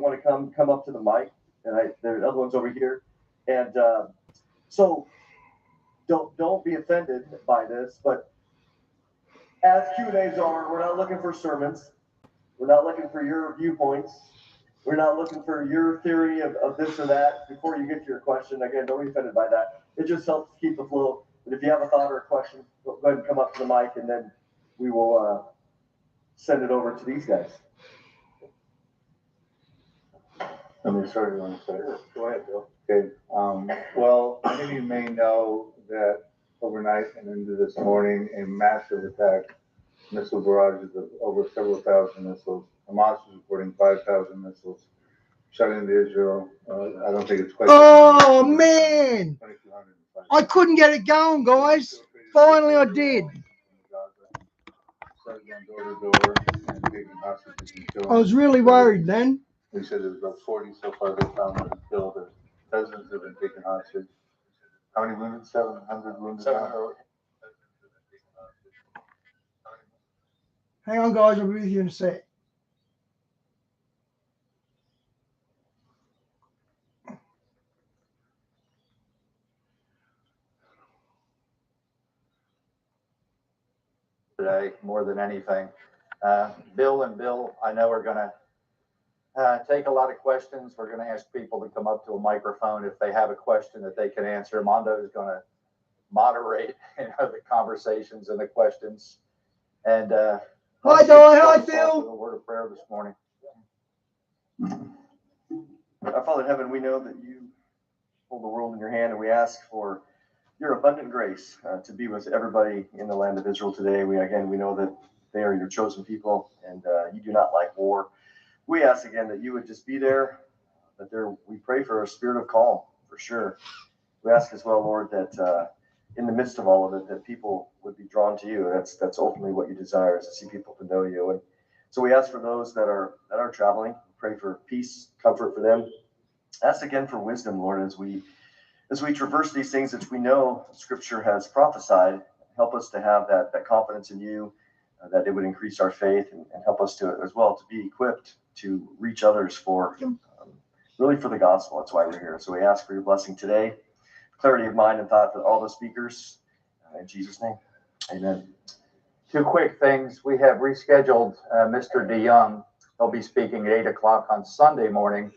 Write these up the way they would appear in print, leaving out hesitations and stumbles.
want to come up to the mic, and there are other ones over here, and so don't be offended by this, but as Q&As are, we're not looking for sermons. We're not looking for your viewpoints. We're not looking for your theory of this or that before you get to your question. Again, don't be offended by that. It just helps keep the flow. But if you have a thought or a question, go ahead and come up to the mic, and then we will send it over to these guys. Let me start. You want to start? Sure. Go ahead, Bill. Okay. Well, many of you may know that overnight and into this morning, a massive attack, missile barrages of over several thousand missiles. Hamas is reporting 5,000 missiles shot into Israel. I don't think it's quite. Oh, man. I couldn't get it going, guys. Finally, I did. I was really worried then. They said there's about 40 so far they found that have killed. There's dozens have been taken hostage. How many wounded? 700 wounded. 700. Hang on, guys. I'll be with you in a sec. Today, more than anything. Bill, I know are going to take a lot of questions. We're going to ask people to come up to a microphone if they have a question that they can answer. Mondo is going to moderate the conversations and the questions. And hi, Di. Hi, Phil. A word of prayer this morning. Our Father in heaven, we know that you hold the world in your hand, and we ask for your abundant grace to be with everybody in the land of Israel today. We know that they are your chosen people, and you do not like war. We ask again that you would just be there, we pray for a spirit of calm, for sure. We ask as well, Lord, that in the midst of all of it, that people would be drawn to you. That's ultimately what you desire, is to see people to know you. And so we ask for those that are traveling, pray for peace, comfort for them. Ask again for wisdom, Lord, as we traverse these things that we know Scripture has prophesied. Help us to have that confidence in you, that it would increase our faith, and help us to as well to be equipped to reach others for really for the gospel. That's why we're here. So we ask for your blessing today, clarity of mind and thought for all the speakers. In Jesus' name, amen. Two quick things. We have rescheduled Mr. DeYoung. He'll be speaking at 8 o'clock on Sunday morning,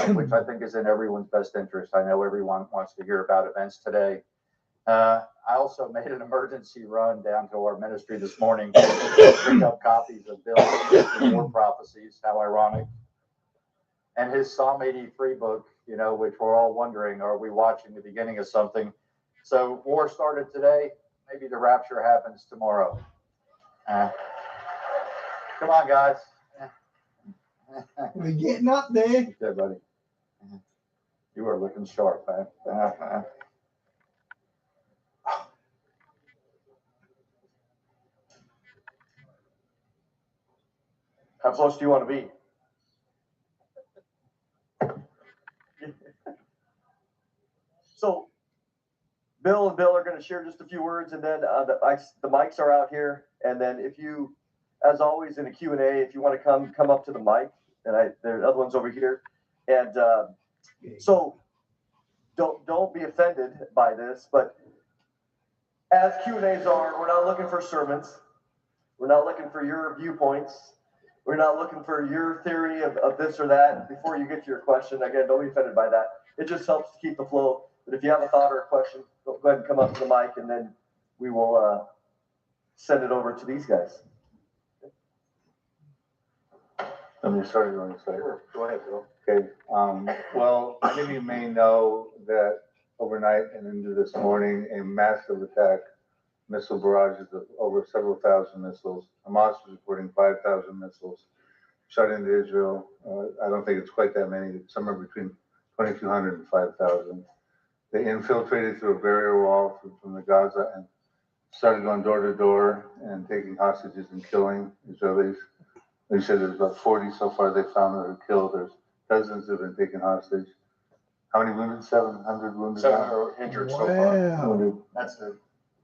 which I think is in everyone's best interest. I know everyone wants to hear about events today. I also made an emergency run down to our ministry this morning to pick up copies of Bill's War Prophecies. How ironic. And his Psalm 83 book, which we're all wondering, are we watching the beginning of something? So war started today. Maybe the rapture happens tomorrow. Come on, guys. We're getting up there. Okay, buddy. You are looking sharp, man. How close do you want to be? So Bill and Bill are going to share just a few words, and then the mics are out here. And then if you, as always in a Q&A, if you want to come up to the mic, and there are other ones over here. And so don't be offended by this, but as Q&As are, we're not looking for sermons. We're not looking for your viewpoints. We're not looking for your theory of this or that before you get to your question. Again, don't be offended by that. It just helps to keep the flow. But if you have a thought or a question, go ahead and come up to the mic, and then we will send it over to these guys. Let me start. You want to start? Sure. Go ahead, Bill. Okay. Well, many of you may know that overnight and into this morning, a massive attack, missile barrages of over several thousand missiles. Hamas is reporting 5,000 missiles shot into Israel. I don't think it's quite that many. It's somewhere between 2,200 and 5,000. They infiltrated through a barrier wall from the Gaza and started going door to door and taking hostages and killing Israelis. They said there's about 40 so far they found that are killed. There's dozens have been taken hostage. How many wounded? 700 wounded? 700 injured so far. Wounded. That's the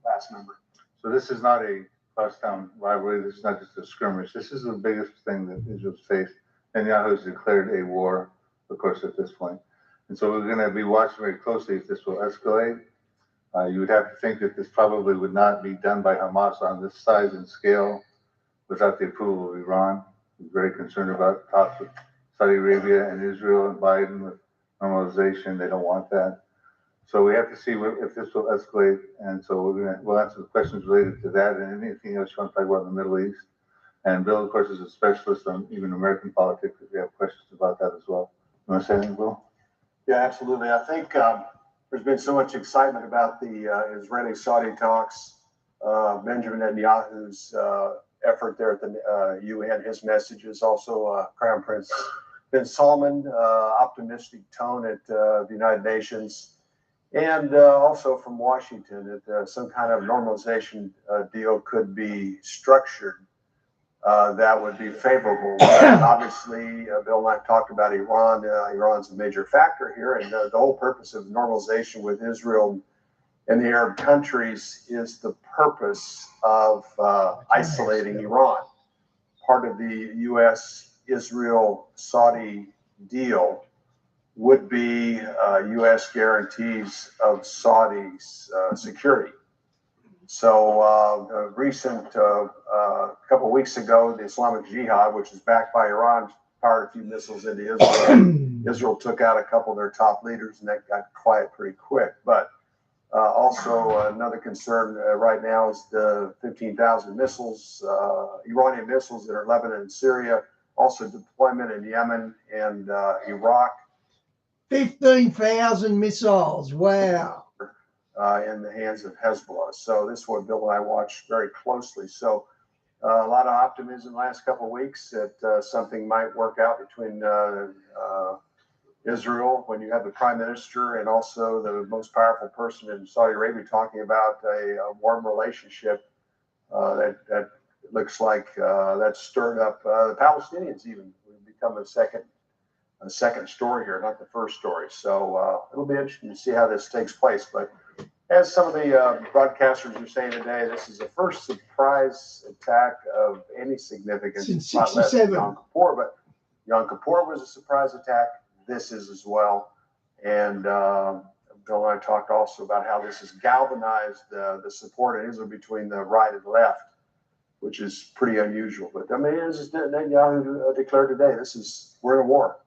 last number. So this is not a crosstown rivalry. This is not just a skirmish. This is the biggest thing that Israel's faced Netanyahu's declared a war, of course, at this point. And so we're going to be watching very closely if this will escalate. You would have to think that this probably would not be done by Hamas on this size and scale without the approval of Iran. He's very concerned about talks with Saudi Arabia and Israel and Biden with normalization. They don't want that. So we have to see if this will escalate. And so we'll answer the questions related to that and anything else you want to talk about in the Middle East. And Bill, of course, is a specialist on even American politics if you have questions about that as well. You want to say anything, Bill? Yeah, absolutely. I think there's been so much excitement about the Israeli-Saudi talks. Benjamin Netanyahu's effort there at the UN, his messages, also Crown Prince bin Salman, optimistic tone at the United Nations, and also from Washington that some kind of normalization deal could be structured that would be favorable. Obviously, Bill and I talked about Iran. Iran's a major factor here, and the whole purpose of normalization with Israel and the Arab countries is the purpose of isolating Iran. Part of the U.S.-Israel-Saudi deal would be U.S. guarantees of Saudi's security. So a recent couple of weeks ago, the Islamic Jihad, which is backed by Iran, fired a few missiles into Israel. Israel took out a couple of their top leaders, and that got quiet pretty quick. But also another concern right now is the 15,000 missiles, Iranian missiles that are in Lebanon and Syria, also deployment in Yemen and Iraq. 15,000 missiles. Wow. In the hands of Hezbollah. So this is what Bill and I watch very closely. So a lot of optimism last couple of weeks that something might work out between Israel when you have the prime minister and also the most powerful person in Saudi Arabia talking about a warm relationship that looks like that's stirred up the Palestinians even will become a second story here, not the first story. So it'll be interesting to see how this takes place. But as some of the broadcasters are saying today, this is the first surprise attack of any significance since not less than 67. Yom Kippur, but Yom Kippur was a surprise attack. This is as well. And Bill and I talked also about how this has galvanized the support in Israel between the right and left, which is pretty unusual. But I mean, as Netanyahu declared today, we're in a war.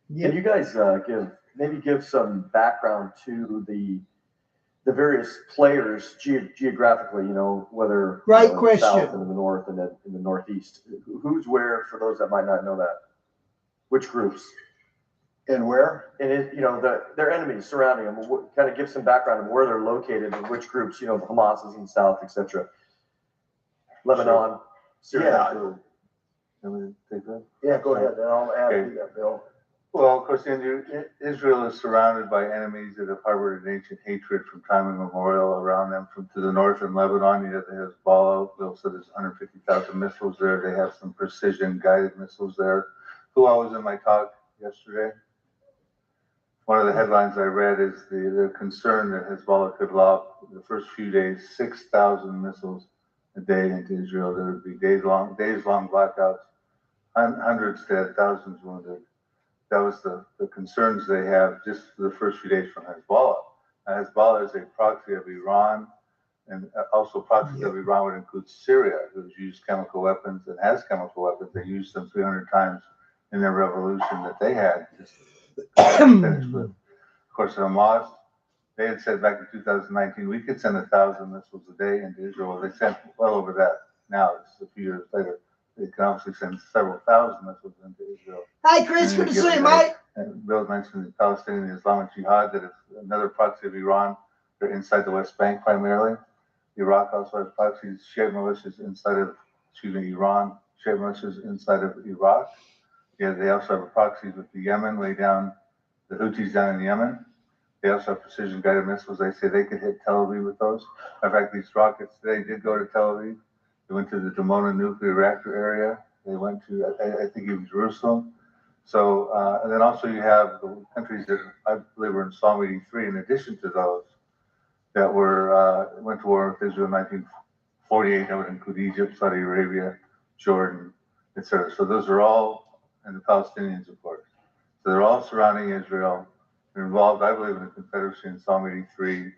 Yeah. Can you guys give some background to the various players geographically, whether Great in question. the south and in the north and then in the northeast? Who's where for those that might not know that? Which groups? And where? And their enemies surrounding them. Kind of give some background of where they're located and which groups, Hamas is in the south, etc. Lebanon, Syria. Yeah, go ahead. And I'll add to that, Bill. Well, of course, Israel is surrounded by enemies that have harbored an ancient hatred from time immemorial around them. To the north in Lebanon, you have the Hezbollah. Bill said there's 150,000 missiles there. They have some precision guided missiles there. Who all was in my talk yesterday? One of the headlines I read is the concern that Hezbollah could lob the first few days 6,000 missiles a day into Israel. There would be days-long blackouts, hundreds dead, thousands wounded. That was the concerns they have just for the first few days from Hezbollah. Now, Hezbollah is a proxy of Iran, and also proxies of Iran would include Syria, who's used chemical weapons and has chemical weapons. They used them 300 times in their revolution that they had just finished with. Of course, Hamas, they had said back in 2019, we could send 1,000 missiles a day into Israel. They sent well over that now. This is a few years later. They can obviously send several thousand missiles into Israel. Hey, Chris, good to see you, mate. And Bill mentioned the Palestinian Islamic Jihad, that is another proxy of Iran. They're inside the West Bank primarily. Iraq also has proxies, Shia militias inside of, Iran, Shia militias inside of Iraq. Yeah, they also have proxies with the Yemen, lay down the Houthis down in Yemen. They also have precision guided missiles. They say they could hit Tel Aviv with those. In fact, these rockets today did go to Tel Aviv. They went to the Dimona nuclear reactor area. They went to, I think, even Jerusalem. So, and then also you have the countries that I believe were in Psalm 83, in addition to those that went to war with Israel in 1948. That would include Egypt, Saudi Arabia, Jordan, etc. So those are all and the Palestinians, of course. So they're all surrounding Israel. They're involved, I believe, in the Confederacy in Psalm 83.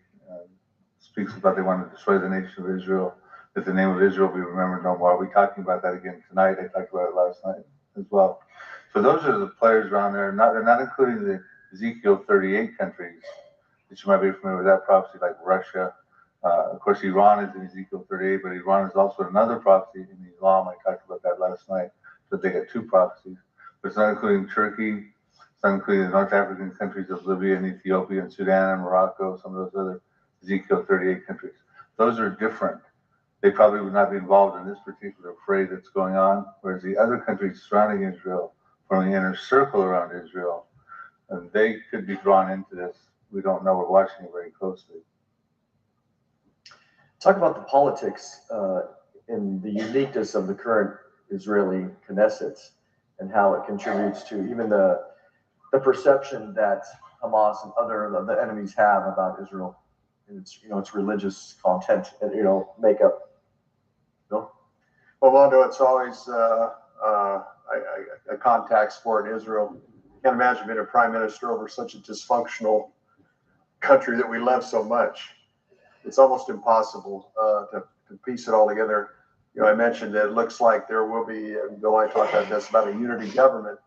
Speaks about they want to destroy the nation of Israel, that the name of Israel be remembered no more. Are we talking about that again tonight? I talked about it last night as well. So those are the players around there. They're not including the Ezekiel 38 countries, that you might be familiar with that prophecy, like Russia. Of course, Iran is in Ezekiel 38, but Iran is also another prophecy in Islam. I talked about that last night. So they got two prophecies. But it's not including Turkey. It's not including the North African countries of Libya and Ethiopia and Sudan and Morocco, some of those other Ezekiel 38 countries. Those are different. They probably would not be involved in this particular fray that's going on, whereas the other countries surrounding Israel, from the inner circle around Israel, and they could be drawn into this. We don't know. We're watching it very closely. Talk about the politics and the uniqueness of the current Israeli Knesset and how it contributes to even the perception that Hamas and other of the enemies have about Israel and its religious content and makeup. No? Well, Mondo, it's always a contact sport in Israel. Can't imagine being a prime minister over such a dysfunctional country that we love so much. It's almost impossible to piece it all together. I mentioned that it looks like there will be, and Bill and I talked about this, about a unity government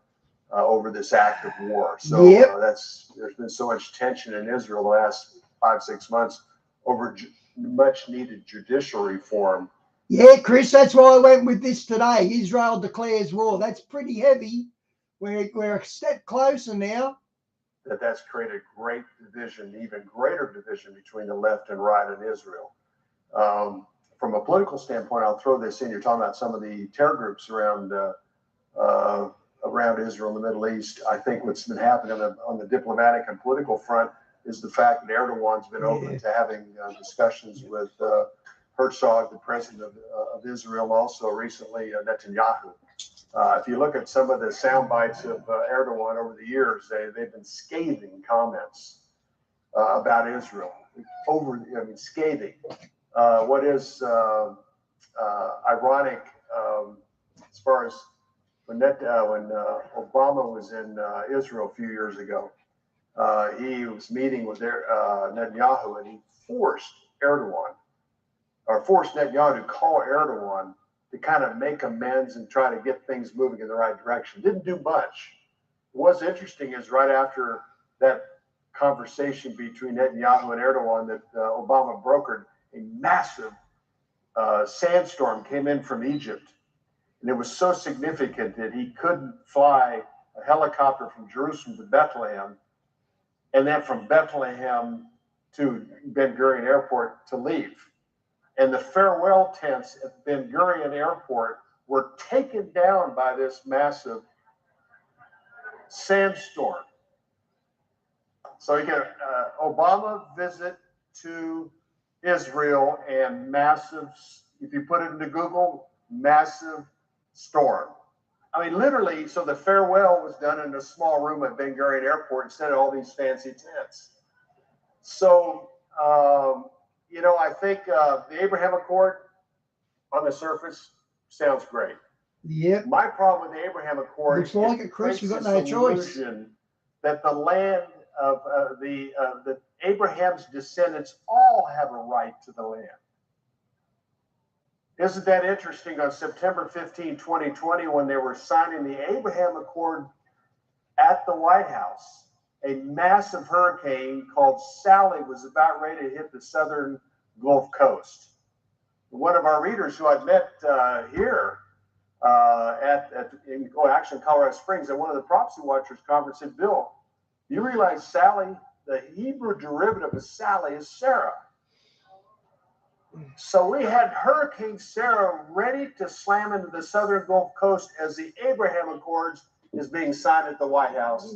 over this act of war. So there's been so much tension in Israel the last 5-6 months over much needed judicial reform. Yeah, Chris, that's why I went with this today. Israel declares war. That's pretty heavy. We're a step closer now. That's created great division, even greater division between the left and right in Israel. From a political standpoint, I'll throw this in. You're talking about some of the terror groups around Israel and the Middle East. I think what's been happening on the diplomatic and political front is the fact that Erdogan's been open to having discussions with Herzog, the president of Israel, and also recently Netanyahu. If you look at some of the sound bites of Erdogan over the years, they've been scathing comments about Israel. Scathing. What is ironic, as far as when Obama was in Israel a few years ago, he was meeting with Netanyahu, and he forced Netanyahu to call Erdogan to kind of make amends and try to get things moving in the right direction. Didn't do much. What's interesting is right after that conversation between Netanyahu and Erdogan that Obama brokered, a massive sandstorm came in from Egypt. And it was so significant that he couldn't fly a helicopter from Jerusalem to Bethlehem and then from Bethlehem to Ben Gurion Airport to leave. And the farewell tents at Ben Gurion Airport were taken down by this massive sandstorm. So you get Obama visit to Israel and massive, if you put it into Google, massive storm. I mean, literally, so the farewell was done in a small room at Ben Gurion Airport instead of all these fancy tents. So, I think the Abraham Accord on the surface sounds great. Yeah. My problem with the Abraham Accord looks like it, Chris. You got no choice. That the land of the Abraham's descendants all have a right to the land. Isn't that interesting? On September 15, 2020, when they were signing the Abraham Accord at the White House, a massive hurricane called Sally was about ready to hit the southern Gulf Coast. One of our readers who I'd met here in Colorado Springs at one of the Prophecy Watchers conference said, Bill, you realize Sally, the Hebrew derivative of Sally is Sarah. So we had Hurricane Sarah ready to slam into the southern Gulf Coast as the Abraham Accords is being signed at the White House,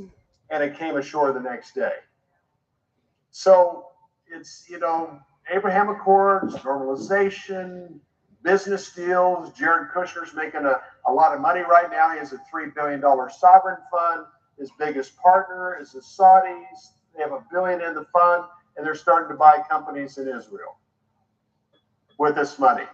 and it came ashore the next day. So it's, Abraham Accords, normalization, business deals. Jared Kushner's making a lot of money right now. He has a $3 billion sovereign fund. His biggest partner is the Saudis. They have $1 billion in the fund, and they're starting to buy companies in Israel with this money.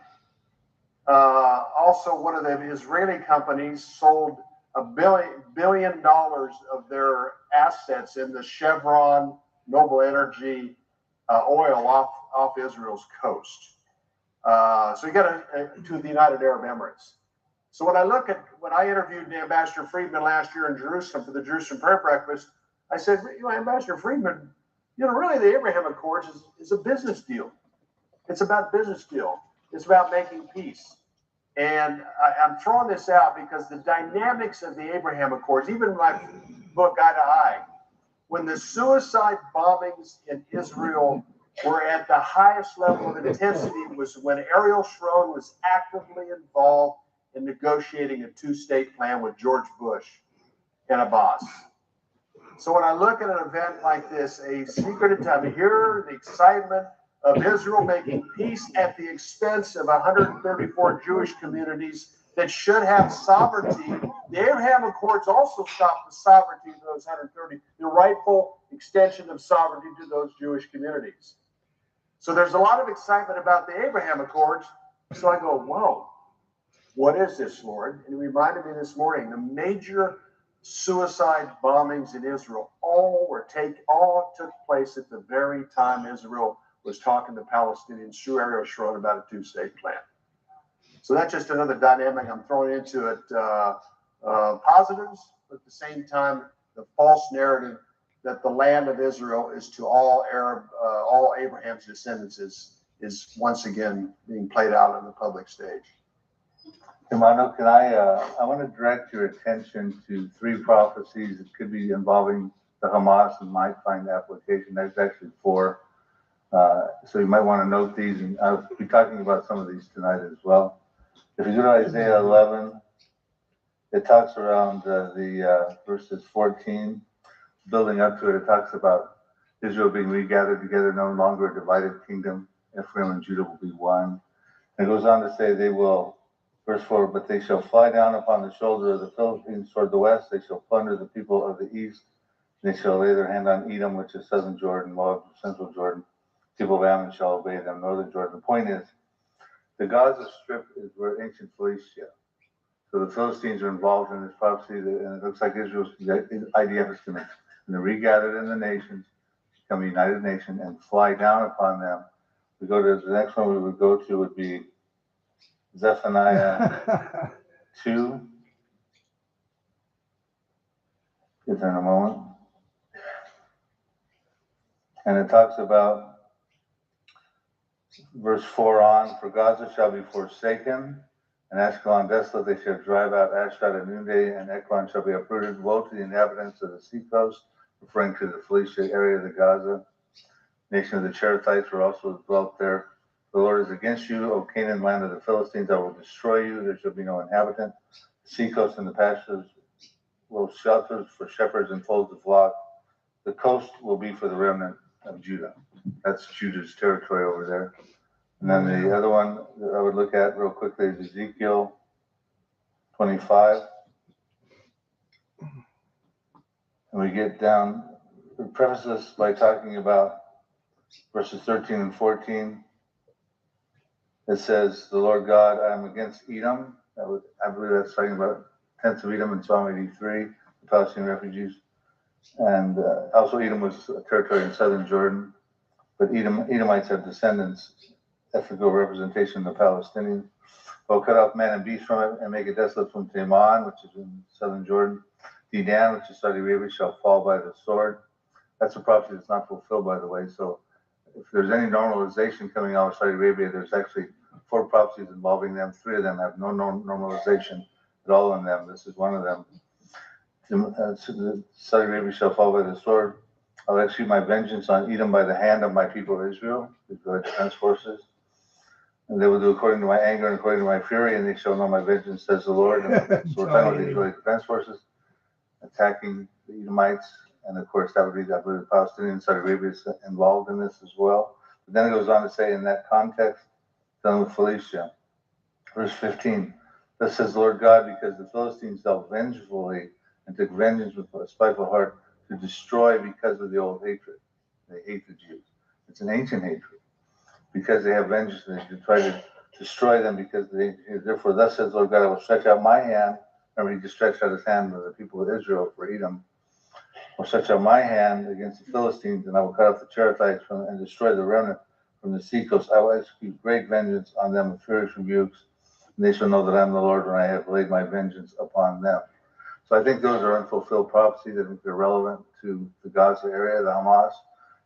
Also, one of the Israeli companies sold $1 billion of their assets in the Chevron Noble Energy oil off Israel's coast. So you got to the United Arab Emirates. So when I interviewed Ambassador Friedman last year in Jerusalem for the Jerusalem Prayer Breakfast, I said, Ambassador Friedman, really the Abraham Accords is a business deal. It's about business deal. It's about making peace. And I'm throwing this out because the dynamics of the Abraham Accords, even my book, Eye to Eye, when the suicide bombings in Israel were at the highest level of intensity was when Ariel Sharon was actively involved in negotiating a two-state plan with George Bush and Abbas. So when I look at an event like this, a secret time, to hear the excitement of Israel making peace at the expense of 134 Jewish communities that should have sovereignty. The Abraham Accords also stopped the sovereignty of those 130, the rightful extension of sovereignty to those Jewish communities. So there's a lot of excitement about the Abraham Accords. So I go, whoa, what is this, Lord? And he reminded me this morning, the major suicide bombings in Israel all took place at the very time Israel was talking to Palestinians through Ariel Sharon about a two-state plan. So that's just another dynamic I'm throwing into it. Positives, but at the same time, the false narrative that the land of Israel is to all Abraham's descendants is once again being played out on the public stage. Hermano, I want to direct your attention to 3 prophecies that could be involving the Hamas and might find application. There's actually 4. So you might want to note these, and I'll be talking about some of these tonight as well. If you go to Isaiah 11, it talks around the verses 14, building up to it. It talks about Israel being regathered together, no longer a divided kingdom. Ephraim and Judah will be one. And it goes on to say they will, verse 4, but they shall fly down upon the shoulder of the Philistines toward the west. They shall plunder the people of the east. They shall lay their hand on Edom, which is southern Jordan, Moab, central Jordan. People of Ammon shall obey them, northern Jordan. The point is, the Gaza Strip is where ancient Philistia. So the Philistines are involved in this prophecy, and it looks like Israel's IDF is going to regather in the nations, become a united nation, and fly down upon them. We go to the next one we would go to would be Zephaniah 2. Get there in a moment. And it talks about verse 4 on, for Gaza shall be forsaken, and Ashkelon desolate. They shall drive out Ashdod at noonday, and Ekron shall be uprooted. Woe to the inhabitants of the seacoast, referring to the Phoenicia area of the Gaza. Nation of the Cherethites were also dwelt there. The Lord is against you, O Canaan, land of the Philistines. I will destroy you. There shall be no inhabitant. The seacoast and the pastures will shelters for shepherds and folds of flock. The coast will be for the remnant of Judah. That's Judah's territory over there. And then the other one that I would look at real quickly is Ezekiel 25. And we get down, we preface this by talking about verses 13 and 14. It says, the Lord God, I am against Edom. I believe that's talking about tents of Edom in Psalm 83, the Palestinian refugees. And also Edom was a territory in southern Jordan. But Edomites have descendants, ethical representation of the Palestinians. I'll cut off man and beast from it and make it desolate from Teman, which is in southern Jordan. Dedan, which is Saudi Arabia, shall fall by the sword. That's a prophecy that's not fulfilled, by the way. So if there's any normalization coming out of Saudi Arabia, there's actually 4 prophecies involving them. 3 of them have no normalization at all in them. This is one of them. Saudi Arabia shall fall by the sword. I'll execute my vengeance on Edom by the hand of my people Israel, the Israeli defense forces. And they will do according to my anger and according to my fury, and they shall know my vengeance, says the Lord. And so we're talking about the Israeli defense forces attacking the Edomites. And of course, that would be, I believe, the Palestinians. Saudi Arabia is involved in this as well. But then it goes on to say, in that context, done with Philistia. Verse 15, thus says the Lord God, because the Philistines dealt vengefully and took vengeance with a spiteful heart to destroy because of the old hatred. They hate the Jews. It's an ancient hatred. Because they have vengeance, they try to destroy them because they, therefore, thus says the Lord God, I will stretch out my hand remember he just stretched out his hand to the people of Israel for Edom. Will stretch out my hand against the Philistines, and I will cut off the Cherethites and destroy the remnant from the seacoast. I will execute great vengeance on them with furious rebukes, and they shall know that I am the Lord when I have laid my vengeance upon them. So I think those are unfulfilled prophecies. I think they're relevant to the Gaza area, the Hamas,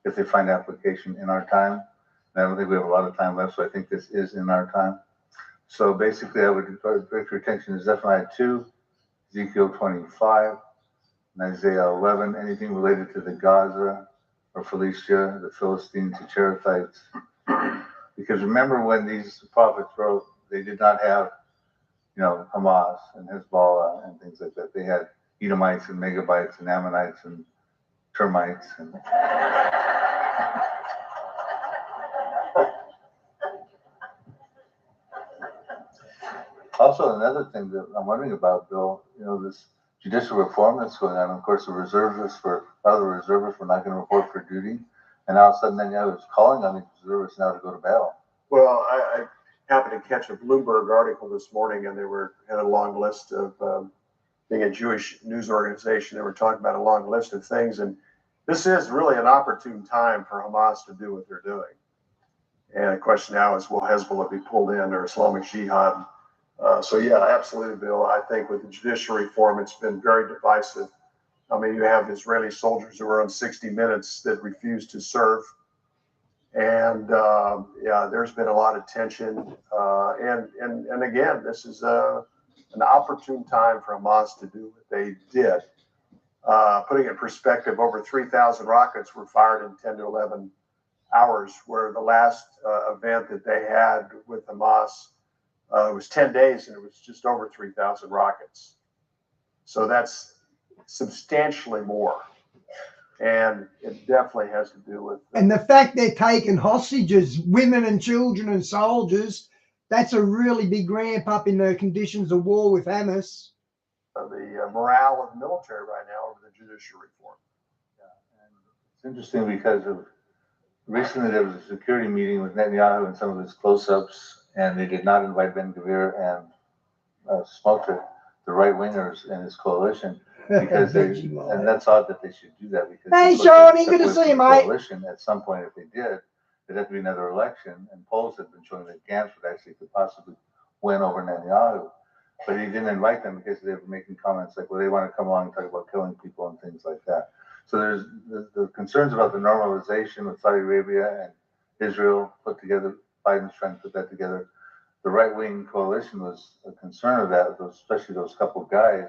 if they find application in our time. And I don't think we have a lot of time left, so I think this is in our time. So basically, I would direct your attention to Zephaniah 2, Ezekiel 25, and Isaiah 11, anything related to the Gaza or Philistia, the Philistines, the Cherethites. Because remember when these prophets wrote, they did not have, Hamas and Hezbollah and things like that. They had Edomites and Megabites and Ammonites and termites and also another thing that I'm wondering about, Bill, this judicial reform that's going on. Of course, a lot of the reservists were not going to report for duty, and all of a sudden, Netanyahu was calling on the reservists now to go to battle. Well, I happened to catch a Bloomberg article this morning, and they had a long list of being a Jewish news organization. They were talking about a long list of things, and this is really an opportune time for Hamas to do what they're doing. And the question now is, will Hezbollah be pulled in, or Islamic Jihad? So yeah, absolutely, Bill. I think with the judicial reform, it's been very divisive. I mean, you have Israeli soldiers who are on 60 Minutes that refuse to serve. And yeah, there's been a lot of tension. And again, this is an opportune time for Hamas to do what they did. Putting it in perspective, over 3,000 rockets were fired in 10 to 11 hours, where the last event that they had with Hamas was 10 days, and it was just over 3,000 rockets. So that's substantially more. And it definitely has to do with. And the fact they're taking hostages, women and children and soldiers, that's a really big ramp up in the conditions of war with Hamas. The morale of the military right now over the judicial reform. Yeah, and it's interesting because recently there was a security meeting with Netanyahu and some of his close-ups, and they did not invite Ben-Gvir and Smotrich, the right-wingers in his coalition, because and that's odd that they should do that. Because hey, Shawnee, good to see you, mate. Coalition at some point, if they did, there'd have to be another election, and polls have been showing that Gantz would actually could possibly win over Netanyahu. But he didn't invite them because they were making comments like, well, they want to come along and talk about killing people and things like that. So there's the concerns about the normalization with Saudi Arabia and Israel put together. Biden's trying to put that together. The right-wing coalition was a concern of that, especially those couple of guys,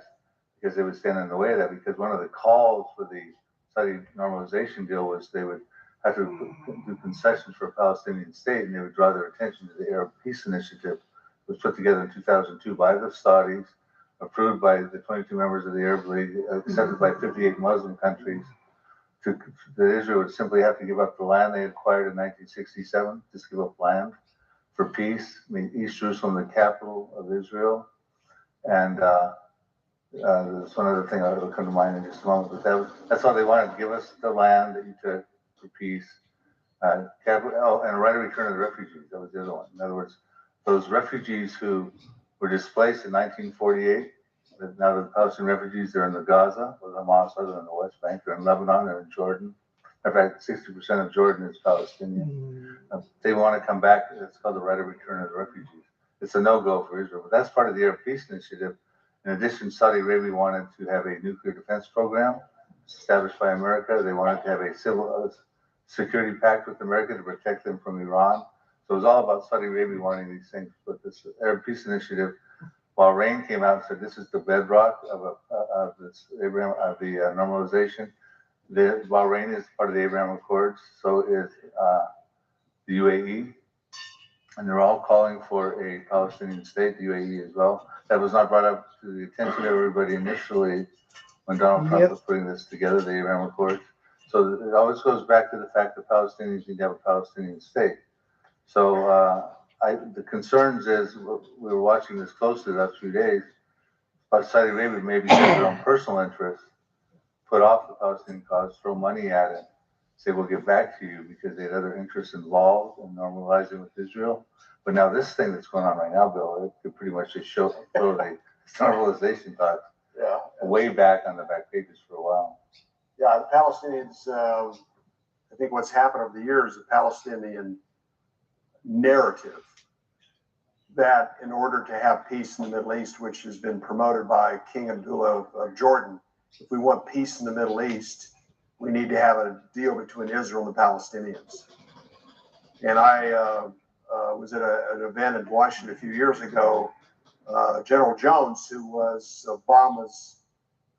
because they would stand in the way of that. Because one of the calls for the Saudi normalization deal was they would have to do concessions for a Palestinian state, and they would draw their attention to the Arab Peace Initiative, was put together in 2002 by the Saudis, approved by the 22 members of the Arab League, accepted by 58 Muslim countries, that Israel would simply have to give up the land they acquired in 1967, just give up land for peace. I mean, East Jerusalem, the capital of Israel. And there's one other thing that will come to mind in just a moment, but that's all they wanted, to give us the land that you took for peace. And a right of return of the refugees, that was the other one. In other words, those refugees who were displaced in 1948, now the Palestinian refugees, they're in the Gaza, or the Hamas, other than the West Bank, they're in Lebanon, they're in Jordan. In fact, 60% of Jordan is Palestinian. They want to come back. It's called the right of return of the refugees. It's a no-go for Israel, but that's part of the Arab Peace Initiative. In addition, Saudi Arabia wanted to have a nuclear defense program established by America. They wanted to have a civil security pact with America to protect them from Iran. So it was all about Saudi Arabia wanting these things. But this Arab Peace Initiative, Bahrain came out and said this is the bedrock of this Abraham the normalization. Bahrain is part of the Abraham Accords. So is the UAE, and they're all calling for a Palestinian state. The UAE as well. That was not brought up to the attention of everybody initially when Donald Trump was putting this together, the Abraham Accords. So it always goes back to the fact that Palestinians need to have a Palestinian state. So the concerns is, we were watching this closely the last few days, but Saudi Arabia maybe because of their own personal interests, put off the Palestinian cause, throw money at it, say we'll get back to you because they had other interests involved in normalizing with Israel. But now this thing that's going on right now, Bill, it could pretty much just throw the normalization talks Yeah. way back on the back pages for a while. Yeah, the Palestinians, I think what's happened over the years, the Palestinian narrative that in order to have peace in the Middle East, which has been promoted by King Abdullah of Jordan, if we want peace in the Middle East, we need to have a deal between Israel and the Palestinians. And I was at an event in Washington a few years ago. General Jones, who was Obama's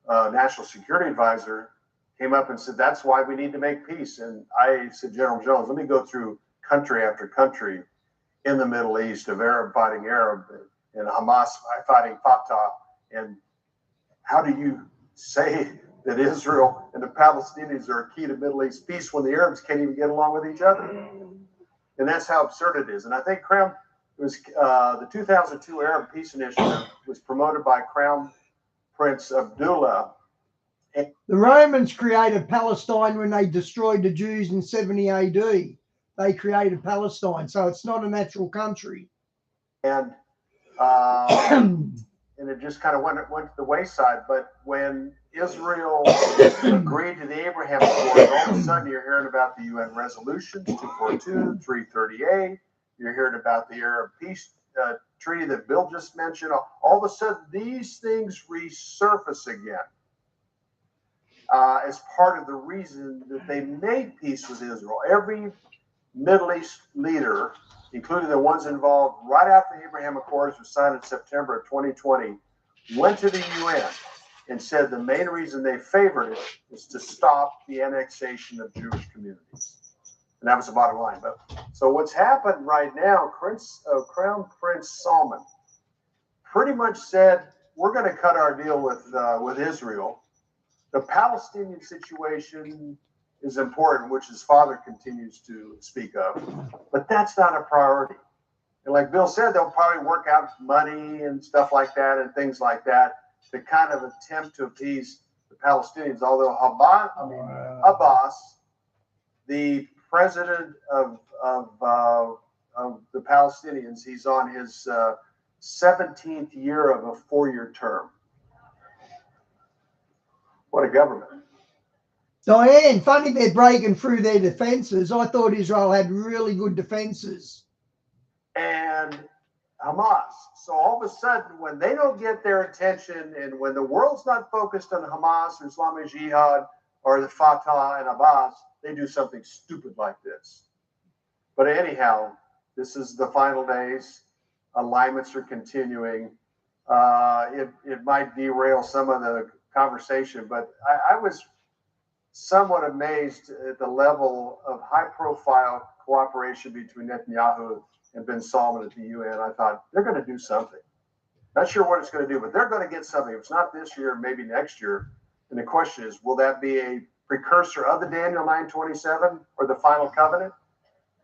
national security advisor, came up and said, that's why we need to make peace. And I said, General Jones, let me go through country after country in the Middle East of Arab fighting Arab and Hamas fighting Fatah. And how do you say that Israel and the Palestinians are key to Middle East peace when the Arabs can't even get along with each other? And that's how absurd it is. And I think Crown was the 2002 Arab Peace Initiative was promoted by Crown Prince Abdullah. The Romans created Palestine when they destroyed the Jews in 70 AD. They created Palestine, so it's not a natural country. And and it just kind of went to the wayside. But when Israel agreed to the Abraham Accords, all of a sudden you're hearing about the UN resolutions 242, 338. You're hearing about the Arab Peace Treaty that Bill just mentioned. All of a sudden, these things resurface again as part of the reason that they made peace with Israel. Every Middle East leader, including the ones involved right after the Abraham Accords were signed in September of 2020, went to the UN and said the main reason they favored it was to stop the annexation of Jewish communities. And that was the bottom line. But so what's happened right now, Crown Prince Salman pretty much said, we're going to cut our deal with Israel. The Palestinian situation is important, which his father continues to speak of, but that's not a priority. And like Bill said, they'll probably work out money and stuff like that and things like that to kind of attempt to appease the Palestinians. Although Abbas, the president of the Palestinians, he's on his 17th year of a 4-year term. What a government. Diane, funny they're breaking through their defenses. I thought Israel had really good defenses. And Hamas. So all of a sudden, when they don't get their attention and when the world's not focused on Hamas or Islamic Jihad or the Fatah and Abbas, they do something stupid like this. But anyhow, this is the final days. Alignments are continuing. It might derail some of the conversation, but I was somewhat amazed at the level of high-profile cooperation between Netanyahu and Ben Salman at the UN. I thought they're going to do something. Not sure what it's going to do, but they're going to get something. If it's not this year, maybe next year. And the question is, will that be a precursor of the Daniel 9:27 or the final covenant,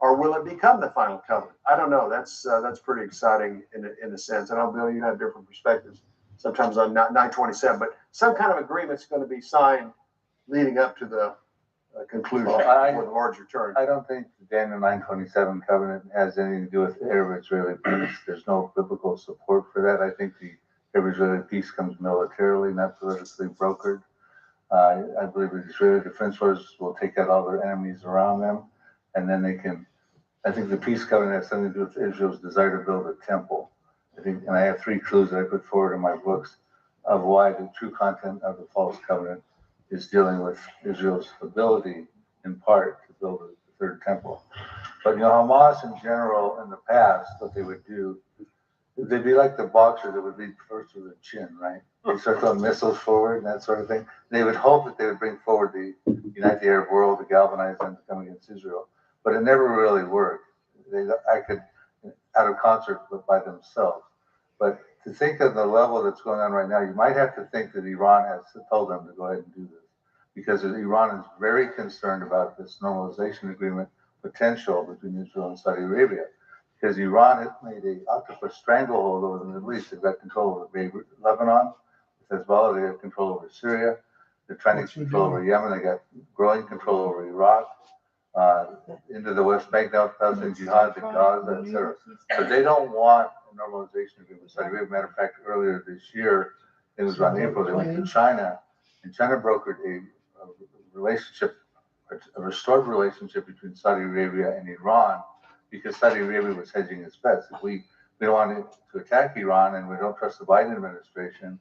or will it become the final covenant? I don't know. That's pretty exciting in a sense. I know, Bill, you have different perspectives sometimes on 9:27, but some kind of agreement's going to be signed leading up to the conclusion before the Lord's return. I don't think the Daniel 9:27 covenant has anything to do with Arab-Israeli peace. There's no biblical support for that. I think the Arab-Israeli peace comes militarily, not politically brokered. I believe the Israeli Defense Forces will take out all their enemies around them, and then they can. I think the peace covenant has something to do with Israel's desire to build a temple. I think, and I have 3 clues that I put forward in my books of why the true content of the false covenant is dealing with Israel's ability, in part, to build a 3rd temple. But, Hamas in general, in the past, what they would do, they'd be like the boxer that would lead first with the chin, right? They start throwing missiles forward and that sort of thing. They would hope that they would bring forward unite the Arab world to galvanize them to come against Israel. But it never really worked. They acted out of concert by themselves. But to think of the level that's going on right now, you might have to think that Iran has told them to go ahead and do this, because Iran is very concerned about this normalization agreement potential between Israel and Saudi Arabia, because Iran has made an octopus stranglehold over the Middle East. They've got control over Beirut, Lebanon, Hezbollah, they have control over Syria, they're trying to control over Yemen, they got growing control over Iraq. into the West Bank, now Palestinian Jihad, the Gaza, etc. So they don't want a normalization agreement with Saudi Arabia. Matter of fact, earlier this year, it was around April, they went to China, and China brokered a relationship, a restored relationship between Saudi Arabia and Iran, because Saudi Arabia was hedging its bets. We don't want to attack Iran, and we don't trust the Biden administration,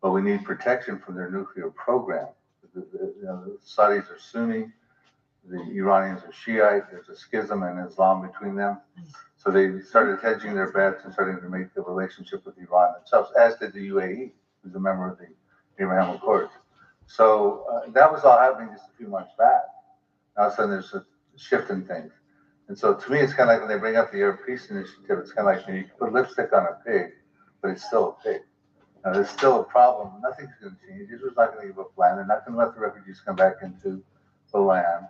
but we need protection from their nuclear program. The Saudis are Sunni, the Iranians are Shiite. There's a schism in Islam between them. So they started hedging their bets and starting to make the relationship with Iran themselves, as did the UAE, who's a member of the Abraham Accords. So that was all happening just a few months back. All of a sudden, there's a shift in things. And so to me, it's kind of like when they bring up the Arab Peace Initiative, it's kind of like, you can put lipstick on a pig, but it's still a pig. Now, there's still a problem. Nothing's going to change. Israel's not going to give up land. They're not going to let the refugees come back into the land.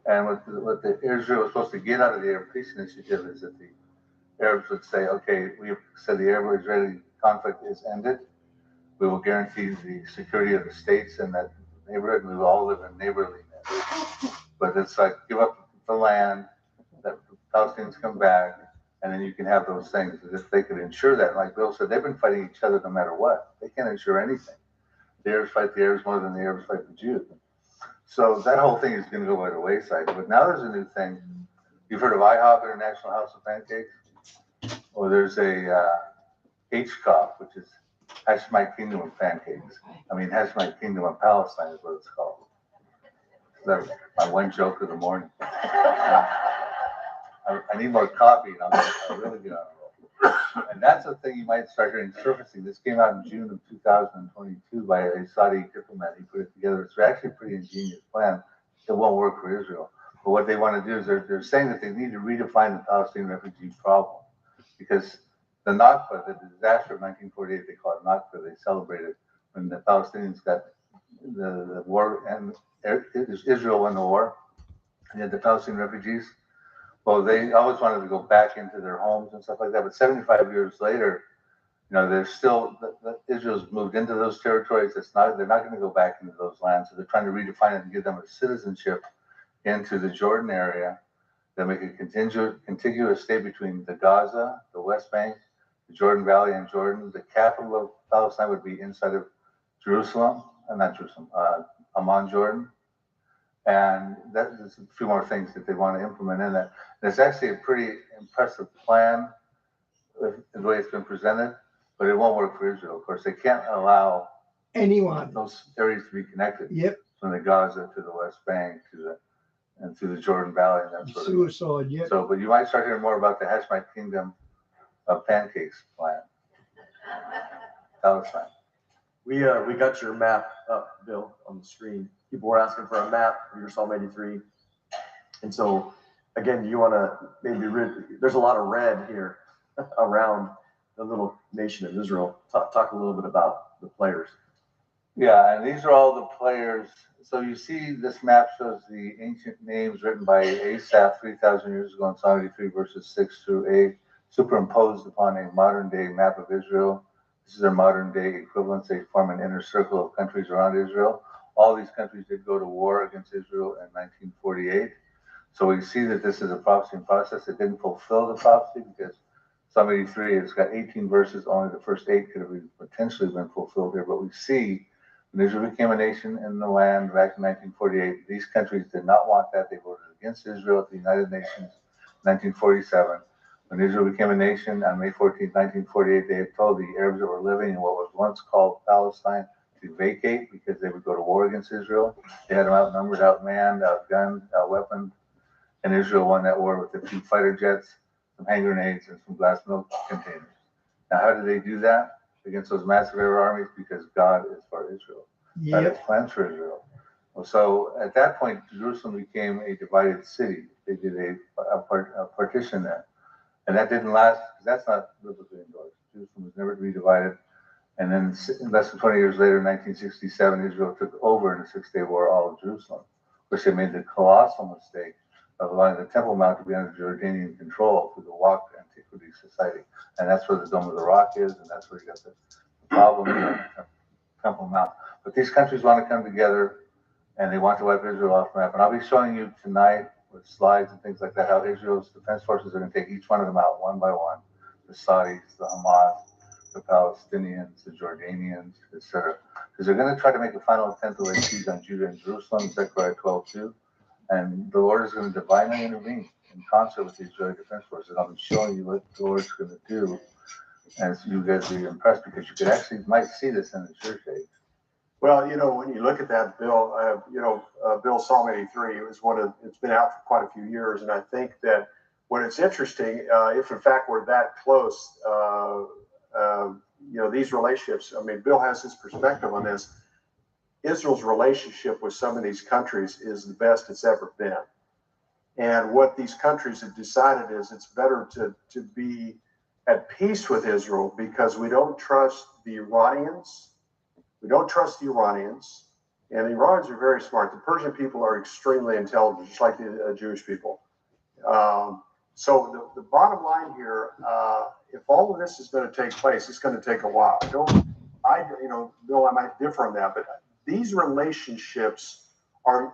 And what the Israel was supposed to get out of the Arab Peace Initiative is that the Arabs would say, okay, we've said the Arab-Israeli conflict is ended. We will guarantee the security of the states in that neighborhood, and we will all live in neighborliness. But it's like, give up the land, that the Palestinians come back, and then you can have those things. As if they could ensure that, like Bill said, they've been fighting each other no matter what. They can't ensure anything. The Arabs fight the Arabs more than the Arabs fight the Jews. So that whole thing is going to go by the wayside. But now there's a new thing. You've heard of IHOP, International House of Pancakes? Or there's a HCOP, which is Hashemite Kingdom of Pancakes. I mean, Hashemite Kingdom of Palestine is what it's called. That's my one joke of the morning. I need more coffee, and I'm really good on a roll. And that's the thing you might start hearing surfacing. This came out in June of 2022 by a Saudi diplomat. He put it together. It's actually a pretty ingenious plan. It won't work for Israel. But what they want to do is they're saying that they need to redefine the Palestinian refugee problem. Because the Nakba, the disaster of 1948, they call it Nakba, they celebrated when the Palestinians got the war, and Israel won the war, and you had the Palestinian refugees. Well, they always wanted to go back into their homes and stuff like that. But 75 years later, there's still, Israel's moved into those territories. They're not going to go back into those lands. So they're trying to redefine it and give them a citizenship into the Jordan area. They make a contiguous state between the Gaza, the West Bank, the Jordan Valley, and Jordan. The capital of Palestine would be inside of Jerusalem, Amman, Jordan. And there's a few more things that they want to implement in that. And it's actually a pretty impressive plan, the way it's been presented, but it won't work for Israel. Of course, they can't allow anyone those areas to be connected. Yep. From the Gaza to the West Bank to the Jordan Valley and that sort of thing. Suicide, yeah. So, but you might start hearing more about the Hashemite Kingdom of Pancakes plan. Palestine. We got your map up, Bill, on the screen. People were asking for a map for Psalm 83. And so, again, do you want to maybe there's a lot of red here around the little nation of Israel. Talk a little bit about the players. Yeah, and these are all the players. So you see this map shows the ancient names written by Asaph 3,000 years ago in Psalm 83, verses 6 through 8, superimposed upon a modern day map of Israel. This is their modern day equivalents. They form an inner circle of countries around Israel. All these countries did go to war against Israel in 1948. So we see that this is a prophecy in process. It didn't fulfill the prophecy because Psalm 83, it's got 18 verses. Only the first 8 could have potentially been fulfilled here. But we see when Israel became a nation in the land back in 1948, these countries did not want that. They voted against Israel at the United Nations in 1947. When Israel became a nation on May 14, 1948, they had told the Arabs that were living in what was once called Palestine to vacate because they would go to war against Israel. They had them outnumbered, outmanned, outgunned, outweaponed, and Israel won that war with a few fighter jets, some hand grenades, and some glass milk containers. Now, how did they do that against those massive Arab armies? Because God is for Israel. God has plans for Israel. So at that point, Jerusalem became a divided city. They did a partition there. And that didn't last, because that's not biblically endorsed. Jerusalem was never to be divided. And then less than 20 years later, in 1967, Israel took over in the Six-Day War all of Jerusalem, which they made the colossal mistake of allowing the Temple Mount to be under Jordanian control through the Waqf Antiquity Society. And that's where the Dome of the Rock is, and that's where you got the problem with the Temple Mount. But these countries want to come together, and they want to wipe Israel off the map. And I'll be showing you tonight with slides and things like that, how Israel's defense forces are going to take each one of them out one by one. The Saudis, the Hamas, the Palestinians, the Jordanians, etc. Because they're going to try to make a final attempt to lay siege on Judah and Jerusalem, Zechariah 12:2. And the Lord is going to divinely intervene in concert with the Israeli defense forces. I'll be showing you what the Lord's going to do. And so you guys will be impressed because you could actually might see this in the church age. Well, when you look at that bill, Bill Psalm 83, it's been out for quite a few years. And I think that when it's interesting, if in fact we're that close, these relationships, I mean, Bill has his perspective on this. Israel's relationship with some of these countries is the best it's ever been. And what these countries have decided is it's better to be at peace with Israel because we don't trust the Iranians. We don't trust the Iranians. And the Iranians are very smart. The Persian people are extremely intelligent, just like the Jewish people. So the bottom line here, if all of this is going to take place, it's going to take a while. Bill, I might differ on that, but these relationships are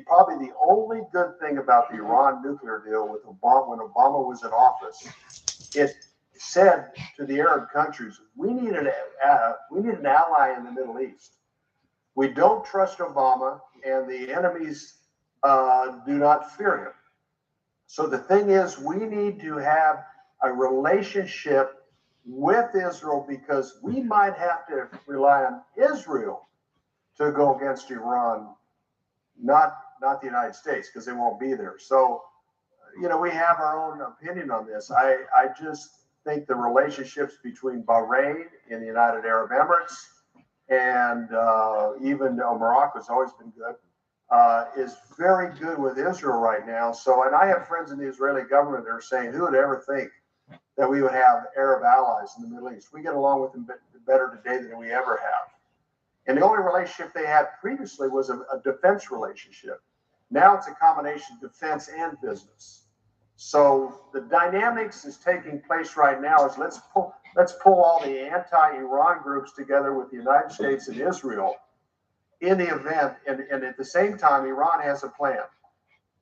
probably the only good thing about the Iran nuclear deal with Obama when Obama was in office. It said to the Arab countries, we need an ally in the Middle East. We don't trust Obama, and the enemies do not fear him. So the thing is, we need to have a relationship with Israel because we might have to rely on Israel to go against Iran, not the United States, because they won't be there. So, we have our own opinion on this. I just think the relationships between Bahrain and the United Arab Emirates and even Morocco's always been good, is very good with Israel right now. So, and I have friends in the Israeli government that are saying, who would ever think that we would have Arab allies in the Middle East? We get along with them better today than we ever have. And the only relationship they had previously was a defense relationship. Now it's a combination of defense and business. So the dynamics is taking place right now is let's pull all the anti-Iran groups together with the United States and Israel in the event. And at the same time, Iran has a plan.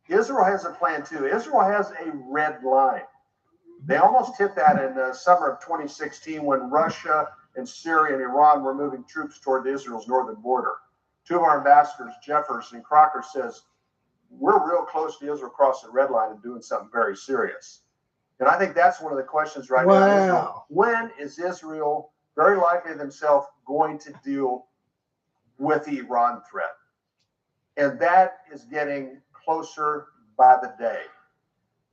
Israel has a plan too. Israel has a red line. They almost hit that in the summer of 2016 when Russia and Syria and Iran were moving troops toward Israel's northern border. Two of our ambassadors, Jeffers and Crocker, says, we're real close to Israel crossing the red line and doing something very serious. And I think that's one of the questions right now. Israel, when is Israel, very likely themselves, going to deal with the Iran threat? And that is getting closer by the day.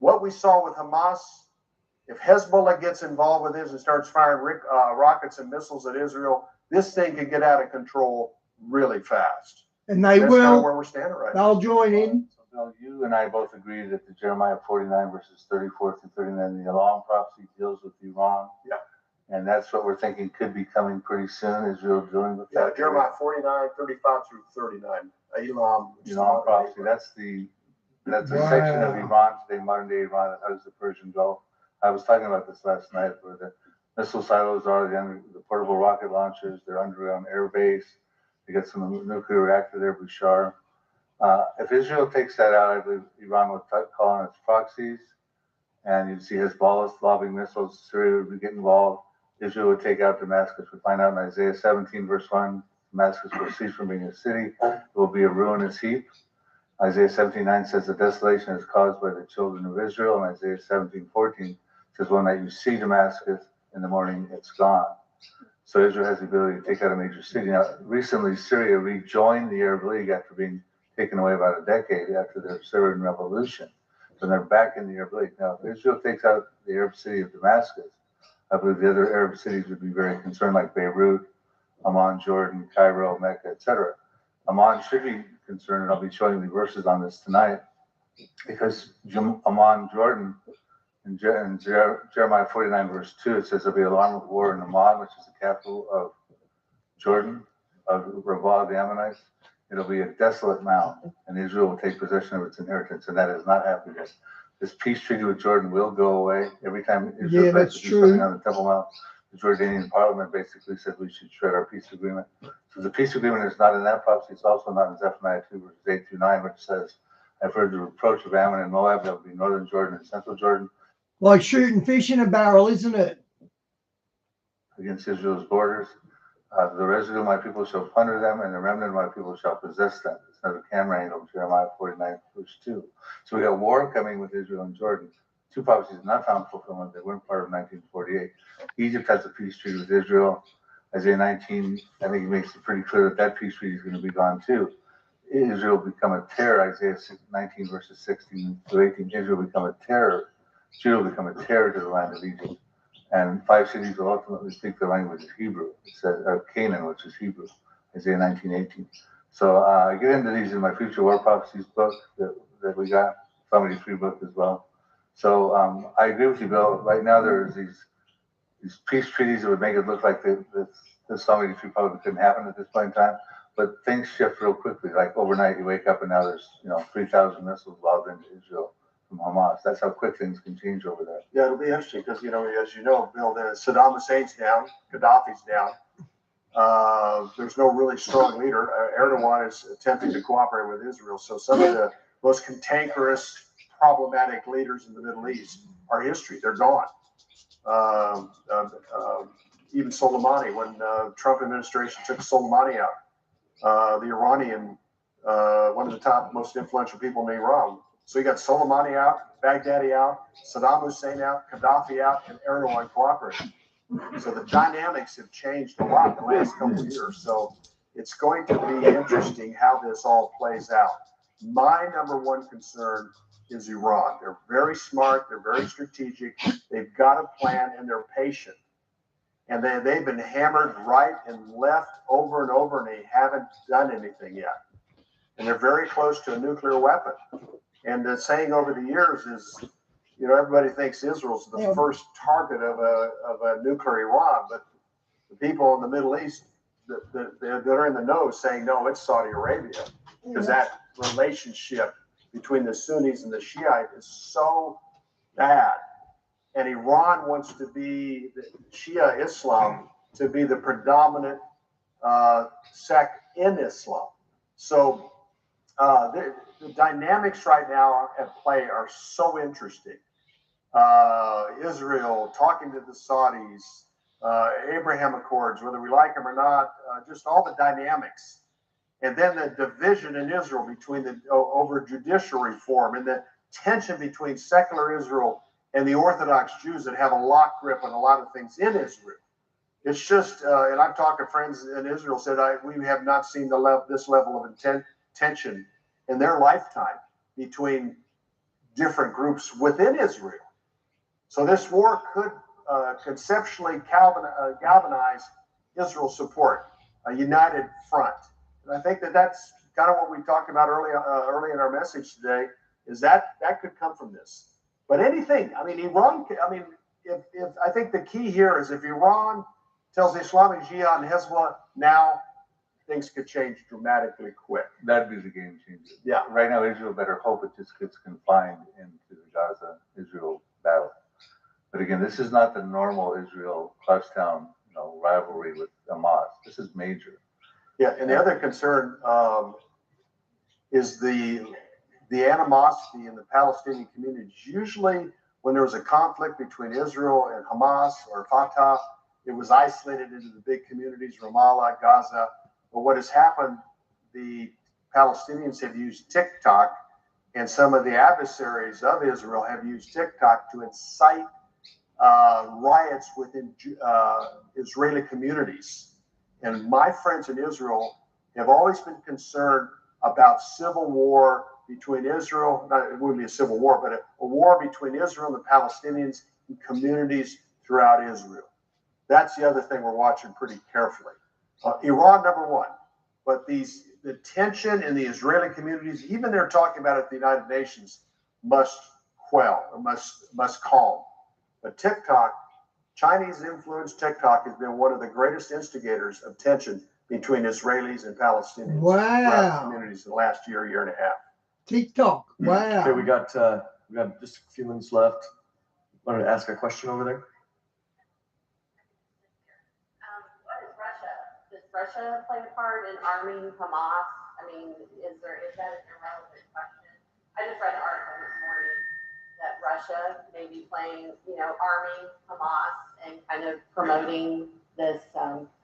What we saw with Hamas, if Hezbollah gets involved with this and starts firing rockets and missiles at Israel, this thing could get out of control really fast. And they that's will. Kind of where we're standing right now. They'll join in. So, Bill, you and I both agree that the Jeremiah 49 verses 34 through 39, the alarm prophecy deals with Iran. Yeah. And that's what we're thinking could be coming pretty soon. Israel dealing with that. Jeremiah 49, 35 through 39. Elam prophecy. That's a section of Iran today, modern day Iran, that hugs the Persian Gulf. I was talking about this last night, where the missile silos are, the portable rocket launchers, their underground air base. They got some nuclear reactor there, Bouchar. If Israel takes that out, I believe Iran will call on its proxies, and you'd see Hezbollah lobbing missiles. Syria would get involved. Israel would take out Damascus. We find out in Isaiah 17, verse 1, Damascus will cease from being a city. It will be a ruinous heap. Isaiah 17:9 says the desolation is caused by the children of Israel. And Isaiah 17:14 says, one night you see Damascus, in the morning it's gone. So Israel has the ability to take out a major city. Now, recently Syria rejoined the Arab League after being taken away about a decade after the Syrian revolution. So they're back in the Arab League. Now, if Israel takes out the Arab city of Damascus, I believe the other Arab cities would be very concerned, like Beirut, Amman, Jordan, Cairo, Mecca, etc. Amman should be concerned, and I'll be showing you verses on this tonight, because Amman, Jordan, in Jeremiah 49, verse 2, it says there'll be alarm of war in Amman, which is the capital of Jordan, of Rabbah of the Ammonites. It'll be a desolate mount, and Israel will take possession of its inheritance, and that has not happened yet. This peace treaty with Jordan will go away every time Israel tries to do something on the Temple Mount. The Jordanian parliament basically said we should shred our peace agreement. So the peace agreement is not in that prophecy. It's also not in Zephaniah 2, verses 8 through 9, which says, I've heard the reproach of Ammon and Moab, that would be northern Jordan and central Jordan, Like shooting fish in a barrel, isn't it? against Israel's borders. The residue of my people shall plunder them, and the remnant of my people shall possess them. It's another camera angle, Jeremiah 49, verse 2. So we got war coming with Israel and Jordan. Two prophecies not found fulfillment. They weren't part of 1948. Egypt has a peace treaty with Israel. Isaiah 19, I think it makes it pretty clear that that peace treaty is going to be gone too. Israel will become a terror. Isaiah 19, verses 16 to 18. Israel will become a terror. Judah will become a terror to the land of Egypt. And 5 cities will ultimately speak the language of Hebrew. It says Canaan, which is Hebrew, Isaiah 19:18. So I get into these in my Future War Prophecies book that we got, Family Free book as well. So I agree with you, Bill. Right now there's these peace treaties that would make it look like this Family Free probably couldn't happen at this point in time. But things shift real quickly. Like overnight, you wake up and now there's 3,000 missiles lobbed into Israel from Hamas. That's how quick things can change over there. Yeah, it'll be interesting because, as you know, Bill, Saddam Hussein's down, Gaddafi's down. There's no really strong leader. Erdogan is attempting to cooperate with Israel. So some of the most cantankerous, problematic leaders in the Middle East are history. They're gone. Even Soleimani, when Trump administration took Soleimani out, the Iranian, one of the top most influential people in Iran. So you got Soleimani out, Baghdadi out, Saddam Hussein out, Gaddafi out, and Erdogan cooperating. So the dynamics have changed a lot in the last couple of years. So it's going to be interesting how this all plays out. My number one concern is Iran. They're very smart. They're very strategic. They've got a plan and they're patient. And they've been hammered right and left over and over, and they haven't done anything yet. And they're very close to a nuclear weapon. And the saying over the years is, everybody thinks Israel's the first target of a nuclear Iran, but the people in the Middle East that are in the know saying, no, it's Saudi Arabia, because that relationship between the Sunnis and the Shiite is so bad. And Iran wants to be the Shia Islam to be the predominant sect in Islam. So the dynamics right now at play are so interesting. Israel talking to the Saudis, Abraham Accords, whether we like them or not, just all the dynamics. And then the division in Israel between over judicial reform and the tension between secular Israel and the Orthodox Jews that have a lock grip on a lot of things in Israel. It's just, and I've talked to friends in Israel, said we have not seen this level of tension in their lifetime between different groups within Israel. So this war could conceptually galvanize Israel's support, a united front. And I think that's kind of what we talked about early in our message today, is that could come from this. But anything, Iran, if I think the key here is if Iran tells the Islamic Jihad and Hezbollah now, things could change dramatically quick. That'd be the game changer. Yeah. Right now, Israel better hope it just gets confined into the Gaza-Israel battle. But again, this is not the normal Israel crosstown, rivalry with Hamas. This is major. Yeah, and the other concern is the animosity in the Palestinian communities. Usually, when there was a conflict between Israel and Hamas or Fatah, it was isolated into the big communities, Ramallah, Gaza. But what has happened, the Palestinians have used TikTok, and some of the adversaries of Israel have used TikTok to incite riots within Israeli communities. And my friends in Israel have always been concerned about civil war between Israel, it wouldn't be a civil war, but a war between Israel and the Palestinians and communities throughout Israel. That's the other thing we're watching pretty carefully. Iran, number one, but the tension in the Israeli communities, even they're talking about it at the United Nations, must quell or must calm. But TikTok, Chinese influenced TikTok has been one of the greatest instigators of tension between Israelis and Palestinians throughout the communities in the last year and a half. TikTok. Wow. Okay, we got just a few minutes left. Wanted to ask a question over there. What is Russia? Does Russia play a part in arming Hamas? Is that an irrelevant question? I just read an article this morning that Russia may be playing, arming Hamas and kind of promoting this,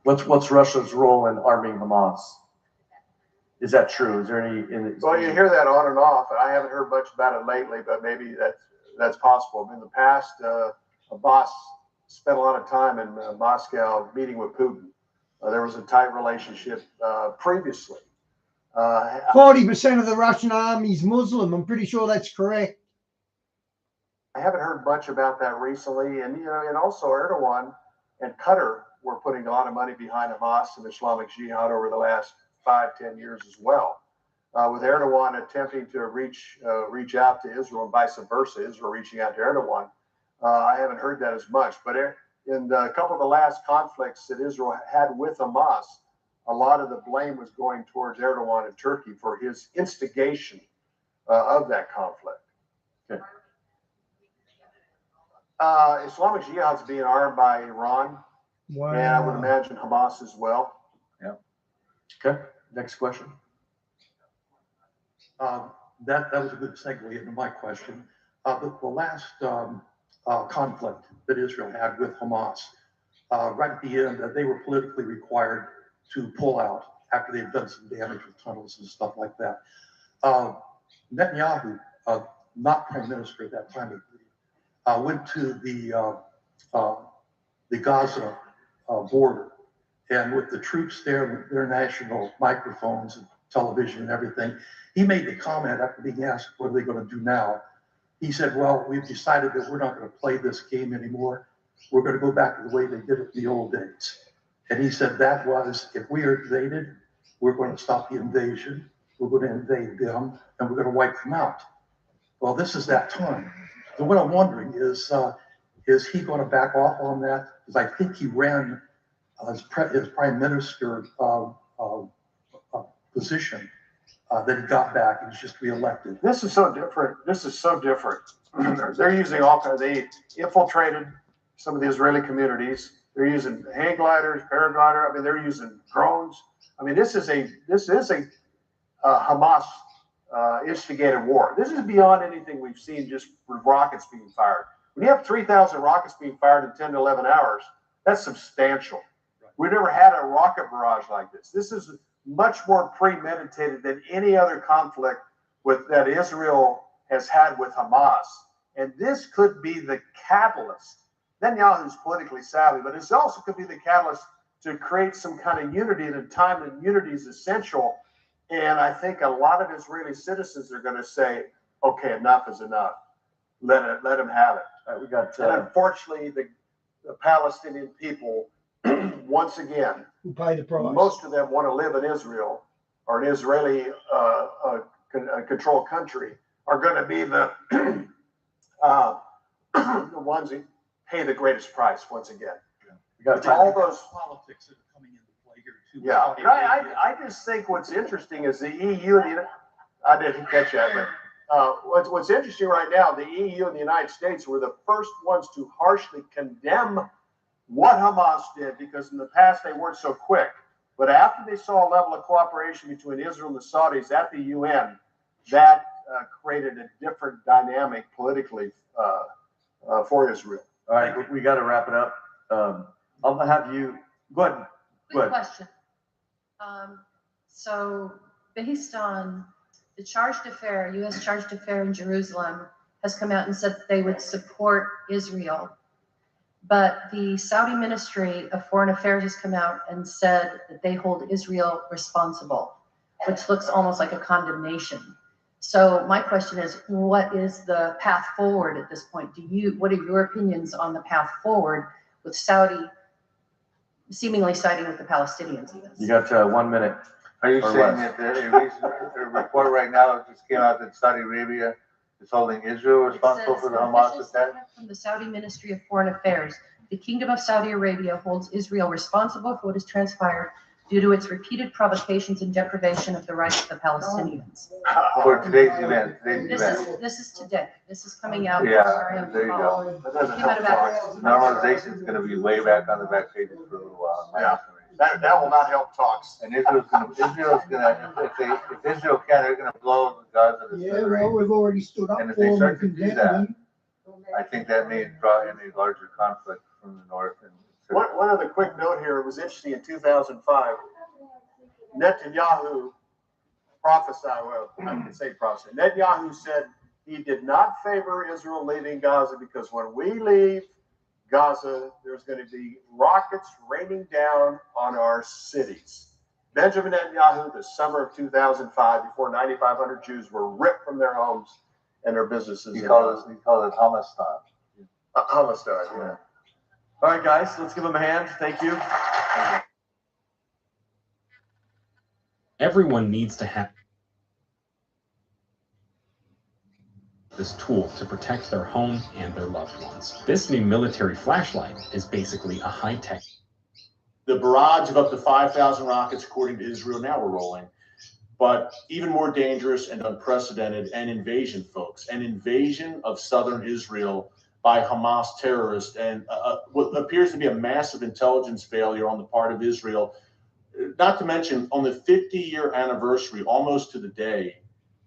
What's Russia's role in arming Hamas? Is that true? Is there any? Well, you hear that on and off. I haven't heard much about it lately, but maybe that's possible. In the past, Abbas spent a lot of time in Moscow meeting with Putin. There was a tight relationship previously. 40% of the Russian army is Muslim. I'm pretty sure that's correct. I haven't heard much about that recently, and and also Erdogan and Qatar were putting a lot of money behind Hamas and Islamic Jihad over the last 5-10 years as well. With Erdogan attempting to reach out to Israel and vice versa, Israel reaching out to Erdogan, I haven't heard that as much. But in a couple of the last conflicts that Israel had with Hamas, a lot of the blame was going towards Erdogan and Turkey for his instigation of that conflict. Okay. Islamic Jihad's being armed by Iran, Wow. and I would imagine Hamas as well. Yeah. Okay. Next question. That was a good segue into my question. The last conflict that Israel had with Hamas, right at the end, they were politically required to pull out after they'd done some damage with tunnels and stuff like that. Netanyahu, not prime minister at that time, went to the Gaza border, and with the troops there, with their national microphones and television and everything, he made the comment after being asked, what are they going to do now? He said, well, we've decided that we're not going to play this game anymore. We're going to go back to the way they did it in the old days. And he said that was, if we are invaded, we're going to stop the invasion, we're going to invade them, and we're going to wipe them out. Well, this is that time. So what I'm wondering is he going to back off on that? Because I think he ran his prime minister position that he got back and was just reelected. This is so different. This is so different. They're using all kinds. They infiltrated some of the Israeli communities. They're using hang gliders, paraglider. I mean, they're using drones. I mean, this is a Hamas instigated war. This is beyond anything we've seen just with rockets being fired. When you have 3,000 rockets being fired in 10 to 11 hours, that's substantial. We never had a rocket barrage like this. This is much more premeditated than any other conflict that Israel has had with Hamas. And this could be the catalyst. Netanyahu's politically savvy, but it also could be the catalyst to create some kind of unity at a time that unity is essential. And I think a lot of Israeli citizens are going to say, okay, enough is enough. Let them have it. All right, we got. And unfortunately, the Palestinian people, once again, Who paid the price? most of them want to live in Israel or an Israeli controlled country, are going to be the the ones who pay the greatest price once again. We got all those politics that are coming into play here too. Yeah, and I just think what's interesting is the EU and I didn't catch that, but what's interesting right now, the EU and the United States were the first ones to harshly condemn what Hamas did, because in the past they weren't so quick. But after they saw a level of cooperation between Israel and the Saudis at the UN, that created a different dynamic politically for Israel. All right, we got to wrap it up. I'll have you go ahead. Quick question. So based on the charge d'affaires, U.S. charge d'affaires in Jerusalem has come out and said that they would support Israel. But the Saudi Ministry of Foreign Affairs has come out and said that they hold Israel responsible, which looks almost like a condemnation. So my question is, what is the path forward at this point? What are your opinions on the path forward with Saudi seemingly siding with the Palestinians in this? You got 1 minute. Are you Or saying less. that a report right now just came out that Saudi Arabia is holding Israel responsible for the Hamas Official attack? statement from the Saudi Ministry of Foreign Affairs. The Kingdom of Saudi Arabia holds Israel responsible for what has transpired due to its repeated provocations and deprivation of the rights of the Palestinians. For today's event, This is today. This is coming out. Yeah, there you go. That doesn't Came out help about- thoughts. Normalization is going to be way back on the back pages for a little while. Yeah. That will not help talks. And Israel's gonna, if Israel can, they're gonna blow the Gaza to Yeah, well, smithereens. we've already stood up And if for they them and start to do condemned that, them. I think that may draw any larger conflict from the north. And One other quick note here. It was interesting in 2005, Netanyahu prophesied, well, I can say prophesied. Netanyahu said he did not favor Israel leaving Gaza because when we leave Gaza, there's going to be rockets raining down on our cities. Benjamin Netanyahu, the summer of 2005, before 9,500 Jews were ripped from their homes and their businesses. he called it Hamastan. Hamastan, yeah. All right, guys, let's give them a hand. Thank you. Everyone needs to have this tool to protect their home and their loved ones. This new military flashlight is basically a high-tech. The barrage of up to 5,000 rockets, according to Israel, now we're rolling. But even more dangerous and unprecedented, an invasion, folks. An invasion of southern Israel by Hamas terrorists, and what appears to be a massive intelligence failure on the part of Israel. Not to mention, on the 50-year anniversary, almost to the day,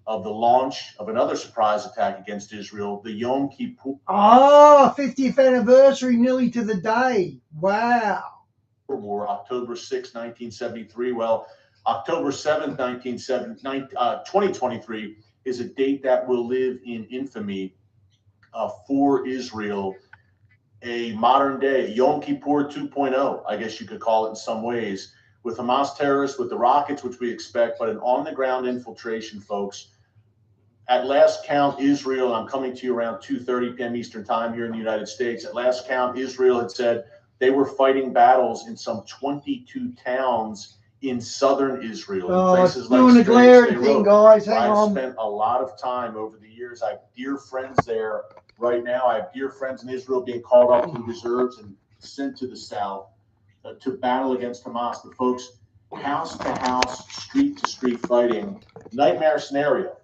of the launch of another surprise attack against Israel, the Yom Kippur Oh, 50th anniversary, nearly to the day. Wow. War, October 6, 1973. Well, October 7th, 2023 is a date that will live in infamy for Israel, a modern day Yom Kippur 2.0, I guess you could call it in some ways, with Hamas terrorists, with the rockets, which we expect, but an on-the-ground infiltration, folks. At last count, Israel, I'm coming to you around 2:30 p.m. Eastern time here in the United States. At last count, Israel had said they were fighting battles in some 22 towns in southern Israel. Oh, places doing like a glaring Sderot, thing, guys. Hang I've on. spent a lot of time over the years. I have dear friends there right now. I have dear friends in Israel being called up to the reserves and sent to the south to battle against Hamas. But folks, house to house, street to street fighting, nightmare scenario.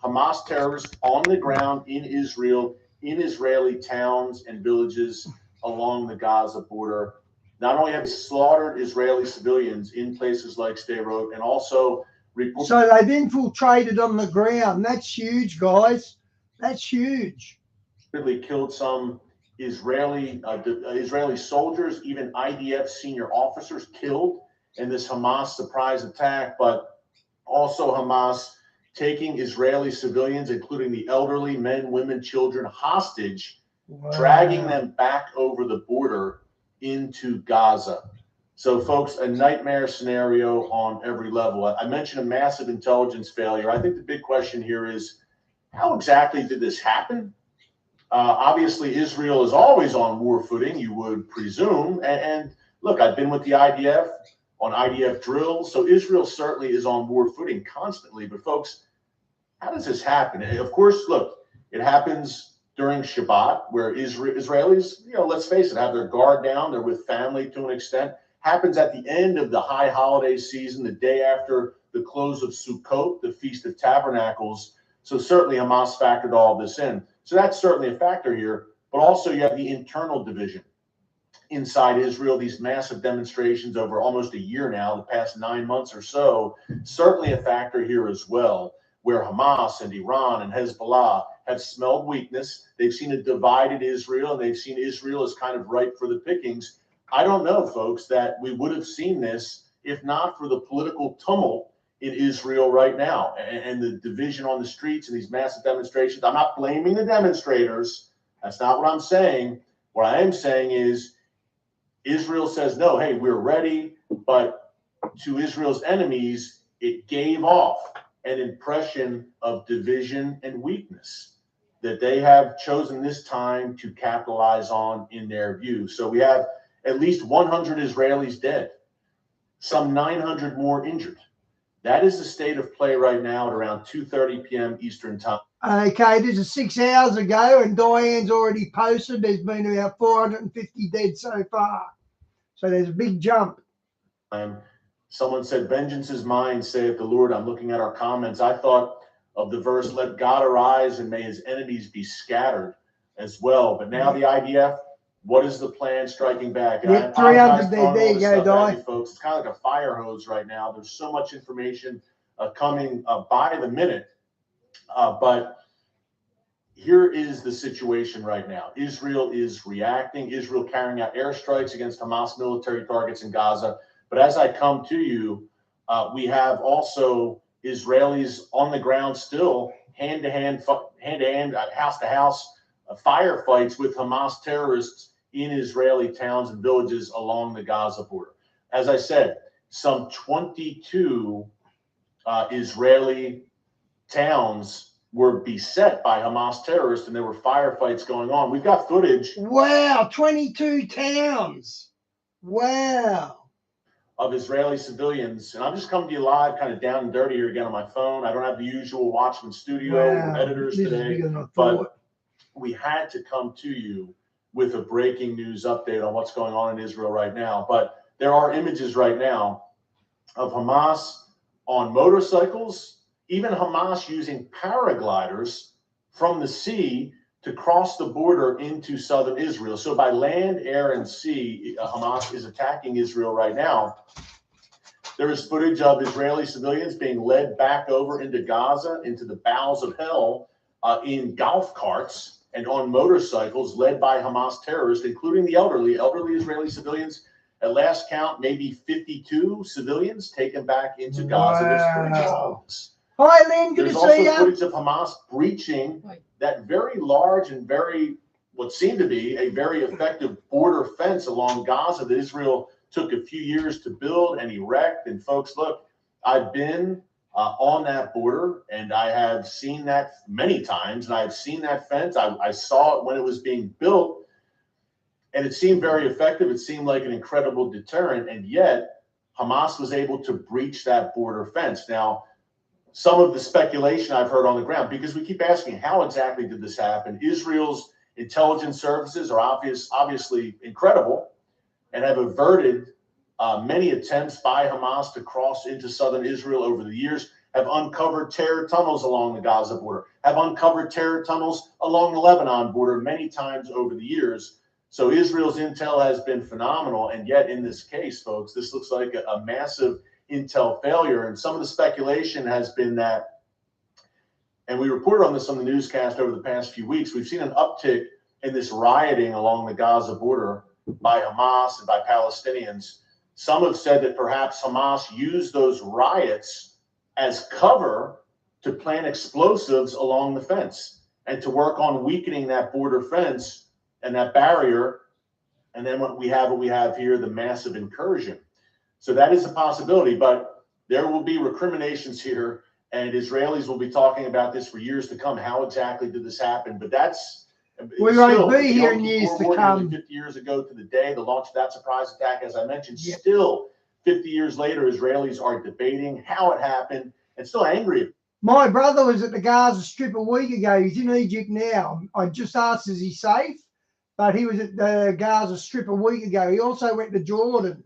Hamas terrorists on the ground in Israel, in Israeli towns and villages along the Gaza border. Not only have slaughtered Israeli civilians in places like Sderot, and also So they've infiltrated on the ground. That's huge, guys. That's huge. killed some Israeli soldiers, even IDF senior officers killed in this Hamas surprise attack, but also Hamas taking Israeli civilians, including the elderly, men, women, children, hostage, dragging them back over the border into Gaza. So, folks, a nightmare scenario on every level. I mentioned a massive intelligence failure. I think the big question here is, how exactly did this happen? Obviously, Israel is always on war footing, you would presume. And look, I've been with the IDF on IDF drills, so Israel certainly is on war footing constantly. But folks, how does this happen? And of course, look, it happens during Shabbat, where Israelis, let's face it, have their guard down. They're with family to an extent. Happens at the end of the high holiday season, the day after the close of Sukkot, the Feast of Tabernacles. So certainly Hamas factored all of this in. So that's certainly a factor here. But also you have the internal division inside Israel, these massive demonstrations over almost a year now, the past 9 months or so, certainly a factor here as well, where Hamas and Iran and Hezbollah have smelled weakness. They've seen a divided Israel, and they've seen Israel as kind of ripe for the pickings. I don't know, folks, that we would have seen this if not for the political tumult in Israel right now and the division on the streets and these massive demonstrations. I'm not blaming the demonstrators. That's not what I'm saying. What I am saying is Israel says, no, hey, we're ready. But to Israel's enemies, it gave off an impression of division and weakness that they have chosen this time to capitalize on in their view. So we have at least 100 Israelis dead, some 900 more injured. That is the state of play right now at around 2:30 p.m. Eastern time. Okay, this is 6 hours ago, and Diane's already posted there's been about 450 dead so far. So there's a big jump. Someone said, vengeance is mine, saith the Lord. I'm looking at our comments. I thought of the verse, let God arise and may his enemies be scattered as well. But now the IDF What is the plan striking back? And Yeah, I apologize 300 for throwing all there you this go, stuff at Di. you folks. It's kind of like a fire hose right now. There's so much information coming by the minute. But here is the situation right now. Israel is reacting. Israel carrying out airstrikes against Hamas military targets in Gaza. But as I come to you, we have also Israelis on the ground still, hand-to-hand, house-to-house firefights with Hamas terrorists in Israeli towns and villages along the Gaza border. As I said, some 22 Israeli towns were beset by Hamas terrorists, and there were firefights going on. We've got footage. Wow, 22 towns. Wow. Of Israeli civilians, and I'm just coming to you live, kind of down and dirty here again on my phone. I don't have the usual Watchman studio Wow. editors This is today, bigger than I but thought. we had to come to you with a breaking news update on what's going on in Israel right now. But there are images right now of Hamas on motorcycles, even Hamas using paragliders from the sea to cross the border into southern Israel. So by land, air, and sea, Hamas is attacking Israel right now. There is footage of Israeli civilians being led back over into Gaza, into the bowels of hell, in golf carts and on motorcycles led by Hamas terrorists, including the elderly Israeli civilians. At last count, maybe 52 civilians taken back into Gaza. There's footage of all this. Hi, Lynn. Good There's to also see you. footage of Hamas breaching that very large and very, what seemed to be a very effective border fence along Gaza that Israel took a few years to build and erect. And folks, look, I've been on that border, and I have seen that many times, and I've seen that fence. I saw it when it was being built, and it seemed very effective. It seemed like an incredible deterrent, and yet Hamas was able to breach that border fence. Now, some of the speculation I've heard on the ground, because we keep asking, how exactly did this happen? Israel's intelligence services are obviously incredible and have averted many attempts by Hamas to cross into southern Israel over the years, have uncovered terror tunnels along the Gaza border, have uncovered terror tunnels along the Lebanon border many times over the years. So Israel's intel has been phenomenal. And yet in this case, folks, this looks like a massive intel failure. And some of the speculation has been that, and we reported on this on the newscast over the past few weeks, we've seen an uptick in this rioting along the Gaza border by Hamas and by Palestinians. Some have said that perhaps Hamas used those riots as cover to plant explosives along the fence and to work on weakening that border fence and that barrier. And then what we have here, the massive incursion. So that is a possibility, but there will be recriminations here, and Israelis will be talking about this for years to come. How exactly did this happen? But that's we still, won't be here in years to come. 50 years ago to the day, the launch of that surprise attack, as I mentioned, still 50 years later, Israelis are debating how it happened and still angry. My brother was at the Gaza Strip a week ago. He's in Egypt now. I just asked, is he safe? But he was at the Gaza Strip a week ago. He also went to Jordan.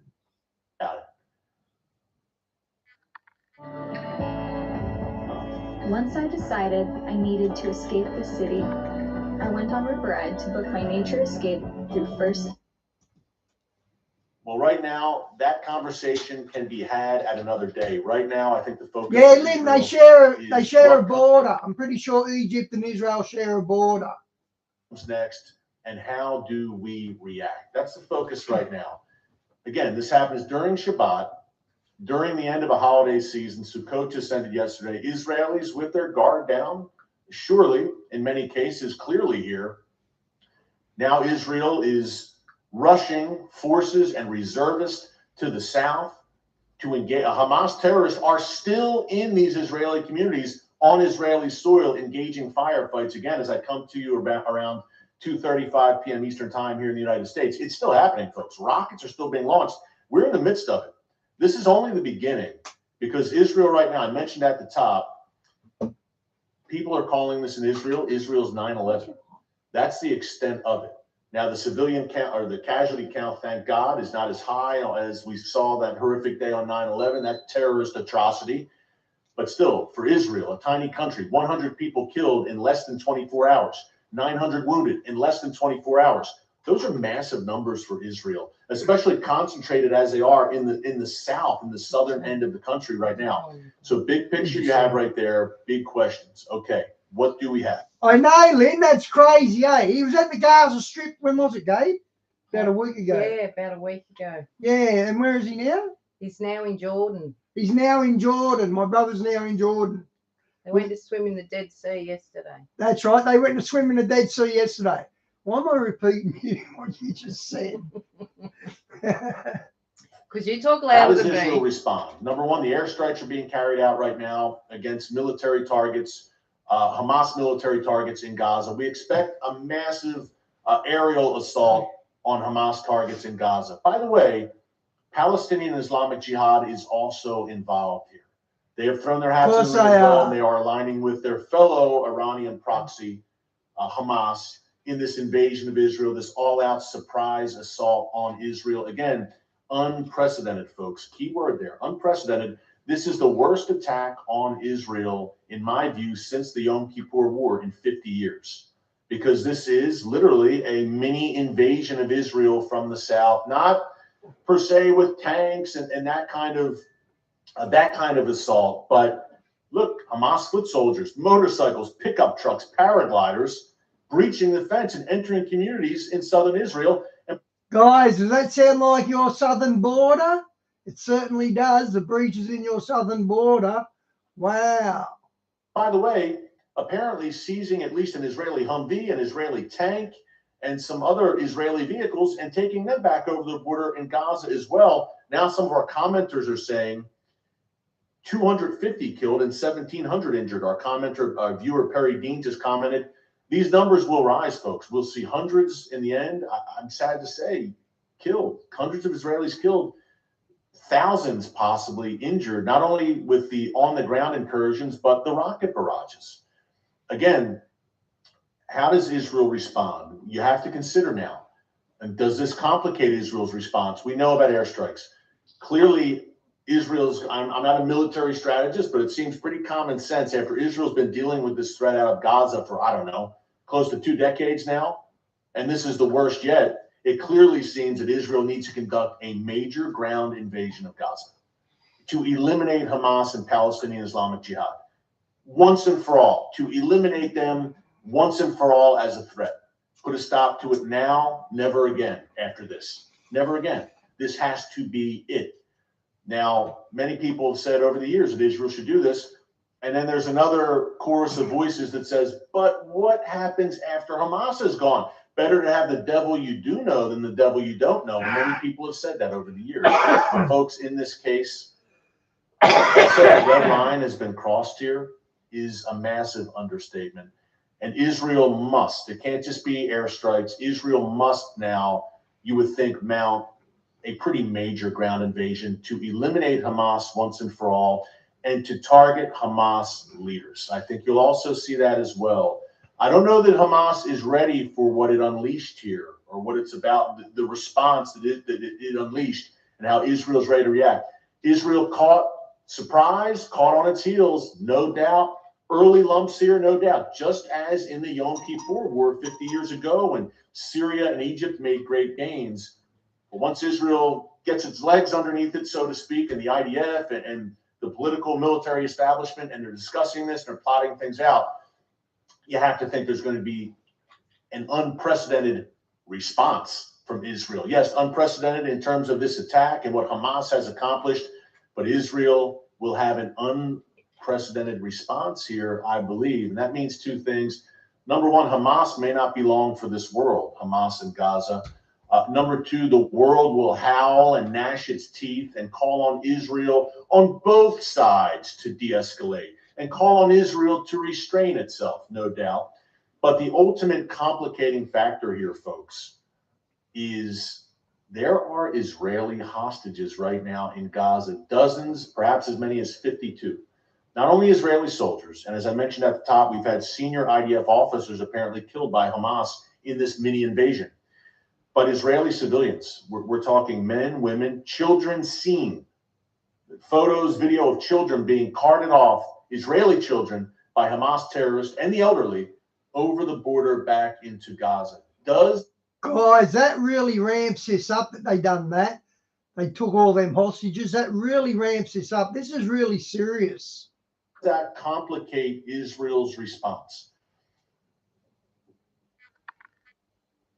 Once I decided I needed to escape the city, I went on Ripperide to book my nature escape through First. Well, right now, that conversation can be had at another day. Right now, I think the focus. Yeah, Lynn, they share a border. I'm pretty sure Egypt and Israel share a border. What's next, and how do we react? That's the focus right now. Again, this happens during Shabbat, during the end of a holiday season. Sukkot just ended yesterday. Israelis with their guard down, surely, in many cases, clearly here. Now Israel is rushing forces and reservists to the south to engage. Hamas terrorists are still in these Israeli communities on Israeli soil, engaging firefights. Again, as I come to you around 2:35 p.m. Eastern time here in the United States, it's still happening, folks. Rockets are still being launched. We're in the midst of it. This is only the beginning, because Israel right now, I mentioned at the top, people are calling this in Israel's 9/11. That's the extent of it. Now, the civilian count, or the casualty count, thank God, is not as high as we saw that horrific day on 9/11, that terrorist atrocity. But still, for Israel, a tiny country, 100 people killed in less than 24 hours, 900 wounded in less than 24 hours. Those are massive numbers for Israel, especially concentrated as they are in the south, in the southern end of the country right now. So big picture you have right there, big questions. Okay, what do we have? I know, Lynn, that's crazy, eh? He was at the Gaza Strip, when was it, Gabe? About a week ago. Yeah, about a week ago. Yeah, and where is he now? He's now in Jordan. He's now in Jordan. My brother's now in Jordan. They went to swim in the Dead Sea yesterday. That's right. They went to swim in the Dead Sea yesterday. Why am I repeating you what you just said? Because you talk How louder does than Israel me. respond? Number one, the airstrikes are being carried out right now against military targets, Hamas military targets in Gaza. We expect a massive aerial assault on Hamas targets in Gaza. By the way, Palestinian Islamic Jihad is also involved here. They have thrown their hats in the ring as well, and they are aligning with their fellow Iranian proxy, Hamas, in this invasion of Israel, this all-out surprise assault on Israel. Again, unprecedented, folks. Key word there, unprecedented. This is the worst attack on Israel, in my view, since the Yom Kippur War in 50 years. Because this is literally a mini invasion of Israel from the south, not per se with tanks and that kind of assault. But look, Hamas foot soldiers, motorcycles, pickup trucks, paragliders, breaching the fence and entering communities in southern Israel. Guys, does that sound like your southern border? It certainly does. The breaches in your southern border. Wow. By the way, apparently seizing at least an Israeli Humvee, an Israeli tank, and some other Israeli vehicles and taking them back over the border in Gaza as well. Now some of our commenters are saying 250 killed and 1,700 injured. Our viewer Perry Dean just commented, these numbers will rise, folks. We'll see hundreds in the end. I'm sad to say, killed. Hundreds of Israelis killed, thousands possibly injured, not only with the on-the-ground incursions, but the rocket barrages. Again, how does Israel respond? You have to consider now. And does this complicate Israel's response? We know about airstrikes. Clearly, I'm not a military strategist, but it seems pretty common sense after Israel's been dealing with this threat out of Gaza for, I don't know, close to 2 decades now, and this is the worst yet. It clearly seems that Israel needs to conduct a major ground invasion of Gaza to eliminate Hamas and Palestinian Islamic Jihad once and for all, to eliminate them once and for all as a threat. Put a stop to it now, never again after this. Never again. This has to be it. Now, many people have said over the years that Israel should do this. And then there's another chorus of voices that says, but what happens after Hamas is gone? Better to have the devil you do know than the devil you don't know. And many people have said that over the years. But folks, in this case, to say the red line has been crossed here is a massive understatement. And Israel must, it can't just be airstrikes. Israel must now, you would think, mount a pretty major ground invasion to eliminate Hamas once and for all and to target Hamas leaders. I think you'll also see that as well. I don't know that Hamas is ready for what it unleashed here or what it's about, the response that it unleashed and how Israel's ready to react. Israel caught on its heels, no doubt. Early lumps here, no doubt, just as in the Yom Kippur War 50 years ago when Syria and Egypt made great gains. But once Israel gets its legs underneath it, so to speak, and the IDF and the political military establishment, and they're discussing this, they're plotting things out, you have to think there's going to be an unprecedented response from Israel. Yes, unprecedented in terms of this attack and what Hamas has accomplished, but Israel will have an unprecedented response here, I believe. And that means 2 things. Number one, Hamas may not be long for this world, Hamas in Gaza. Number 2, the world will howl and gnash its teeth and call on Israel on both sides to de-escalate and call on Israel to restrain itself, no doubt. But the ultimate complicating factor here, folks, is there are Israeli hostages right now in Gaza, dozens, perhaps as many as 52. Not only Israeli soldiers, and as I mentioned at the top, we've had senior IDF officers apparently killed by Hamas in this mini invasion. But Israeli civilians, we're talking men, women, children seen. Photos, video of children being carted off, Israeli children, by Hamas terrorists and the elderly over the border back into Gaza. Does Guys, that really ramps this up that they done that. They took all them hostages. That really ramps this up. This is really serious. That complicate Israel's response.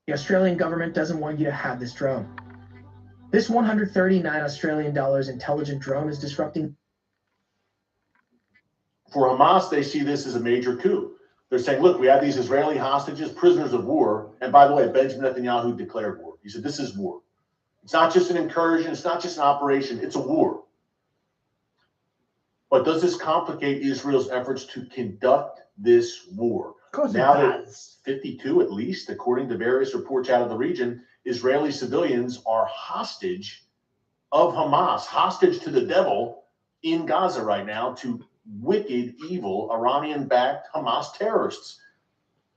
The Australian government doesn't want you to have this drone. This 139 Australian dollars intelligent drone is disrupting. For Hamas, they see this as a major coup. They're saying, look, we have these Israeli hostages, prisoners of war. And by the way, Benjamin Netanyahu declared war. He said, this is war. It's not just an incursion. It's not just an operation. It's a war. But does this complicate Israel's efforts to conduct this war? Now that 52, at least, according to various reports out of the region, Israeli civilians are hostage of Hamas, hostage to the devil in Gaza right now, to wicked, evil, Iranian-backed Hamas terrorists.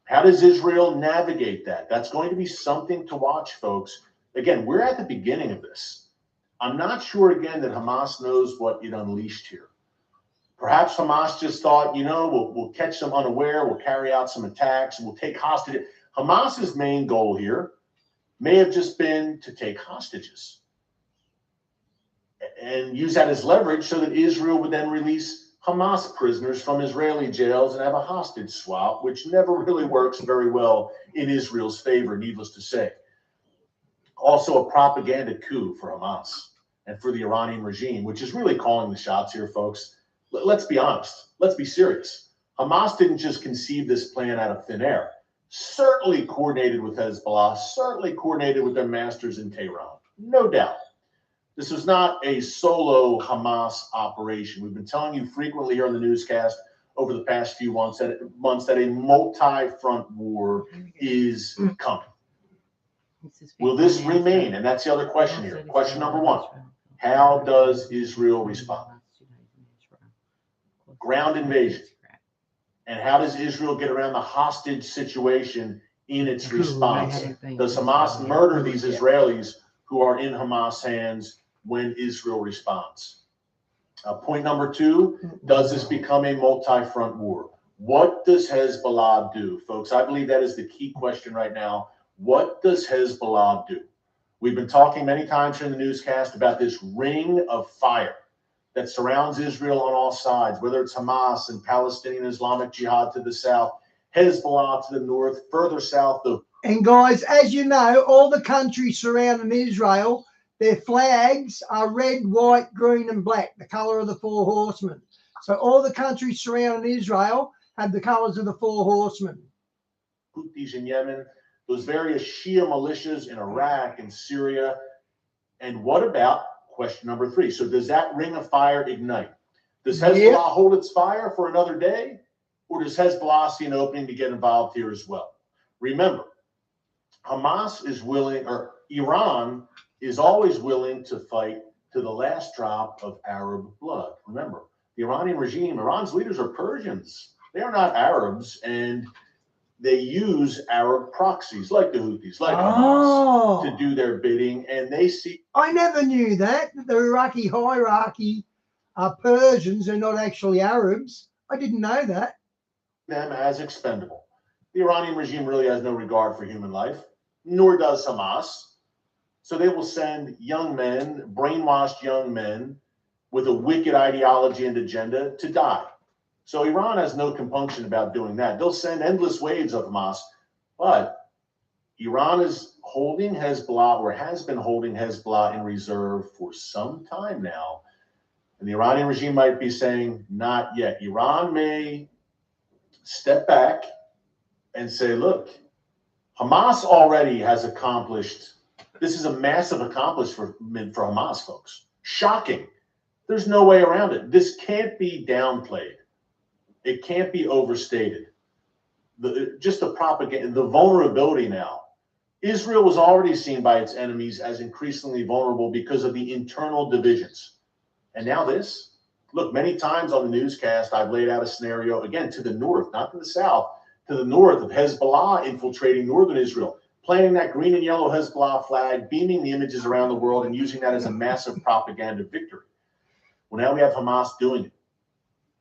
How does Israel navigate that? That's going to be something to watch, folks. Again, we're at the beginning of this. I'm not sure, again, that Hamas knows what it unleashed here. Perhaps Hamas just thought, you know, we'll catch them unaware, we'll carry out some attacks, and we'll take hostages. Hamas's main goal here may have just been to take hostages and use that as leverage so that Israel would then release Hamas prisoners from Israeli jails and have a hostage swap, which never really works very well in Israel's favor, needless to say. Also a propaganda coup for Hamas and for the Iranian regime, which is really calling the shots here, folks. Let's be honest. Let's be serious. Hamas didn't just conceive this plan out of thin air. Certainly coordinated with Hezbollah, certainly coordinated with their masters in Tehran. No doubt. This was not a solo Hamas operation. We've been telling you frequently here on the newscast over the past few months that a multi-front war is coming. Will this remain? And that's the other question here. Question number one, how does Israel respond? Ground invasion. And how does Israel get around the hostage situation in its response? Does Hamas murder these Israelis who are in Hamas hands when Israel responds? Point number two, does this become a multi-front war? What does Hezbollah do? Folks, I believe that is the key question right now. What does Hezbollah do? We've been talking many times here in the newscast about this ring of fire that surrounds Israel on all sides, whether it's Hamas and Palestinian Islamic Jihad to the south, Hezbollah to the north, further south. And guys, as you know, all the countries surrounding Israel, their flags are red, white, green, and black, the color of the four horsemen. So all the countries surrounding Israel have the colors of the four horsemen. Houthis in Yemen, those various Shia militias in Iraq and Syria. And what about question number three? So does that ring of fire ignite? Does Hezbollah hold its fire for another day? Or does Hezbollah see an opening to get involved here as well? Remember, Hamas is willing, or Iran is always willing to fight to the last drop of Arab blood. Remember, the Iranian regime, Iran's leaders are Persians. They are not Arabs, and they use Arab proxies like the Houthis, like Hamas, to do their bidding, and they see. I never knew that the Iraqi hierarchy are Persians and not actually Arabs. I didn't know that. Them as expendable. The Iranian regime really has no regard for human life, nor does Hamas. So they will send young men, brainwashed young men, with a wicked ideology and agenda to die. So Iran has no compunction about doing that. They'll send endless waves of Hamas, but Iran is holding Hezbollah, or has been holding Hezbollah in reserve for some time now. And the Iranian regime might be saying, not yet. Iran may step back and say, look, Hamas already has accomplished, this is a massive accomplishment for Hamas, folks. Shocking. There's no way around it. This can't be downplayed. It can't be overstated. Just the propaganda, the vulnerability now. Israel was already seen by its enemies as increasingly vulnerable because of the internal divisions. And now this. Look, many times on the newscast, I've laid out a scenario, again, to the north, not to the south, to the north of Hezbollah infiltrating northern Israel, planting that green and yellow Hezbollah flag, beaming the images around the world, and using that as a massive propaganda victory. Well, now we have Hamas doing it.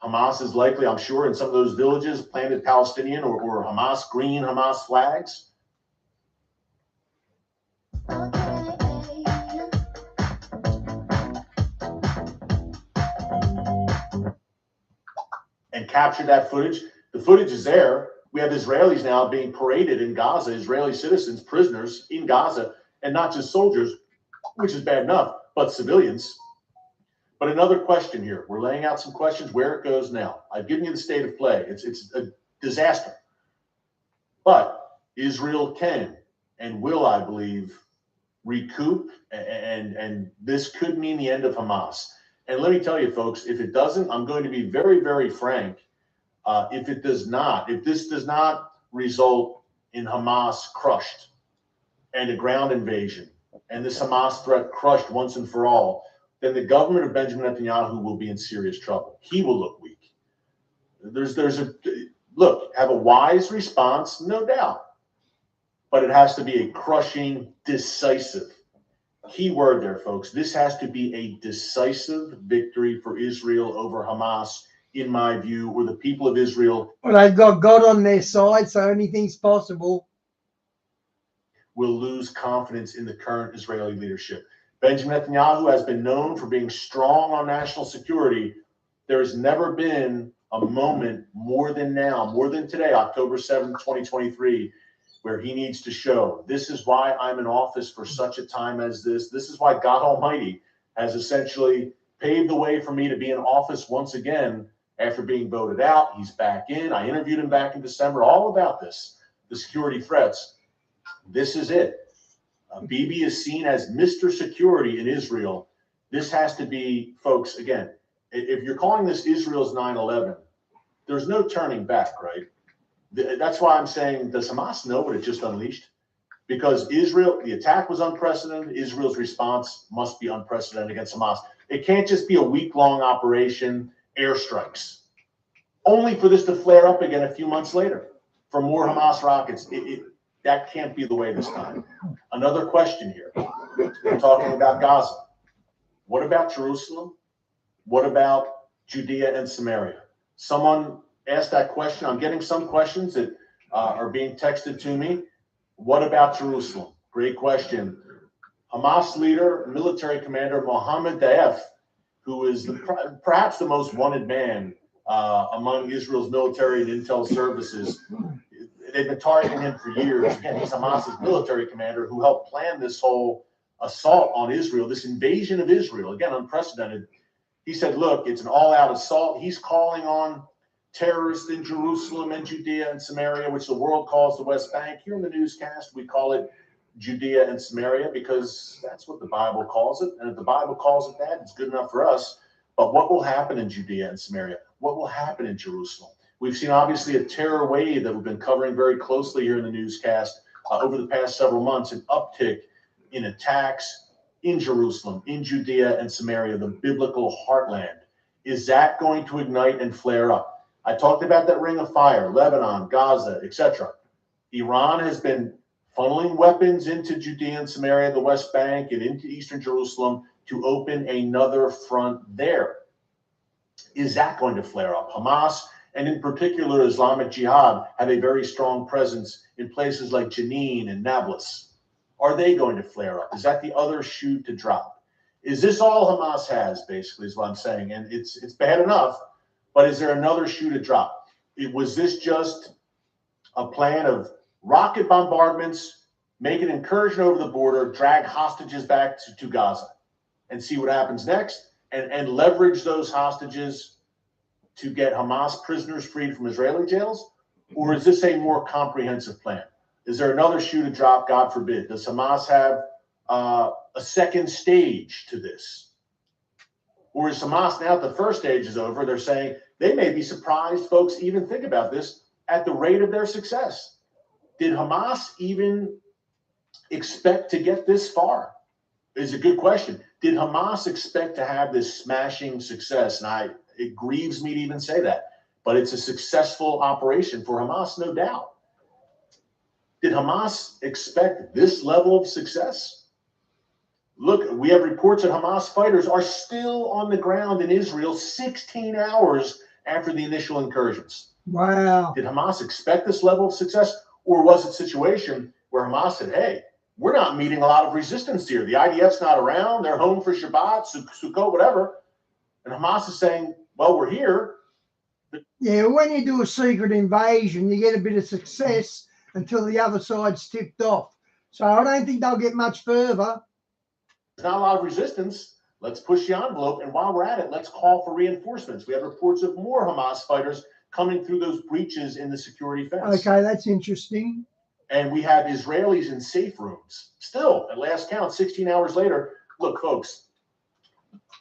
Hamas is likely, I'm sure, in some of those villages planted Palestinian or Hamas green Hamas flags. And capture that footage. The footage is there. We have Israelis now being paraded in Gaza, Israeli citizens, prisoners in Gaza, and not just soldiers, which is bad enough, but civilians. But another question here. We're laying out some questions where it goes now. I've given you the state of play. It's a disaster. But Israel can and will, I believe, recoup, and this could mean the end of Hamas. And let me tell you, folks, if it doesn't, I'm going to be very, very frank. If this does not result in Hamas crushed and a ground invasion and this Hamas threat crushed once and for all, then the government of Benjamin Netanyahu will be in serious trouble. He will look weak. Have a wise response, no doubt, but it has to be a crushing, decisive. Key word there, folks. This has to be a decisive victory for Israel over Hamas, in my view, or the people of Israel. Well, they've got God on their side, so anything's possible. Will lose confidence in the current Israeli leadership. Benjamin Netanyahu has been known for being strong on national security. There has never been a moment more than now, more than today, October 7th, 2023, where he needs to show, this is why I'm in office for such a time as this. This is why God Almighty has essentially paved the way for me to be in office once again after being voted out. He's back in. I interviewed him back in December, all about this, the security threats. This is it. Bibi is seen as Mr. Security in Israel. This has to be, folks, again, if you're calling this Israel's 9/11, there's no turning back, right? That's why I'm saying, does Hamas know what it just unleashed? Because Israel, the attack was unprecedented. Israel's response must be unprecedented against Hamas. It can't just be a week-long operation, airstrikes, only for this to flare up again a few months later for more Hamas rockets. That can't be the way this time. Another question here. We're talking about Gaza. What about Jerusalem? What about Judea and Samaria? Someone asked that question. I'm getting some questions that are being texted to me. What about Jerusalem? Great question. Hamas leader, military commander Mohammed Daef, who is perhaps the most wanted man among Israel's military and intel services. They've been targeting him for years. Again, he's Hamas's military commander who helped plan this whole assault on Israel, this invasion of Israel, again, unprecedented. He said, look, it's an all-out assault. He's calling on terrorists in Jerusalem and Judea and Samaria, which the world calls the West Bank. Here in the newscast, we call it Judea and Samaria because that's what the Bible calls it. And if the Bible calls it that, it's good enough for us. But what will happen in Judea and Samaria? What will happen in Jerusalem? We've seen, obviously, a terror wave that we've been covering very closely here in the newscast over the past several months, an uptick in attacks in Jerusalem, in Judea and Samaria, the biblical heartland. Is that going to ignite and flare up? I talked about that ring of fire, Lebanon, Gaza, etc. Iran has been funneling weapons into Judea and Samaria, the West Bank, and into eastern Jerusalem to open another front there. Is that going to flare up? Hamas, and in particular Islamic Jihad, have a very strong presence in places like Jenin and Nablus. Are they going to flare up? Is that the other shoe to drop? Is this all Hamas has, basically, is what I'm saying? And it's bad enough, but is there another shoe to drop? Was this just a plan of rocket bombardments, make an incursion over the border, drag hostages back to Gaza, and see what happens next, and leverage those hostages to get Hamas prisoners freed from Israeli jails? Or is this a more comprehensive plan? Is there another shoe to drop, God forbid? Does Hamas have a second stage to this? Or is Hamas, now that the first stage is over, they're saying they may be surprised, folks, even think about this, at the rate of their success. Did Hamas even expect to get this far? Is a good question. Did Hamas expect to have this smashing success? And it grieves me to even say that, but it's a successful operation for Hamas, no doubt. Did Hamas expect this level of success? Look, we have reports that Hamas fighters are still on the ground in Israel 16 hours after the initial incursions. Wow. Did Hamas expect this level of success? Or was it a situation where Hamas said, hey, we're not meeting a lot of resistance here. The IDF's not around. They're home for Shabbat, Sukkot, whatever. And Hamas is saying, well, we're here. Yeah, when you do a secret invasion, you get a bit of success until the other side's tipped off. So I don't think they'll get much further. There's not a lot of resistance. Let's push the envelope. And while we're at it, let's call for reinforcements. We have reports of more Hamas fighters coming through those breaches in the security fence. Okay, that's interesting. And we have Israelis in safe rooms. Still, at last count, 16 hours later. Look, folks,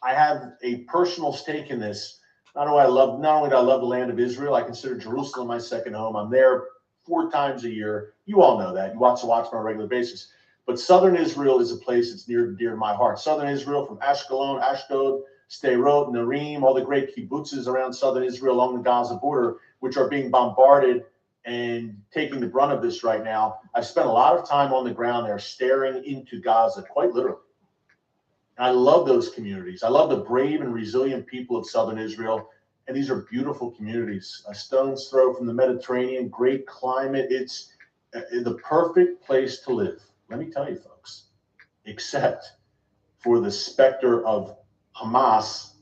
I have a personal stake in this. Not only do I love the land of Israel, I consider Jerusalem my second home. I'm there 4 times a year. You all know that. You watch me on a regular basis. But southern Israel is a place that's near and dear to my heart. Southern Israel, from Ashkelon, Ashdod, Sderot, Narim, all the great kibbutzes around southern Israel along the Gaza border, which are being bombarded and taking the brunt of this right now. I've spent a lot of time on the ground there staring into Gaza, quite literally. And I love those communities. I love the brave and resilient people of southern Israel. And these are beautiful communities. A stone's throw from the Mediterranean, great climate. It's the perfect place to live. Let me tell you, folks, except for the specter of Hamas.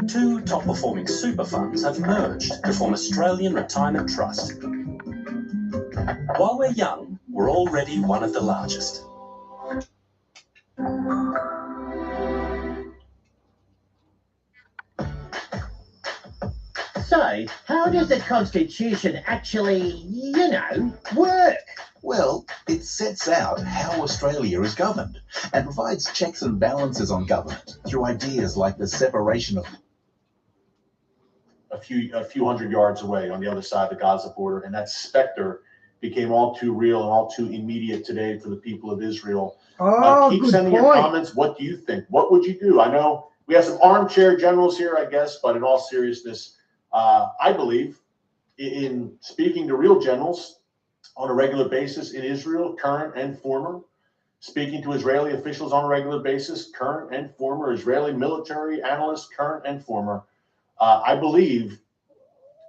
2 top-performing super funds have merged to form Australian Retirement Trust. While we're young, we're already one of the largest. So, how does the Constitution actually, work? Well, it sets out how Australia is governed and provides checks and balances on government through ideas like the separation of a few hundred yards away on the other side of the Gaza border. And that specter became all too real and all too immediate today for the people of Israel. Keep sending your comments. What do you think? What would you do? I know we have some armchair generals here, I guess, but in all seriousness, I believe in speaking to real generals on a regular basis in Israel, current and former, speaking to Israeli officials on a regular basis, current and former, Israeli military analysts, current and former. I believe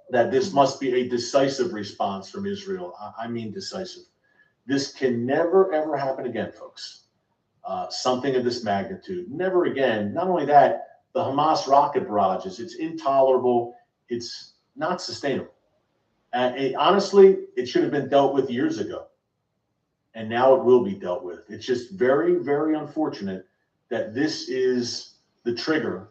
that this must be a decisive response from Israel. I mean decisive. This can never, ever happen again, folks. Something of this magnitude. Never again. Not only that, the Hamas rocket barrages, it's intolerable. It's not sustainable. Honestly, it should have been dealt with years ago. And now it will be dealt with. It's just very, very unfortunate that this is the trigger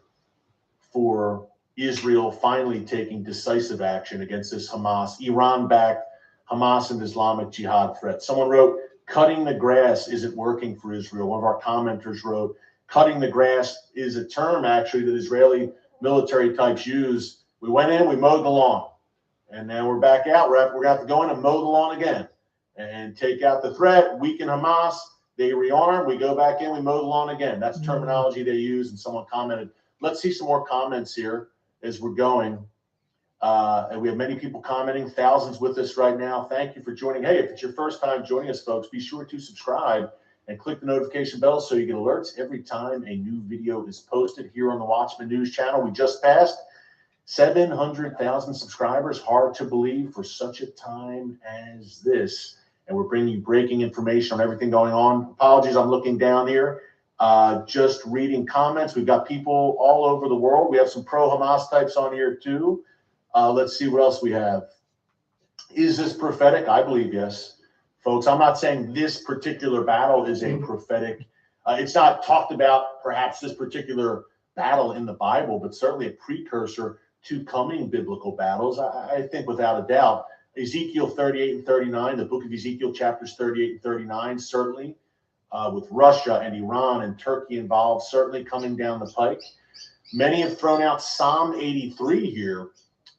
for Israel finally taking decisive action against this Hamas, Iran-backed Hamas and Islamic Jihad threat. Someone wrote, cutting the grass isn't working for Israel. One of our commenters wrote, cutting the grass is a term actually that Israeli military types use. We went in, we mowed the lawn, and now we're back out. We're going to have to go in and mow the lawn again and take out the threat, weaken Hamas. They rearm, we go back in, we mow the lawn again. That's terminology they use. And someone commented, let's see some more comments here as we're going. And we have many people commenting, thousands with us right now. Thank you for joining. Hey, if it's your first time joining us, folks, be sure to subscribe and click the notification bell so you get alerts every time a new video is posted here on the Watchman News channel. We just passed 700,000 subscribers. Hard to believe for such a time as this. And we're bringing you breaking information on everything going on. Apologies, I'm looking down here. Just reading comments. We've got people all over the world. We have some pro-Hamas types on here too. Let's see what else we have. Is this prophetic? I believe yes. Folks, I'm not saying this particular battle is a prophetic. It's not talked about, perhaps, this particular battle in the Bible, but certainly a precursor to coming biblical battles. I think without a doubt, Ezekiel 38 and 39, the book of Ezekiel chapters 38 and 39, certainly with Russia and Iran and Turkey involved, certainly coming down the pike. Many have thrown out Psalm 83 here.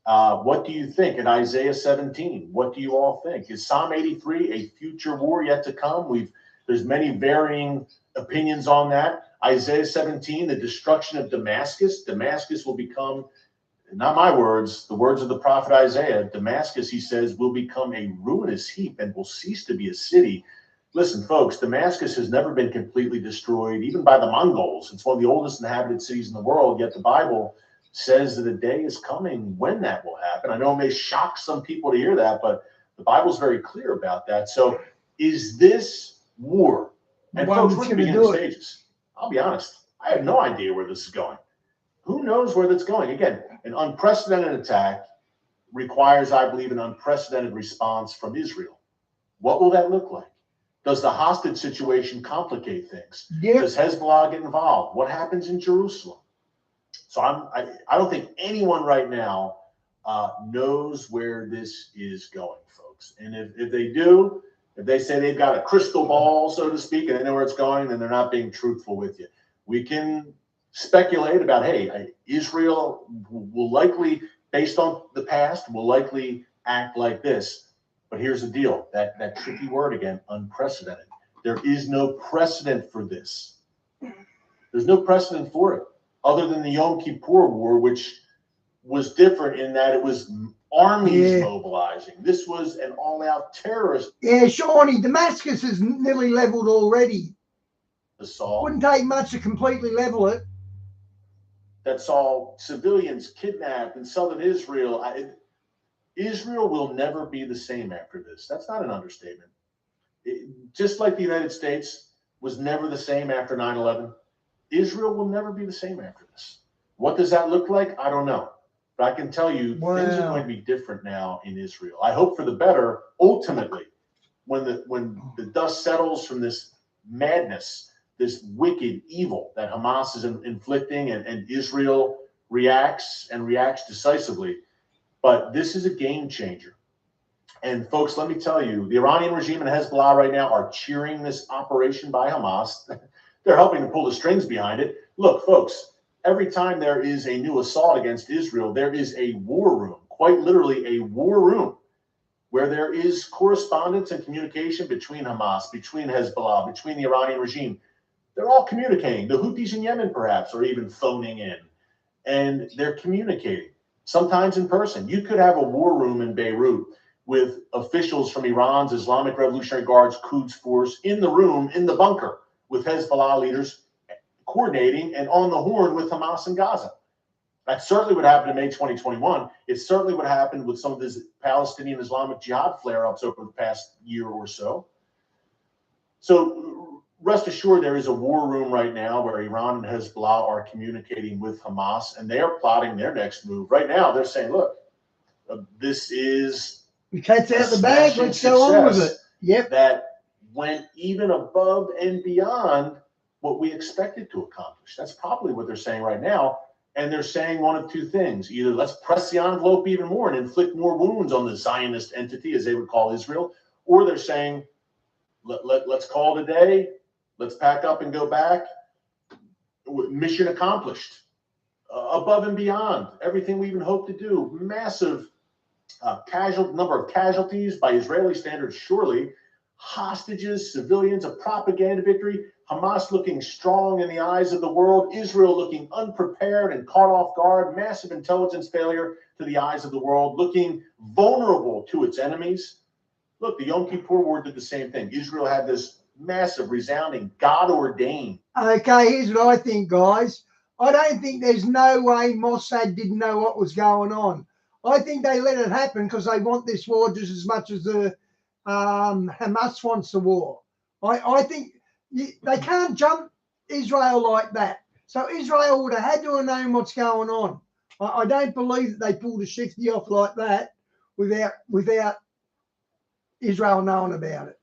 What do you think? In Isaiah 17, what do you all think? Is Psalm 83 a future war yet to come? There's many varying opinions on that. Isaiah 17, the destruction of Damascus. Damascus will become, not my words, the words of the prophet Isaiah. Damascus, he says, will become a ruinous heap and will cease to be a city. Listen, folks, Damascus has never been completely destroyed, even by the Mongols. It's one of the oldest inhabited cities in the world, yet the Bible says that a day is coming when that will happen. I know it may shock some people to hear that, but the The Bible's very clear about that. So is this war? And One folks, that's we're at the gonna beginning do it. stages. I'll be honest. I have no idea where this is going. Who knows where that's going? Again, an unprecedented attack requires, I believe, an unprecedented response from Israel. What will that look like? Does the hostage situation complicate things? Yep. Does Hezbollah get involved? What happens in Jerusalem? So I don't think anyone right now knows where this is going, folks. And if they do, if they say they've got a crystal ball, so to speak, and they know where it's going, then they're not being truthful with you. We can speculate about, hey, Israel will likely, based on the past, will likely act like this. But here's the deal, that tricky word again, unprecedented. There is no precedent for this. There's no precedent for it, other than the Yom Kippur War, which was different in that it was armies mobilizing. This was an all-out terrorist Yeah, Shawnee, Damascus is nearly leveled already. assault Wouldn't take much to completely level it. that saw civilians kidnapped in southern Israel. Israel will never be the same after this. That's not an understatement. Just like the United States was never the same after 9/11, Israel will never be the same after this. What does that look like? I don't know. But I can tell you things are going to be different now in Israel. I hope for the better, ultimately, when the dust settles from this madness, this wicked evil that Hamas is inflicting, and Israel reacts decisively. But this is a game changer. And folks, let me tell you, the Iranian regime and Hezbollah right now are cheering this operation by Hamas. They're helping to pull the strings behind it. Look, folks, every time there is a new assault against Israel, there is a war room, quite literally a war room, where there is correspondence and communication between Hamas, between Hezbollah, between the Iranian regime. They're all communicating. The Houthis in Yemen, perhaps, are even phoning in, and they're communicating, sometimes in person. You could have a war room in Beirut with officials from Iran's Islamic Revolutionary Guard's Quds Force in the room, in the bunker, with Hezbollah leaders coordinating and on the horn with Hamas in Gaza. That certainly would happen in May 2021. It certainly would happen with some of these Palestinian Islamic Jihad flare-ups over the past year or so. So rest assured, there is a war room right now where Iran and Hezbollah are communicating with Hamas, and they are plotting their next move. Right now, they're saying, look, this is the cat's out the bag, let's go on with it. Yep. That went even above and beyond what we expected to accomplish. That's probably what they're saying right now. And they're saying one of two things. Either let's press the envelope even more and inflict more wounds on the Zionist entity, as they would call Israel, or they're saying, let's call it a day, let's pack up and go back. Mission accomplished. Above and beyond everything we even hoped to do. Massive number of casualties by Israeli standards, surely. Hostages, civilians, a propaganda victory. Hamas looking strong in the eyes of the world. Israel looking unprepared and caught off guard. Massive intelligence failure to the eyes of the world. Looking vulnerable to its enemies. Look, the Yom Kippur War did the same thing. Israel had this massive, resounding, God-ordained. Okay, here's what I think, guys. I don't think there's no way Mossad didn't know what was going on. I think they let it happen because they want this war just as much as the Hamas wants the war. I think they can't jump Israel like that. So Israel would have had to have known what's going on. I don't believe that they pulled a shifty off like that without Israel knowing about it.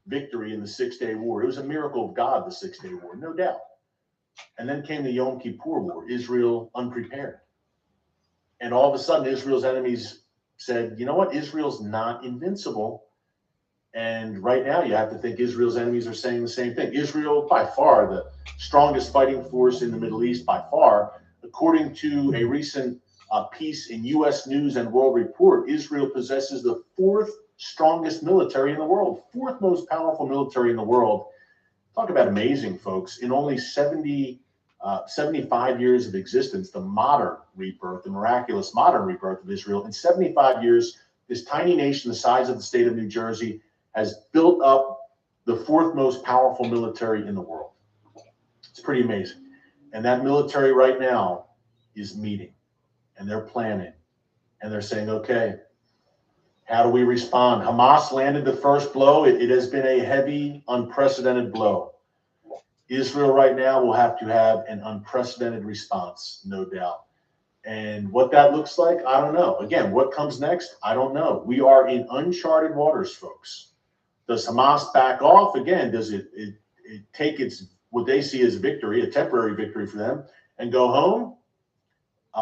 Victory in the 6-Day War. It was a miracle of God, the 6-Day War, no doubt. And then came the Yom Kippur War, Israel unprepared. And all of a sudden, Israel's enemies said, you know what? Israel's not invincible. And right now, you have to think Israel's enemies are saying the same thing. Israel, by far, the strongest fighting force in the Middle East, by far. According to a recent piece in U.S. News and World Report, Israel possesses the 4th strongest military in the world, 4th most powerful military in the world. Talk about amazing, folks. In only 75 years of existence, the modern rebirth, the miraculous modern rebirth of Israel, in 75 years, this tiny nation the size of the state of New Jersey has built up the 4th most powerful military in the world. It's pretty amazing. And that military right now is meeting, and they're planning, and they're saying, okay, How do we respond? Hamas landed the first blow. It has been a heavy, unprecedented blow. Israel right now will have to have an unprecedented response, no doubt. And what that looks like, I don't know. Again, what comes next? I don't know. We are in uncharted waters, folks. Does Hamas back off? Again, does it take its what they see as victory, a temporary victory for them, and go home?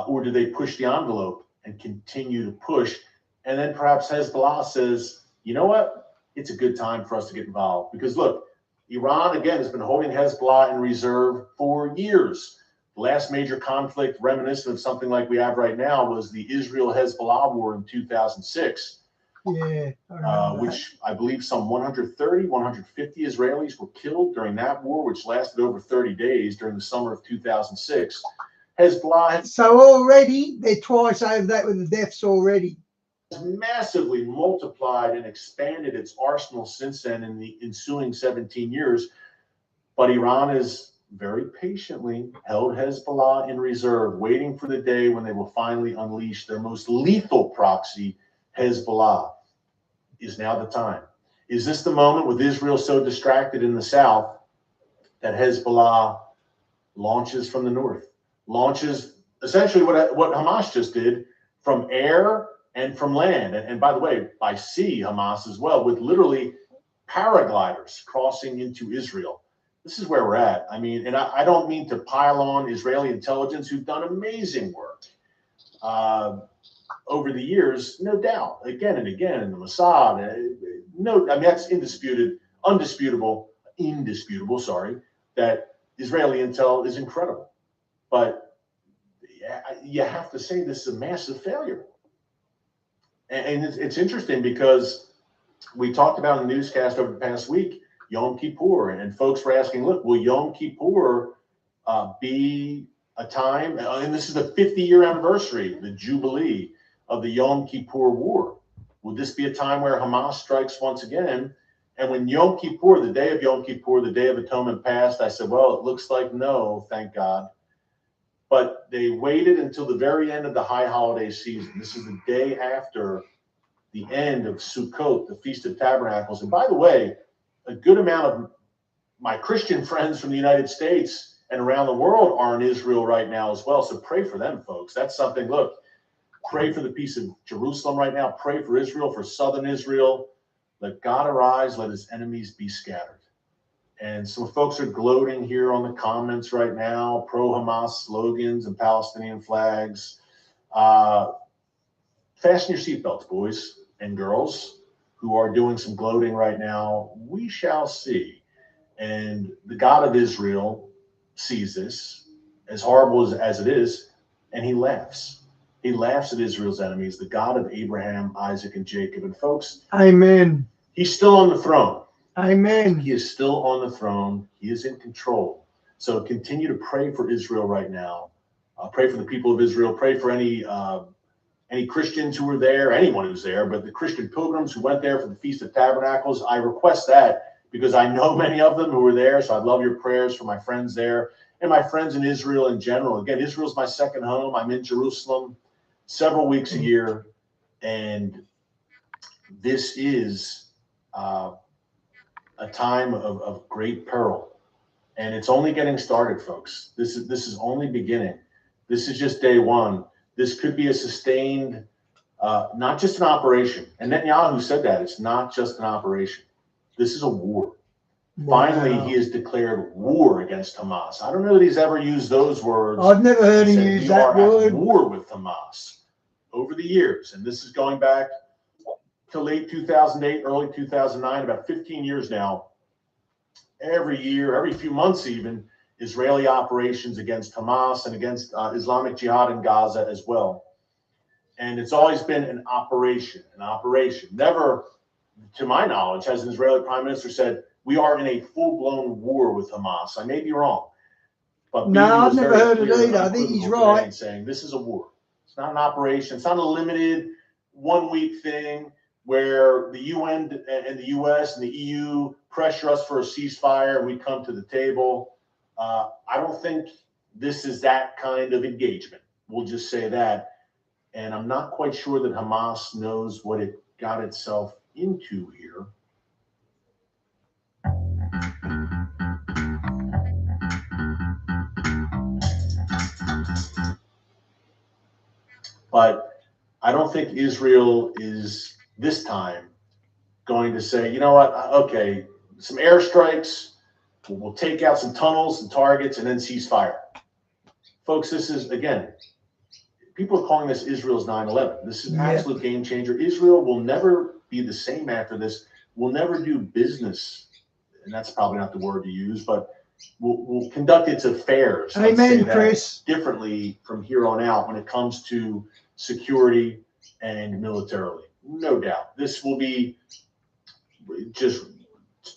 Or do they push the envelope and continue to push? And then perhaps Hezbollah says, you know what? It's a good time for us to get involved. Because look, Iran, again, has been holding Hezbollah in reserve for years. The last major conflict reminiscent of something like we have right now was the Israel-Hezbollah war in 2006, which I believe some 130, 150 Israelis were killed during that war, which lasted over 30 days during the summer of 2006. Hezbollah. So already they're twice over that with the deaths already. Massively multiplied and expanded its arsenal since then in the ensuing 17 years. But Iran has very patiently held Hezbollah in reserve, waiting for the day when they will finally unleash their most lethal proxy, Hezbollah. Is now the time? Is this the moment with Israel so distracted in the south that Hezbollah launches from the north? Launches essentially what Hamas just did from air and from land. And by the way, by sea, Hamas as well, with literally paragliders crossing into Israel. This is where we're at. I mean, and I don't mean to pile on Israeli intelligence, who've done amazing work over the years, no doubt, again and again, in the Mossad. No, I mean, that's indisputable, sorry, that Israeli intel is incredible. But you have to say this is a massive failure. And it's interesting because we talked about in the newscast over the past week, Yom Kippur, and folks were asking, look, will Yom Kippur be a time, and this is the 50-year anniversary, the Jubilee of the Yom Kippur War. Would this be a time where Hamas strikes once again? And when Yom Kippur, the day of Yom Kippur, the Day of Atonement passed, I said, well, it looks like no, thank God. But they waited until the very end of the high holiday season. This is the day after the end of Sukkot, the Feast of Tabernacles. And by the way, a good amount of my Christian friends from the United States and around the world are in Israel right now as well. So pray for them, folks. That's something, look, pray for the peace of Jerusalem right now. Pray for Israel, for southern Israel. Let God arise, let his enemies be scattered. And some folks are gloating here on the comments right now, pro-Hamas slogans and Palestinian flags. Fasten your seatbelts, boys and girls who are doing some gloating right now. We shall see. And the God of Israel sees this, as horrible as it is, and he laughs. He laughs at Israel's enemies, the God of Abraham, Isaac, and Jacob. And folks, amen. He's still on the throne. Amen. He is still on the throne. He is in control. So continue to pray for Israel right now. Pray for the people of Israel. Pray for any Christians who were there, anyone who's there, but the Christian pilgrims who went there for the Feast of Tabernacles. I request that because I know many of them who were there. So I'd love your prayers for my friends there and my friends in Israel in general. Again, Israel's my second home. I'm in Jerusalem several weeks a year. And this is a time of great peril, and it's only getting started, folks. This is only beginning. This is just day one. This could be a sustained, not just an operation. And Netanyahu said that it's not just an operation. This is a war. Wow. Finally, he has declared war against Hamas. I don't know that he's ever used those words. I've never heard him use that word. At war with Hamas over the years, and this is going back to late 2008, early 2009, about 15 years now. Every year, every few months even, Israeli operations against Hamas and against Islamic Jihad in Gaza as well. And it's always been an operation. Never, to my knowledge, has an Israeli prime minister said, we are in a full-blown war with Hamas. I may be wrong. But no, I've never heard it either. I think he's right. Saying this is a war. It's not an operation. It's not a limited one-week thing where the UN and the US and the EU pressure us for a ceasefire and we come to the table. I don't think this is that kind of engagement. We'll just say that. And I'm not quite sure that Hamas knows what it got itself into here. But I don't think Israel is this time going to say, you know what, okay, some airstrikes, we'll take out some tunnels and targets and then cease fire. Folks, this is, again, people are calling this Israel's 9/11. This is an absolute game changer. Israel will never be the same after this. We'll never do business, and that's probably not the word to use, but we'll conduct its affairs. Amen, Chris. Differently from here on out when it comes to security and militarily. No doubt. This will be just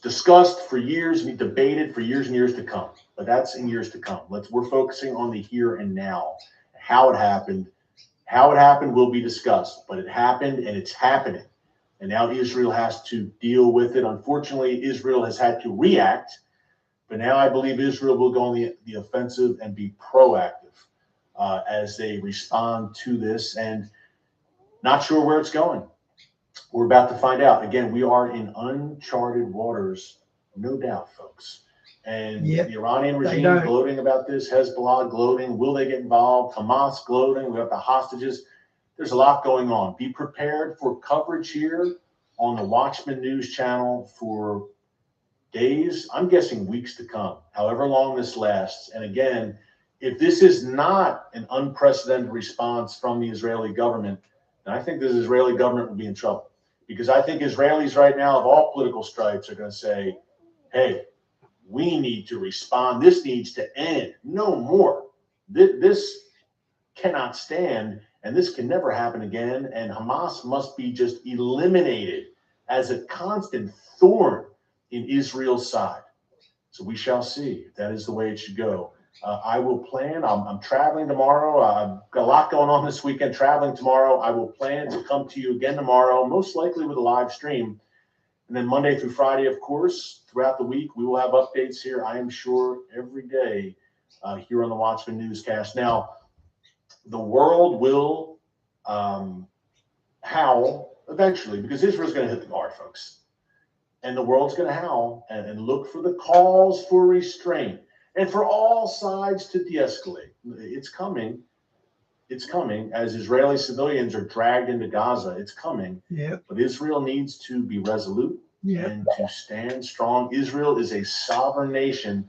discussed for years, be debated for years and years to come. But that's in years to come. We're focusing on the here and now. How it happened will be discussed, but it happened and it's happening. And now Israel has to deal with it. Unfortunately, Israel has had to react, but now I believe Israel will go on the offensive and be proactive as they respond to this, and not sure where it's going. We're about to find out. Again, we are in uncharted waters, no doubt, folks. And the Iranian regime gloating about this, Hezbollah gloating, will they get involved? Hamas gloating, we have the hostages. There's a lot going on. Be prepared for coverage here on the Watchman News channel for days, I'm guessing weeks to come, however long this lasts. And again, if this is not an unprecedented response from the Israeli government, then I think the Israeli government will be in trouble. Because I think Israelis right now of all political stripes are going to say, hey, we need to respond. This needs to end. No more. This cannot stand, and this can never happen again. And Hamas must be just eliminated as a constant thorn in Israel's side. So we shall see if that is the way it should go. I will plan. I'm traveling tomorrow. I've got a lot going on this weekend. Traveling tomorrow. I will plan to come to you again tomorrow, most likely with a live stream. And then Monday through Friday, of course, throughout the week, we will have updates here, I am sure, every day here on the Watchman Newscast. Now, the world will howl eventually, because Israel's going to hit the guard, folks. And the world's going to howl and look for the calls for restraint and for all sides to de-escalate. It's coming. It's coming as Israeli civilians are dragged into Gaza. It's coming. But Israel needs to be resolute and to stand strong. Israel is a sovereign nation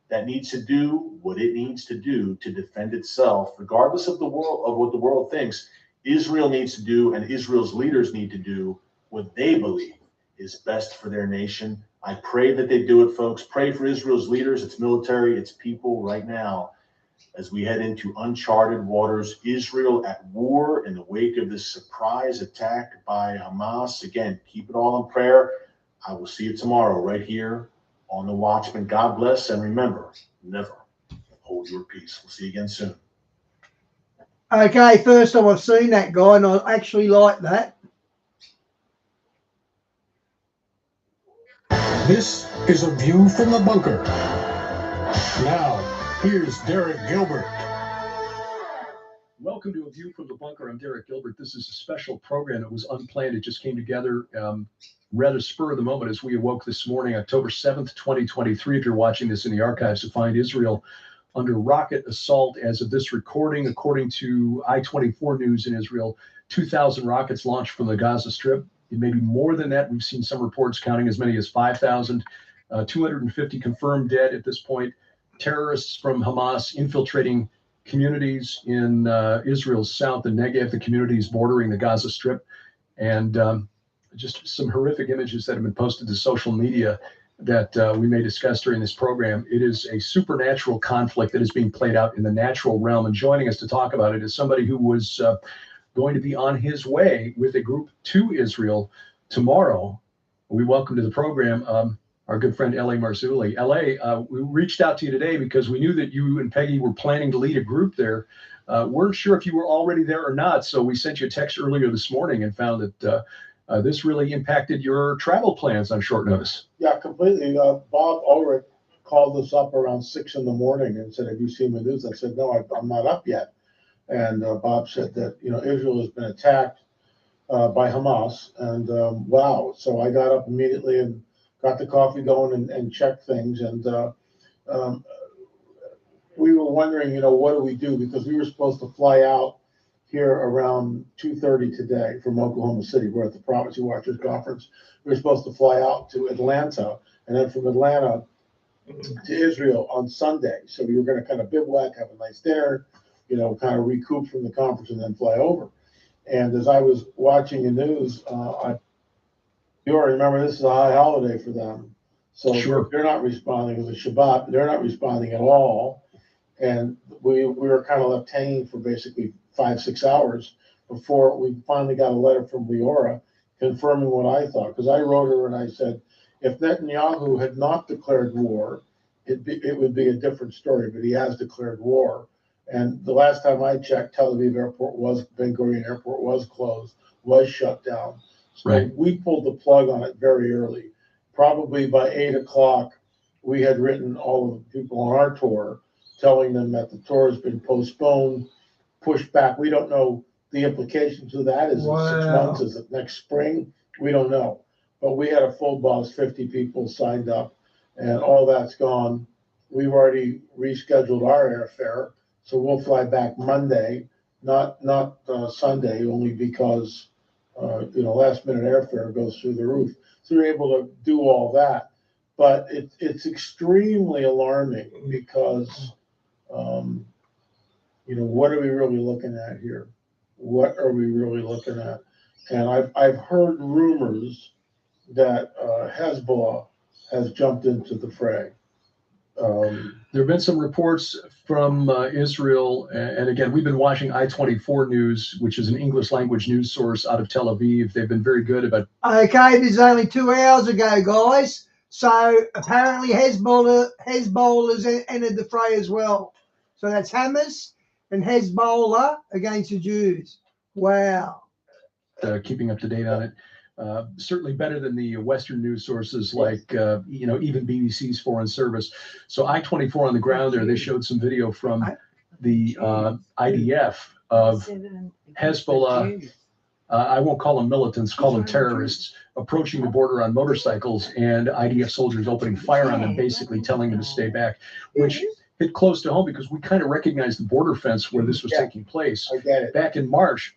that needs to do what it needs to do to defend itself, regardless of the world, of what the world thinks. Israel needs to do, and Israel's leaders need to do what they believe is best for their nation. I pray that they do it, folks. Pray for Israel's leaders, its military, its people right now as we head into uncharted waters. Israel at war in the wake of this surprise attack by Hamas. Again, keep it all in prayer. I will see you tomorrow right here on the Watchman. God bless, and remember, never hold your peace. We'll see you again soon. Okay, first time I've seen that guy, and I actually like that. This is A View from the Bunker. Now, here's Derek Gilbert. Welcome to A View from the Bunker. I'm Derek Gilbert. This is a special program that was unplanned. It just came together rather spur of the moment as we awoke this morning, October 7th, 2023. If you're watching this in the archives, to find Israel under rocket assault as of this recording. According to I-24 News in Israel, 2,000 rockets launched from the Gaza Strip. It may be more than that. We've seen some reports counting as many as 5,000, 250 confirmed dead at this point. Terrorists from Hamas infiltrating communities in Israel's south, the Negev, the communities bordering the Gaza Strip, and just some horrific images that have been posted to social media that we may discuss during this program. It is a supernatural conflict that is being played out in the natural realm, and joining us to talk about it is somebody who was going to be on his way with a group to Israel tomorrow. We welcome to the program our good friend L.A. Marzulli. L.A., we reached out to you today because we knew that you and Peggy were planning to lead a group there. Weren't sure if you were already there or not, so we sent you a text earlier this morning and found that this really impacted your travel plans on short notice. Yeah, completely. Bob Ulrich called us up around 6 in the morning and said, have you seen the news? I said, no, I'm not up yet. And Bob said that, Israel has been attacked by Hamas. And wow, so I got up immediately and got the coffee going and checked things. And um, we were wondering, what do we do? Because we were supposed to fly out here around 2:30 today from Oklahoma City. We're at the Prophecy Watchers Conference. We were supposed to fly out to Atlanta, and then from Atlanta to Israel on Sunday. So we were going to kind of bivouac, have a nice dinner, kind of recoup from the conference and then fly over. And as I was watching the news, you already remember this is a high holiday for them. So Sure. They're not responding. It was a Shabbat. They're not responding at all. And we were kind of left hanging for basically 5-6 hours before we finally got a letter from Leora confirming what I thought. Because I wrote her and I said, if Netanyahu had not declared war, it would be a different story, but he has declared war. And the last time I checked, Tel Aviv airport Ben Gurion airport was closed, was shut down. So Right. we pulled the plug on it very early. Probably by 8 o'clock, we had written all of the people on our tour, telling them that the tour has been postponed, pushed back. We don't know the implications of that. Is it 6 Wow. months? Is it next spring? We don't know. But we had a full bus, 50 people signed up, and all that's gone. We've already rescheduled our airfare, so we'll fly back Monday, not Sunday, only because last minute airfare goes through the roof. So we're able to do all that, but it's extremely alarming because what are we really looking at here? What are we really looking at? And I've heard rumors that Hezbollah has jumped into the fray. There have been some reports from Israel, and again, we've been watching I-24 News, which is an English language news source out of Tel Aviv. They've been very good about. Okay, this is only 2 hours ago, guys. So apparently Hezbollah's entered the fray as well. So that's Hamas and Hezbollah against the Jews. Wow. Keeping up to date on it. Certainly better than the Western news sources like, even BBC's Foreign Service. So I-24 on the ground there, they showed some video from the IDF of Hezbollah. I won't call them militants, call them terrorists, approaching the border on motorcycles and IDF soldiers opening fire on them, basically telling them to stay back, which hit close to home because we kind of recognized the border fence where this was taking place. I get it. Back in March.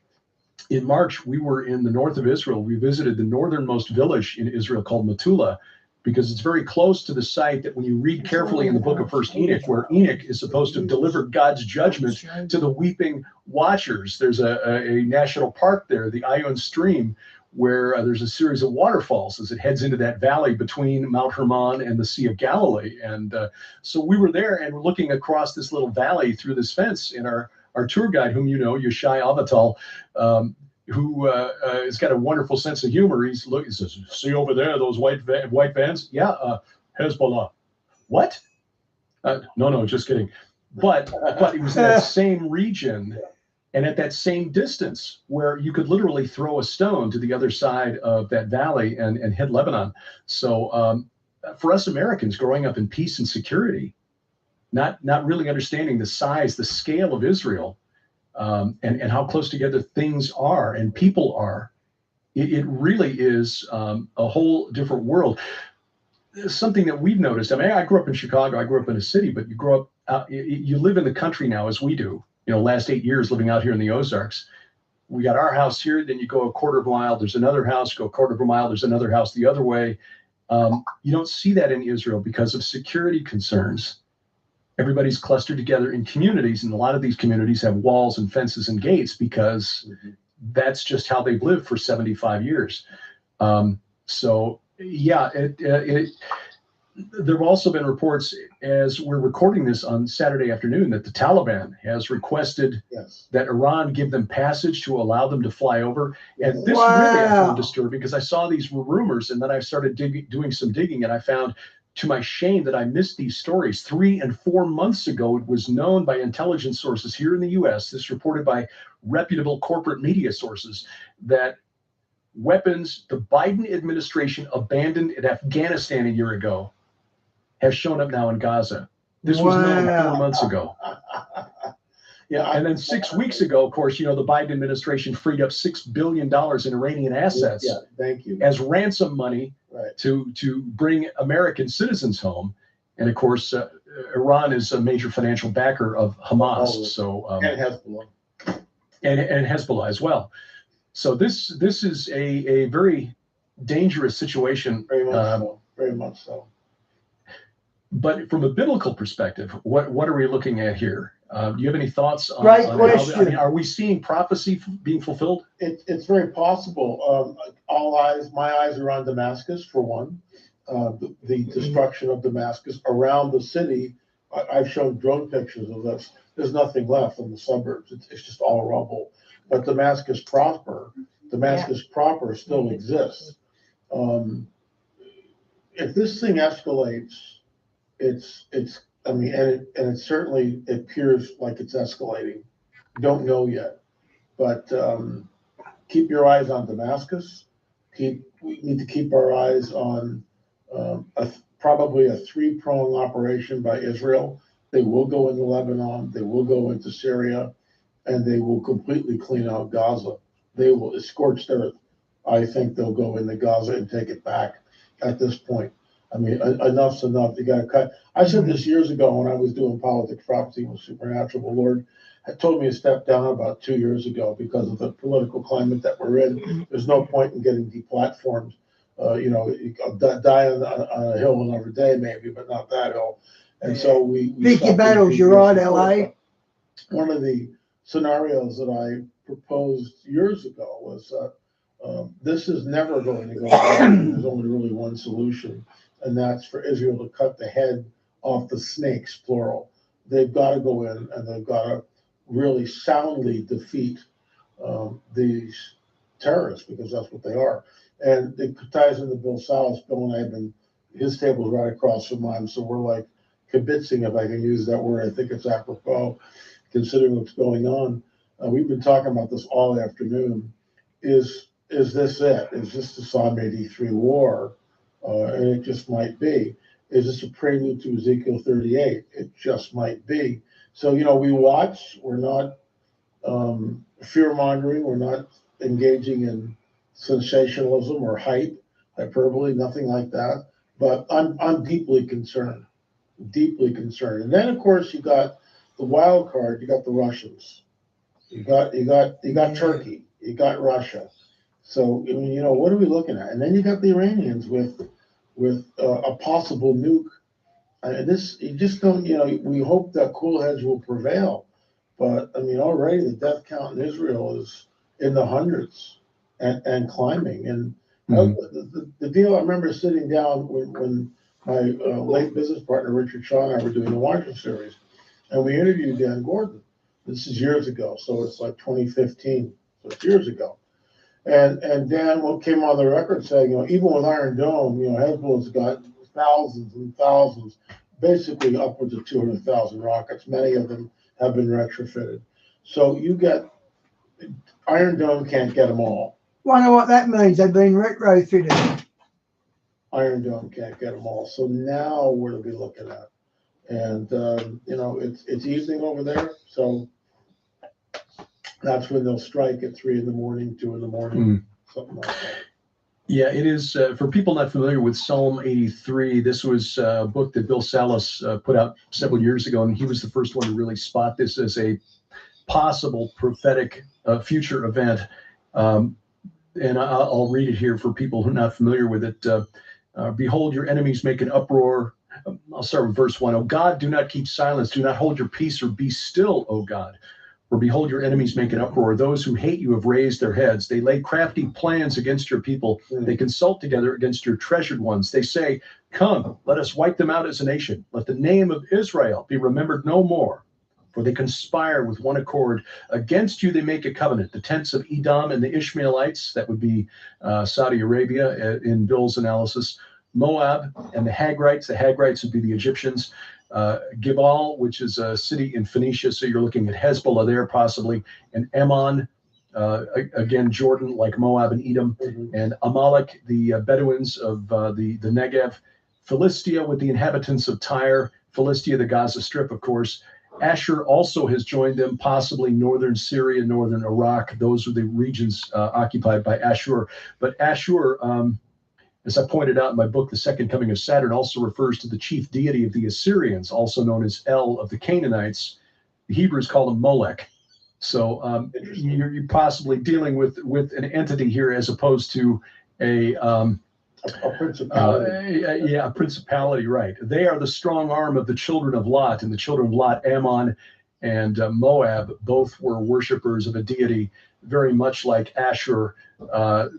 In March, we were in the north of Israel. We visited the northernmost village in Israel called Metula, because it's very close to the site that when you read carefully in the book of First Enoch, where Enoch is supposed to have delivered God's judgment to the weeping watchers. There's a national park there, the Ion Stream, where there's a series of waterfalls as it heads into that valley between Mount Hermon and the Sea of Galilee. And so we were there and we're looking across this little valley through this fence, and our tour guide, whom you know, Yeshai Avatal, who has got a wonderful sense of humor. He says, "See over there, those white vans? Yeah, Hezbollah." What? No, just kidding. But it was in that same region and at that same distance where you could literally throw a stone to the other side of that valley and hit Lebanon. So for us Americans growing up in peace and security, not really understanding the size, the scale of Israel, and how close together things are and people are, it really is a whole different world. Something that we've noticed. I mean, I grew up in Chicago. I grew up in a city, but you grow up, you live in the country now, as we do. Last 8 years living out here in the Ozarks. We got our house here. Then you go a quarter of a mile. There's another house. Go a quarter of a mile. There's another house the other way. You don't see that in Israel because of security concerns. Everybody's clustered together in communities, and a lot of these communities have walls and fences and gates because that's just how they've lived for 75 years. So yeah, there have also been reports, as we're recording this on Saturday afternoon, that the Taliban has requested that Iran give them passage to allow them to fly over. And this really I found disturbing because I saw these rumors, and then I started doing some digging, and I found, to my shame, that I missed these stories. 3 and 4 months ago, it was known by intelligence sources here in the U.S., this reported by reputable corporate media sources, that weapons the Biden administration abandoned in Afghanistan a year ago have shown up now in Gaza. This was known 4 months ago. Yeah, And then 6 weeks ago, of course, you know, the Biden administration freed up $6 billion in Iranian assets Yeah, thank you. as ransom money Right. to bring American citizens home. And of course, Iran is a major financial backer of Hamas. So And Hezbollah. and Hezbollah as well. So this is a very dangerous situation. Very much so. Very much so. But from a biblical perspective, what are we looking at here? Do you have any thoughts on, Great on question. I mean, are we seeing prophecy being fulfilled? It's very possible. My eyes are on Damascus for one. The destruction of Damascus around the city. I've shown drone pictures of this. There's nothing left in the suburbs. It's just all rubble. But Damascus proper still exists. If this thing escalates, I mean, and it certainly appears like it's escalating. Don't know yet, but keep your eyes on Damascus. We need to keep our eyes on probably a three-pronged operation by Israel. They will go into Lebanon, they will go into Syria, and they will completely clean out Gaza. They will, it's scorched earth. I think they'll go into Gaza and take it back at this point. I mean, enough's enough. You got to cut. I said this years ago when I was doing politics, prophecy was supernatural. The Lord had told me to step down about 2 years ago because of the political climate that we're in. There's no point in getting deplatformed. I'll die on a hill another day, maybe, but not that hill. And so we Pick your battles. You're right, LA. One of the scenarios that I proposed years ago was this is never going to go away. There's only really one solution, and that's for Israel to cut the head off the snakes, plural. They've got to go in and they've got to really soundly defeat these terrorists, because that's what they are. And it ties into Bill Salas. Bill and I have been, his table's right across from mine, so we're like kibitzing, if I can use that word. I think it's apropos, considering what's going on. We've been talking about this all afternoon. Is this it? Is this the Psalm 83 war? And it just might be. Is this a prelude to Ezekiel 38? It just might be. So, we watch. We're not fear-mongering. We're not engaging in sensationalism or hype, hyperbole, nothing like that. But I'm deeply concerned. And then, of course, you got the wild card. You got the Russians. You got Turkey. You got Russia. So, I mean, what are we looking at? And then you got the Iranians with a possible nuke. You just don't, we hope that cool heads will prevail. But, I mean, already the death count in Israel is in the hundreds and climbing. And the deal, I remember sitting down when my late business partner, Richard Shaw, and I were doing the Washington series, and we interviewed Dan Gordon. This is years ago, so it's like 2015, so it's years ago. And Dan came on the record saying, even with Iron Dome, Hezbollah's got thousands and thousands, basically upwards of 200,000 rockets. Many of them have been retrofitted. So you get, Iron Dome can't get them all. Wonder what that means. They've been retrofitted. Iron Dome can't get them all. So now what are we looking at? And, it's evening over there. So that's when they'll strike at 3 in the morning, 2 in the morning, something like that. Yeah, it is. For people not familiar with Psalm 83, this was a book that Bill Salas put out several years ago, and he was the first one to really spot this as a possible prophetic future event. And I'll read it here for people who are not familiar with it. Behold, your enemies make an uproar. I'll start with verse 1. O God, do not keep silence. Do not hold your peace, or be still, O God. For behold, your enemies make an uproar. Those who hate you have raised their heads. They lay crafty plans against your people. They consult together against your treasured ones. They say, come, let us wipe them out as a nation. Let the name of Israel be remembered no more. For they conspire with one accord. Against you they make a covenant. The tents of Edom and the Ishmaelites, that would be Saudi Arabia in Bill's analysis, Moab and the Hagrites would be the Egyptians, Gibal, which is a city in Phoenicia, so you're looking at Hezbollah there possibly, and Ammon, again Jordan, like Moab and Edom, and Amalek, the Bedouins of the Negev, Philistia with the inhabitants of Tyre, Philistia, the Gaza Strip, of course, Ashur also has joined them, possibly northern Syria, northern Iraq. Those are the regions occupied by Ashur. But Ashur, as I pointed out in my book, The Second Coming of Saturn, also refers to the chief deity of the Assyrians, also known as El of the Canaanites. The Hebrews call him Molech. So you're possibly dealing with an entity here as opposed to a principality. A principality, right. They are the strong arm of the children of Lot, and the children of Lot, Ammon and Moab, both were worshipers of a deity very much like Ashur,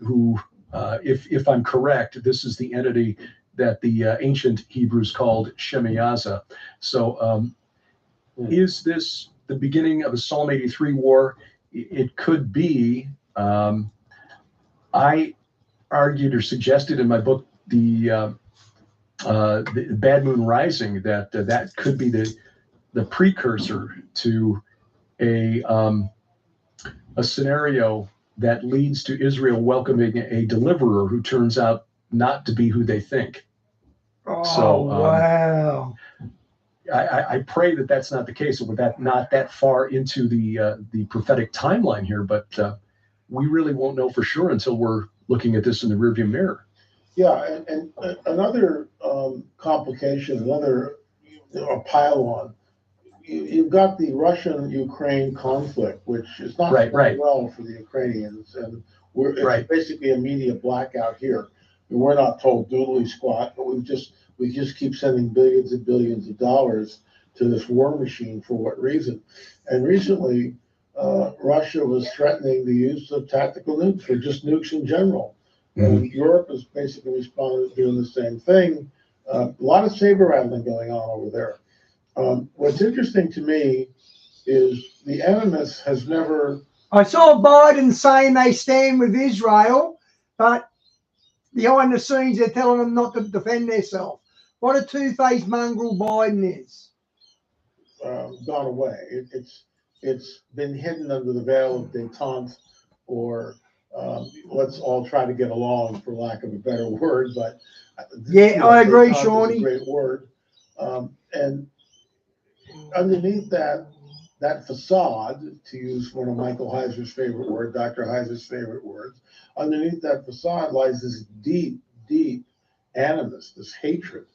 who, if I'm correct, this is the entity that the ancient Hebrews called Shemiyaza. So is this the beginning of a Psalm 83 war? It could be. I argued or suggested in my book, the Bad Moon Rising, that that could be the precursor to a scenario that leads to Israel welcoming a deliverer who turns out not to be who they think. Oh, wow. I pray that that's not the case, or that not that far into the prophetic timeline here, but we really won't know for sure until we're looking at this in the rearview mirror. Yeah, and another complication, another pile-on. You've got the Russian-Ukraine conflict, which is not going well for the Ukrainians, and it's basically a media blackout here. And we're not told doodly squat, but we just keep sending billions and billions of dollars to this war machine for what reason? And recently, Russia was threatening the use of tactical nukes, or just nukes in general. And Europe has basically responded doing the same thing. A lot of saber rattling going on over there. What's interesting to me is the animus has never. I saw Biden saying they stand with Israel, but behind the scenes they're telling them not to defend themselves. What a two-faced mongrel Biden is. Gone away. It's been hidden under the veil of détente, or let's all try to get along, for lack of a better word. But yeah, I agree, Shawnee. Is a great word. And underneath that facade, to use one of Michael Heiser's favorite words, Dr. Heiser's favorite words, underneath that facade lies this deep, deep animus, this hatred,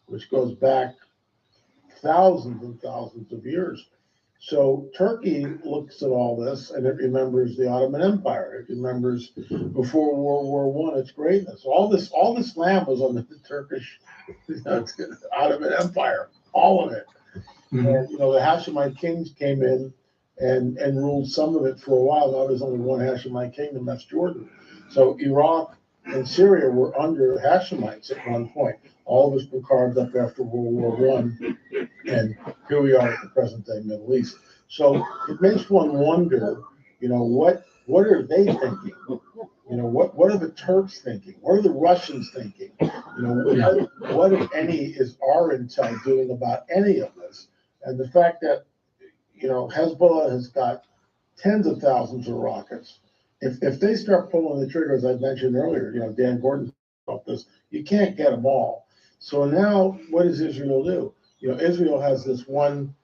which goes back thousands and thousands of years. So Turkey looks at all this, and it remembers the Ottoman Empire. It remembers before World War I its greatness. All this land was under the Turkish Ottoman Empire, all of it. And the Hashemite kings came in and ruled some of it for a while. Now there's only one Hashemite kingdom, that's Jordan. So Iraq and Syria were under the Hashemites at one point. All of us were carved up after World War I, and here we are at the present day Middle East. So it makes one wonder, what are they thinking? What are the Turks thinking? What are the Russians thinking? What, if any, is our intel doing about any of this? And the fact that, Hezbollah has got tens of thousands of rockets. If they start pulling the trigger, as I mentioned earlier, Dan Gordon about this, you can't get them all. So now, what does Israel do? Israel has this one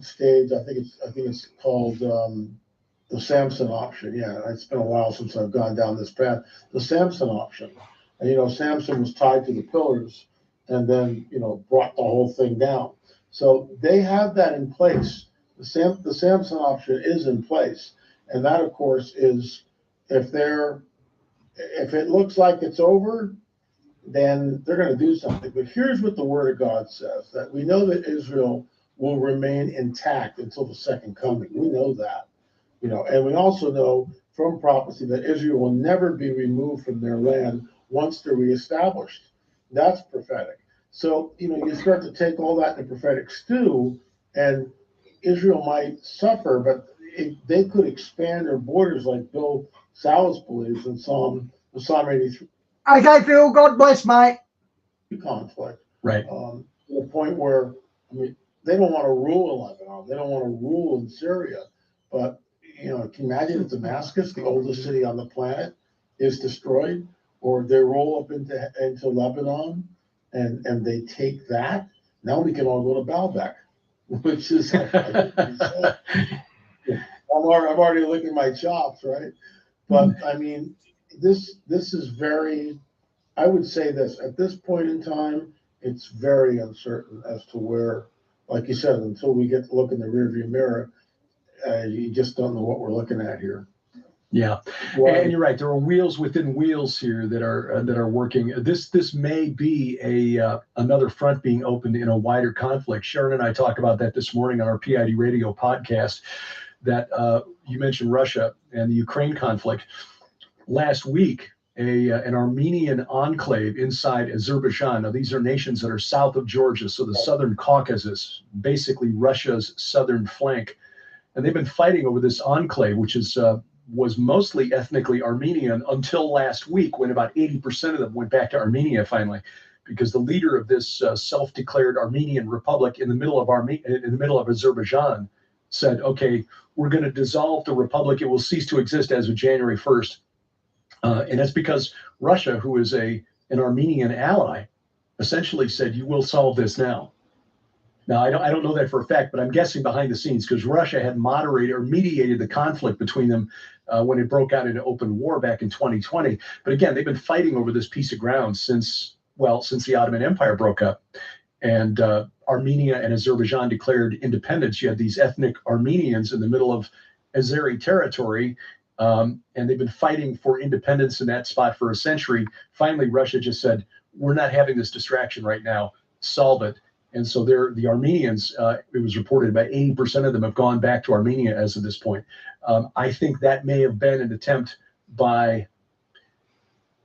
stage. I think it's called the Samson option. Yeah, it's been a while since I've gone down this path. The Samson option, and Samson was tied to the pillars, and then brought the whole thing down. So they have that in place. The Samson option is in place, and that, of course, is if it looks like it's over, then they're going to do something. But here's what the Word of God says: that we know that Israel will remain intact until the second coming. We know that, and we also know from prophecy that Israel will never be removed from their land once they're reestablished. That's prophetic. So, you start to take all that in the prophetic stew, and Israel might suffer, but they could expand their borders like Bill Salas believes in Psalm 83. Okay, Phil, God bless, mate. Conflict. Right. To the point where, they don't want to rule in Lebanon. They don't want to rule in Syria. But, can you imagine if Damascus, the oldest city on the planet, is destroyed, or they roll up into Lebanon and they take that? Now we can all go to Baalbek. which is, I'm already licking my chops, right? But I mean, this is very, I would say this, at this point in time, it's very uncertain as to where, like you said, until we get to look in the rearview mirror, you just don't know what we're looking at here. Yeah, and you're right. There are wheels within wheels here that are working. This may be another front being opened in a wider conflict. Sharon and I talked about that this morning on our PID Radio podcast. That you mentioned Russia and the Ukraine conflict. Last week, an Armenian enclave inside Azerbaijan. Now, these are nations that are south of Georgia, so the Southern Caucasus, basically Russia's southern flank, and they've been fighting over this enclave, which was mostly ethnically Armenian until last week, when about 80% of them went back to Armenia finally, because the leader of this self-declared Armenian Republic in the middle of Azerbaijan said, "Okay, we're going to dissolve the republic. It will cease to exist as of January 1st." And that's because Russia, who is an Armenian ally, essentially said, "You will solve this now." Now, I don't know that for a fact, but I'm guessing behind the scenes, because Russia had moderated or mediated the conflict between them when it broke out into open war back in 2020. But again, they've been fighting over this piece of ground since the Ottoman Empire broke up. And Armenia and Azerbaijan declared independence. You had these ethnic Armenians in the middle of Azeri territory, and they've been fighting for independence in that spot for a century. Finally, Russia just said, "We're not having this distraction right now. Solve it." And so the Armenians, it was reported about 80% of them have gone back to Armenia as of this point. I think that may have been an attempt by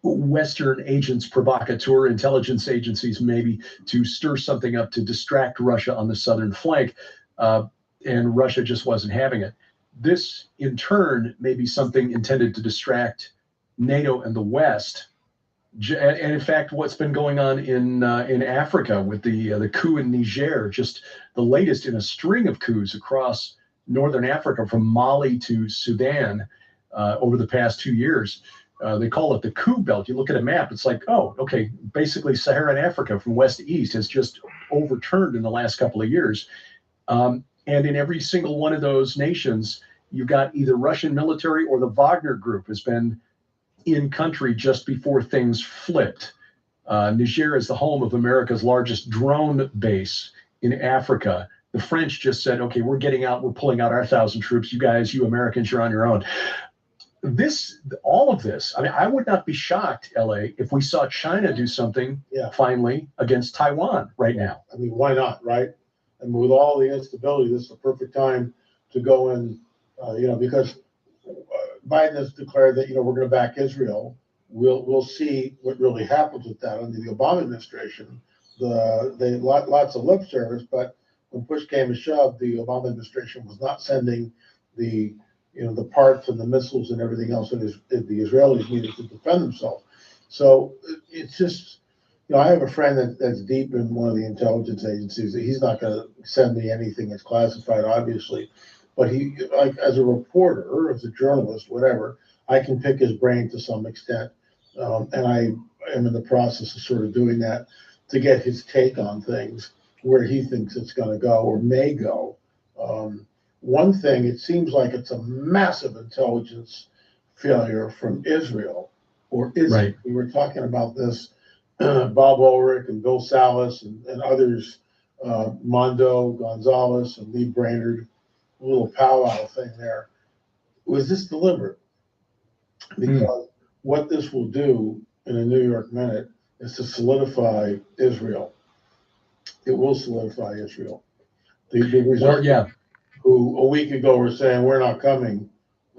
Western agents provocateur, intelligence agencies maybe, to stir something up to distract Russia on the southern flank, and Russia just wasn't having it. This, in turn, may be something intended to distract NATO and the West. And in fact, what's been going on in Africa with the coup in Niger, just the latest in a string of coups across northern Africa from Mali to Sudan over the past 2 years. They call it the coup belt. You look at a map, it's like, oh, okay, basically Saharan Africa from west to east has just overturned in the last couple of years. And in every single one of those nations, you've got either Russian military or the Wagner group has been in country just before things flipped. Niger is the home of America's largest drone base in Africa. The French just said, "Okay, we're getting out, we're pulling out our 1,000 troops. You guys, you Americans, you're on your own." All of this, I mean, I would not be shocked, LA, if we saw China do something finally against Taiwan right now. I mean, why not, right? And with all the instability, this is the perfect time to go in, because Biden has declared that, we're going to back Israel. We'll see what really happens with that under the Obama administration. They lots of lip service, but when push came to shove, the Obama administration was not sending the parts and the missiles and everything else that the Israelis needed to defend themselves. So it's just, I have a friend that's deep in one of the intelligence agencies. He's not going to send me anything that's classified, obviously. But he, like, as a reporter or as a journalist, whatever, I can pick his brain to some extent. And I am in the process of sort of doing that to get his take on things, where he thinks it's going to go or may go. One thing, it seems like it's a massive intelligence failure from Israel, or is it? We were talking about this, Bob Ulrich and Bill Salas and others, Mondo Gonzalez and Lee Brainerd, a little powwow thing there. Was this deliberate? Because what this will do in a New York minute is to solidify Israel. It will solidify Israel. Who a week ago were saying, "We're not coming,"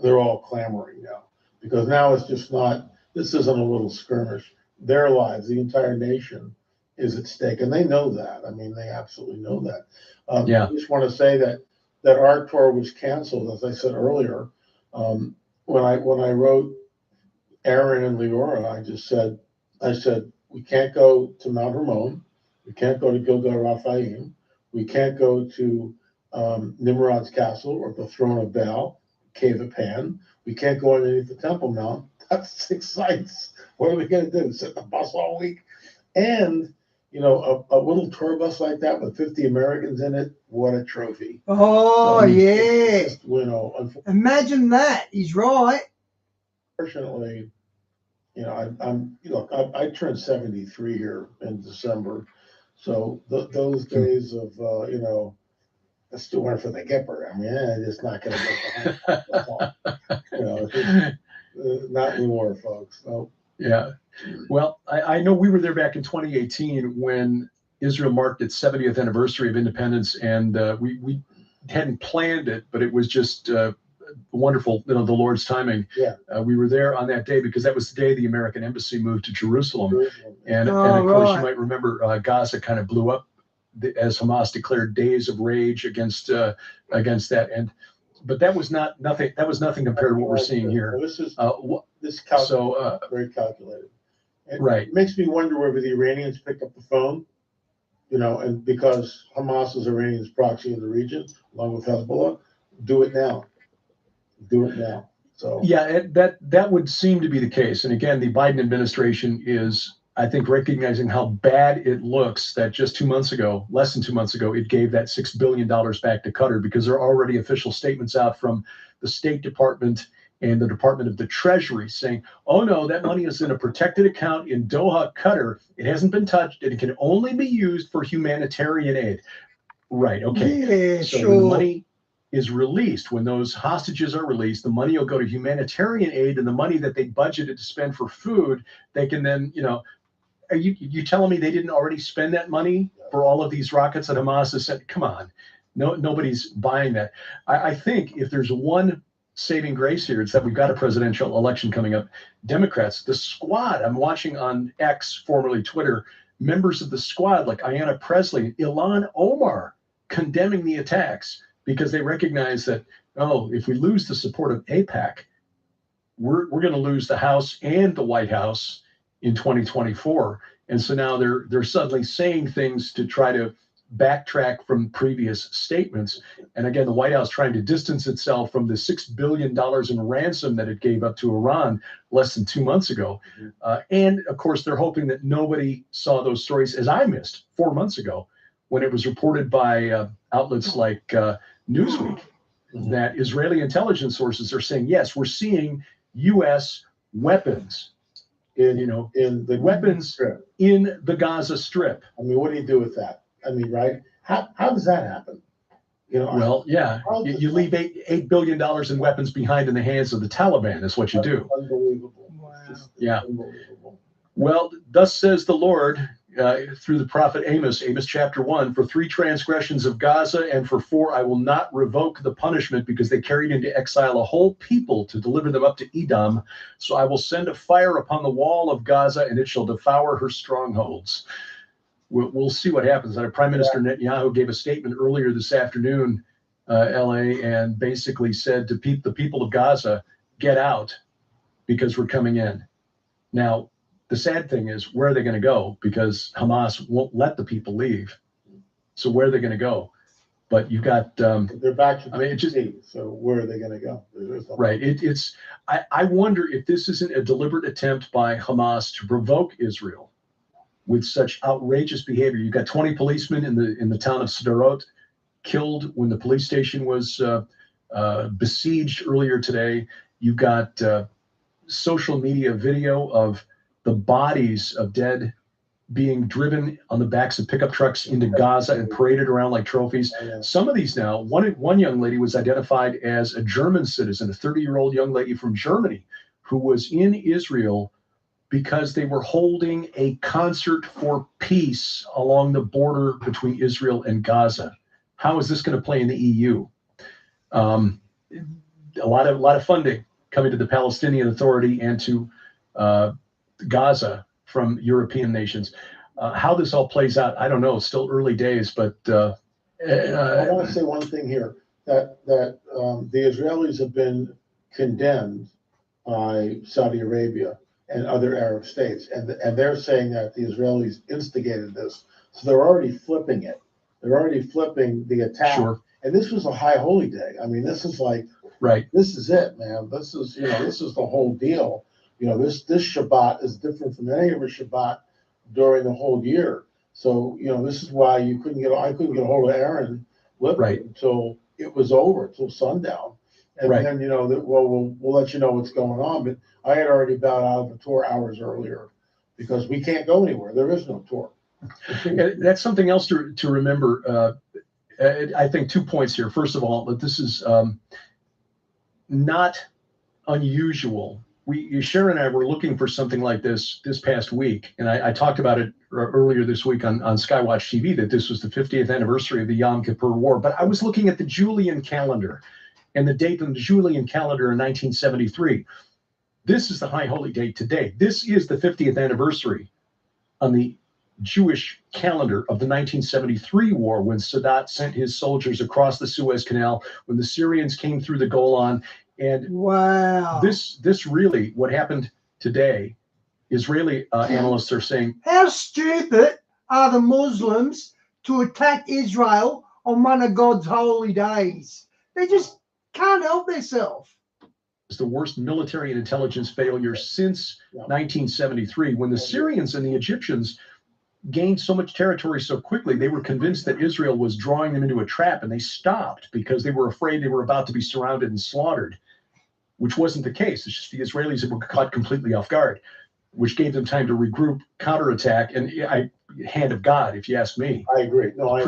they're all clamoring now. Because now it's just not, this isn't a little skirmish. Their lives, the entire nation is at stake. And they know that. I mean, they absolutely know that. I just want to say that our tour was canceled, as I said earlier. When I wrote Aaron and Leora, I said, we can't go to Mount Hermon. We can't go to Gilgal Raphaim. We can't go to Nimrod's castle or the throne of Baal, Cave of Pan. We can't go underneath the Temple Mount. That's 6 sites. What are we going to do? Sit in the bus all week? And, you know, a little tour bus like that with 50 Americans in it, what a trophy. Oh, So, yeah. it's just, you know, Imagine that. He's right. unfortunately, you know, I turned 73 here in December. So those days of, you know, let's do one for the Gipper. I mean, it's not going to get behind. You know, not anymore, folks. No. Yeah. Well, I know we were there back in 2018 when Israel marked its 70th anniversary of independence, and we hadn't planned it, but it was just wonderful, you know, the Lord's timing. Yeah. We were there on that day because that was the day the American embassy moved to Jerusalem. And of Oh, course, you right. might remember Gaza kind of blew up as Hamas declared days of rage against that. But that was nothing. That was nothing compared to what we're seeing here. This is so very calculated. It right. makes me wonder whether the Iranians picked up the phone, you know, and because Hamas is Iranian's proxy in the region, along with Hezbollah, do it now. Do it now. So yeah, that would seem to be the case. And again, the Biden administration is, I think, recognizing how bad it looks that just 2 months ago, less than 2 months ago, it gave that $6 billion back to Qatar, because there are already official statements out from the State Department and the Department of the Treasury saying, oh no, that money is in a protected account in Doha, Qatar. It hasn't been touched, and it can only be used for humanitarian aid. Right, okay. Yeah, So sure. when the money is released, when those hostages are released, the money will go to humanitarian aid, and the money that they budgeted to spend for food, they can then, you know, are you telling me they didn't already spend that money for all of these rockets that Hamas has sent? Come on. No, nobody's buying that. I think if there's one saving grace here, it's that we've got a presidential election coming up. Democrats, the squad, I'm watching on X, formerly Twitter, members of the squad like Ayanna Pressley, Ilhan Omar, condemning the attacks because they recognize that, oh, if we lose the support of AIPAC, we're going to lose the House and the White House in 2024. And so now they're suddenly saying things to try to backtrack from previous statements. And again, the White House trying to distance itself from the $6 billion in ransom that it gave up to Iran less than 2 months ago. And of course, they're hoping that nobody saw those stories, as I missed 4 months ago, when it was reported by outlets like Newsweek, that Israeli intelligence sources are saying, yes, we're seeing U.S. weapons in the weapons in the Gaza Strip. I mean, what do you do with that? I mean, right? How does that happen? You know, well, yeah, you leave $8 billion in weapons behind in the hands of the Taliban is what you do. Unbelievable. Wow. Yeah. Unbelievable. Well, thus says the Lord through the prophet Amos chapter 1, for 3 transgressions of Gaza and for 4 I will not revoke the punishment, because they carried into exile a whole people to deliver them up to Edom. So I will send a fire upon the wall of Gaza, and it shall devour her strongholds. We'll see what happens. Prime Minister Netanyahu gave a statement earlier this afternoon, LA, and basically said to the people of Gaza, get out because we're coming in. Now, the sad thing is, where are they going to go? Because Hamas won't let the people leave. So where are they going to go? But you've got they're back to I mean, it just, so where are they going to go? Right. I wonder if this isn't a deliberate attempt by Hamas to provoke Israel with such outrageous behavior. You've got 20 policemen in the town of Sderot killed when the police station was besieged earlier today. You've got social media video of the bodies of dead being driven on the backs of pickup trucks into Gaza and paraded around like trophies. Some of these now, one young lady was identified as a German citizen, a 30-year-old young lady from Germany who was in Israel because they were holding a concert for peace along the border between Israel and Gaza. How is this going to play in the EU? A lot of funding coming to the Palestinian Authority and to Gaza from European nations. How this all plays out, I don't know. It's still early days, but I want to say one thing here, that the Israelis have been condemned by Saudi Arabia and other Arab states, and they're saying that the Israelis instigated this. So they're already flipping it. They're already flipping the attack. Sure. And this was a high holy day. I mean, this is like, right. This is it, man. This is the whole deal. This Shabbat is different from any other Shabbat during the whole year. So, this is why I couldn't get a hold of Aaron Lippert until it was over, until sundown. And then, we'll let you know what's going on. But I had already bowed out of the tour hours earlier because we can't go anywhere. There is no tour. That's something else to remember. I think 2 points here. First of all, that this is not unusual. Sharon and I were looking for something like this past week, and I talked about it earlier this week on Skywatch TV, that this was the 50th anniversary of the Yom Kippur War. But I was looking at the Julian calendar, and the date on the Julian calendar in 1973. This is the high holy date today. This is the 50th anniversary on the Jewish calendar of the 1973 war, when Sadat sent his soldiers across the Suez Canal, when the Syrians came through the Golan. And wow, this really, what happened today, Israeli analysts are saying, how stupid are the Muslims to attack Israel on one of God's holy days? They just can't help themselves. It's the worst military and intelligence failure since 1973, when the Syrians and the Egyptians gained so much territory so quickly. They were convinced that Israel was drawing them into a trap, and they stopped because they were afraid they were about to be surrounded and slaughtered, which wasn't the case. It's just the Israelis were caught completely off guard, which gave them time to regroup, counterattack, and hand of God, if you ask me. I agree. No,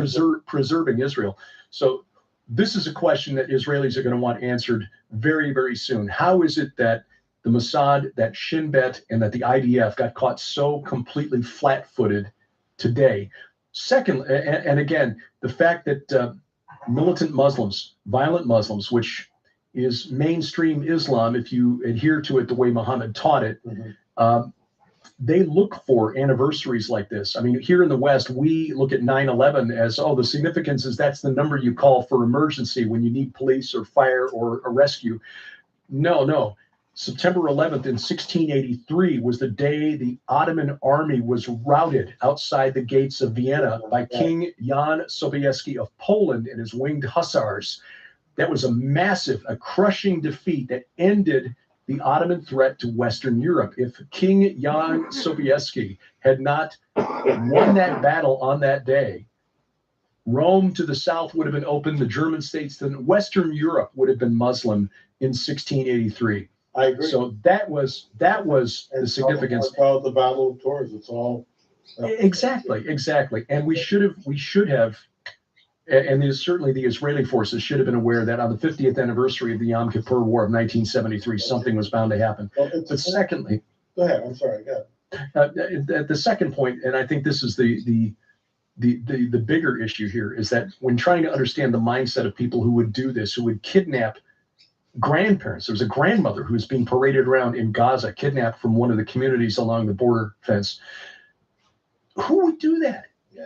preserving Israel. So this is a question that Israelis are going to want answered very, very soon. How is it that the Mossad, that Shin Bet, and that the IDF got caught so completely flat-footed today? Second, and again, the fact that militant Muslims, violent Muslims, which is mainstream Islam, if you adhere to it the way Muhammad taught it, they look for anniversaries like this. I mean, here in the West, we look at 9/11 as, the significance is that's the number you call for emergency when you need police or fire or a rescue. No. September 11th in 1683 was the day the Ottoman army was routed outside the gates of Vienna by King Jan Sobieski of Poland and his winged hussars. That was a crushing defeat that ended the Ottoman threat to Western Europe. If King Jan Sobieski had not won that battle on that day, Rome to the south would have been open, the German states, then Western Europe would have been Muslim in 1683. I agree. So that was the significance. It's called the Battle of Tours. It's all exactly. And we should have, and certainly the Israeli forces should have been aware that on the 50th anniversary of the Yom Kippur War of 1973, something was bound to happen. But secondly, go ahead. I'm sorry. Go ahead. The second point, and I think this is the bigger issue here, is that when trying to understand the mindset of people who would do this, who would kidnap grandparents. There was a grandmother who was being paraded around in Gaza, kidnapped from one of the communities along the border fence. Who would do that? Yeah.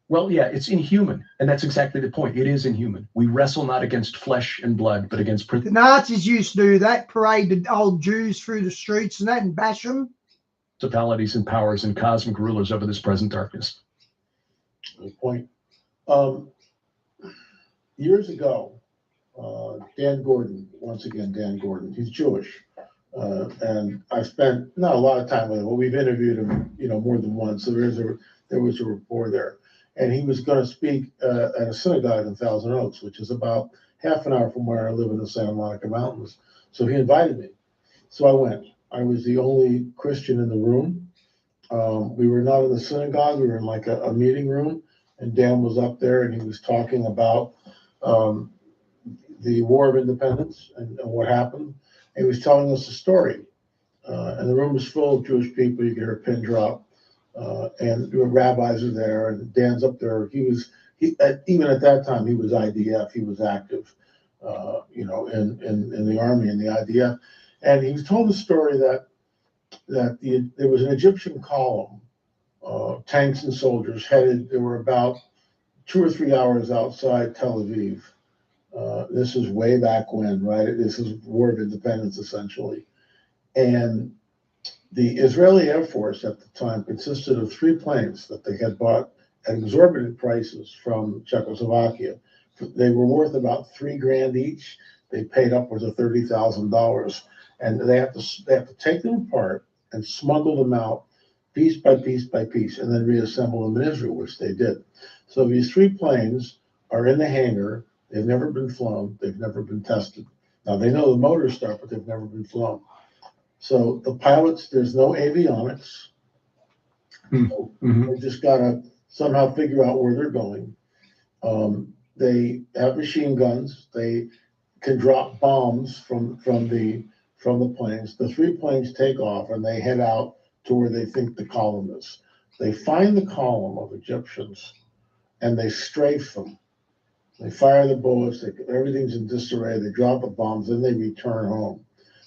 Well, yeah, it's inhuman. And that's exactly the point. It is inhuman. We wrestle not against flesh and blood, but against the Nazis used to do that, parade the old Jews through the streets and that and bash them. Principalities and powers and cosmic rulers over this present darkness. Good point. Years ago, Dan Gordon, he's Jewish. And I spent not a lot of time with him, but we've interviewed him, more than once. So there was a rapport there. And he was going to speak at a synagogue in Thousand Oaks, which is about half an hour from where I live in the Santa Monica Mountains. So he invited me. So I went. I was the only Christian in the room. We were not in the synagogue. We were in like a meeting room. And Dan was up there and he was talking about the War of Independence and what happened. And he was telling us a story. And the room was full of Jewish people. You could hear a pin drop. And rabbis are there. And Dan's up there. Even at that time, he was IDF. He was active, in the army and the IDF. And he was told a story that there was an Egyptian column, tanks and soldiers headed. They were about 2 or 3 hours outside Tel Aviv. This is way back when, right? This is War of Independence, essentially. And the Israeli Air Force at the time consisted of 3 planes that they had bought at exorbitant prices from Czechoslovakia. They were worth about $3,000 each. They paid upwards of $30,000, and they have to take them apart and smuggle them out piece by piece by piece, and then reassemble them in Israel, which they did. So these 3 planes are in the hangar. They've never been flown. They've never been tested. Now they know the motors start, but they've never been flown. So the pilots, there's no avionics. They just gotta somehow figure out where they're going. They have machine guns. They can drop bombs from the planes. The 3 planes take off and they head out to where they think the column is. They find the column of Egyptians and they strafe them. They fire the bullets. Everything's in disarray. They drop the bombs. Then they return home.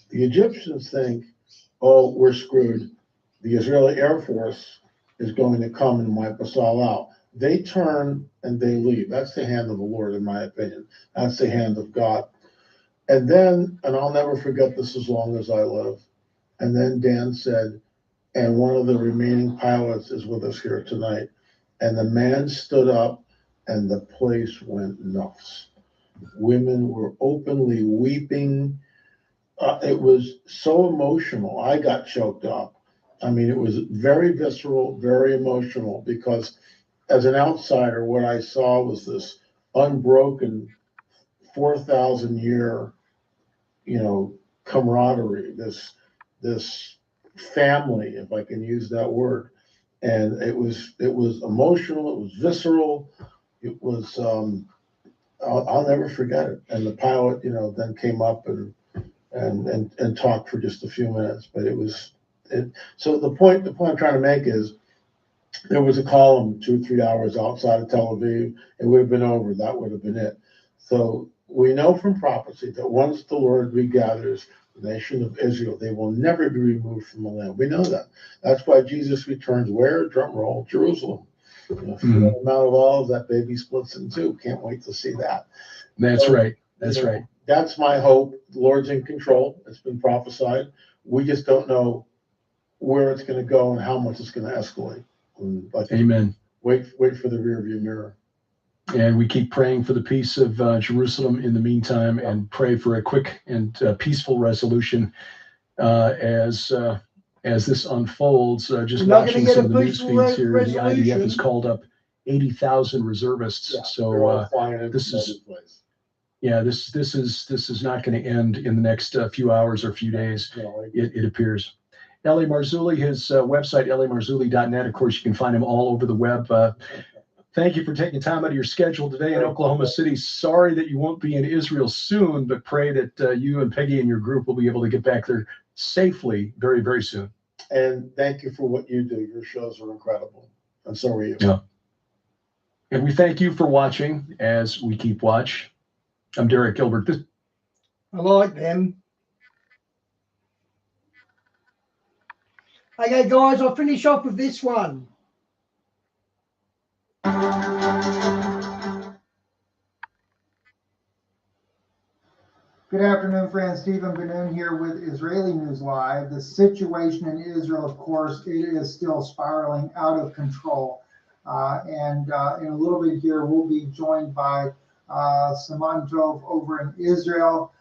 The Egyptians think, oh, we're screwed. The Israeli Air Force is going to come and wipe us all out. They turn and they leave. That's the hand of the Lord, in my opinion. That's the hand of God. And then, and I'll never forget this as long as I live. And then Dan said, and one of the remaining pilots is with us here tonight. And the man stood up and the place went nuts. Women were openly weeping. It was so emotional. I got choked up. I mean, it was very visceral, very emotional, because as an outsider, what I saw was this unbroken 4,000-year, camaraderie, this family, if I can use that word. And it was emotional. It was visceral. It was, I'll never forget it. And the pilot, then came up and talked for just a few minutes. But so the point I'm trying to make is, there was a column 2-3 hours outside of Tel Aviv. It would have been over. That would have been it. So we know from prophecy that once the Lord regathers the nation of Israel, they will never be removed from the land. We know that. That's why Jesus returns where? Drum roll, Jerusalem. If you know the Mount of Olives, that baby splits in 2. Can't wait to see that. That's right. That's right. That's my hope. The Lord's in control. It's been prophesied. We just don't know where it's going to go and how much it's going to escalate. Amen. Wait for the rear view mirror. And we keep praying for the peace of Jerusalem in the meantime, and pray for a quick and peaceful resolution as this unfolds. Just watching some of the news feeds here, the IDF has called up 80,000 reservists. Yeah, so this is not going to end in the next few hours or few days. It appears. Eli Marzulli, his website, elimarzulli.net. Of course, you can find him all over the web. Thank you for taking time out of your schedule today in Oklahoma City. Sorry that you won't be in Israel soon, but pray that you and Peggy and your group will be able to get back there safely very, very soon. And thank you for what you do. Your shows are incredible. And so are you. Yeah. And we thank you for watching as we keep watch. I'm Derek Gilbert. I like them. Okay, guys, I'll finish off with this one. Good afternoon, friends. Stephen Ben here with Israeli News Live. The situation in Israel, of course, it is still spiraling out of control. And in a little bit here, we'll be joined by Saman Tov over in Israel.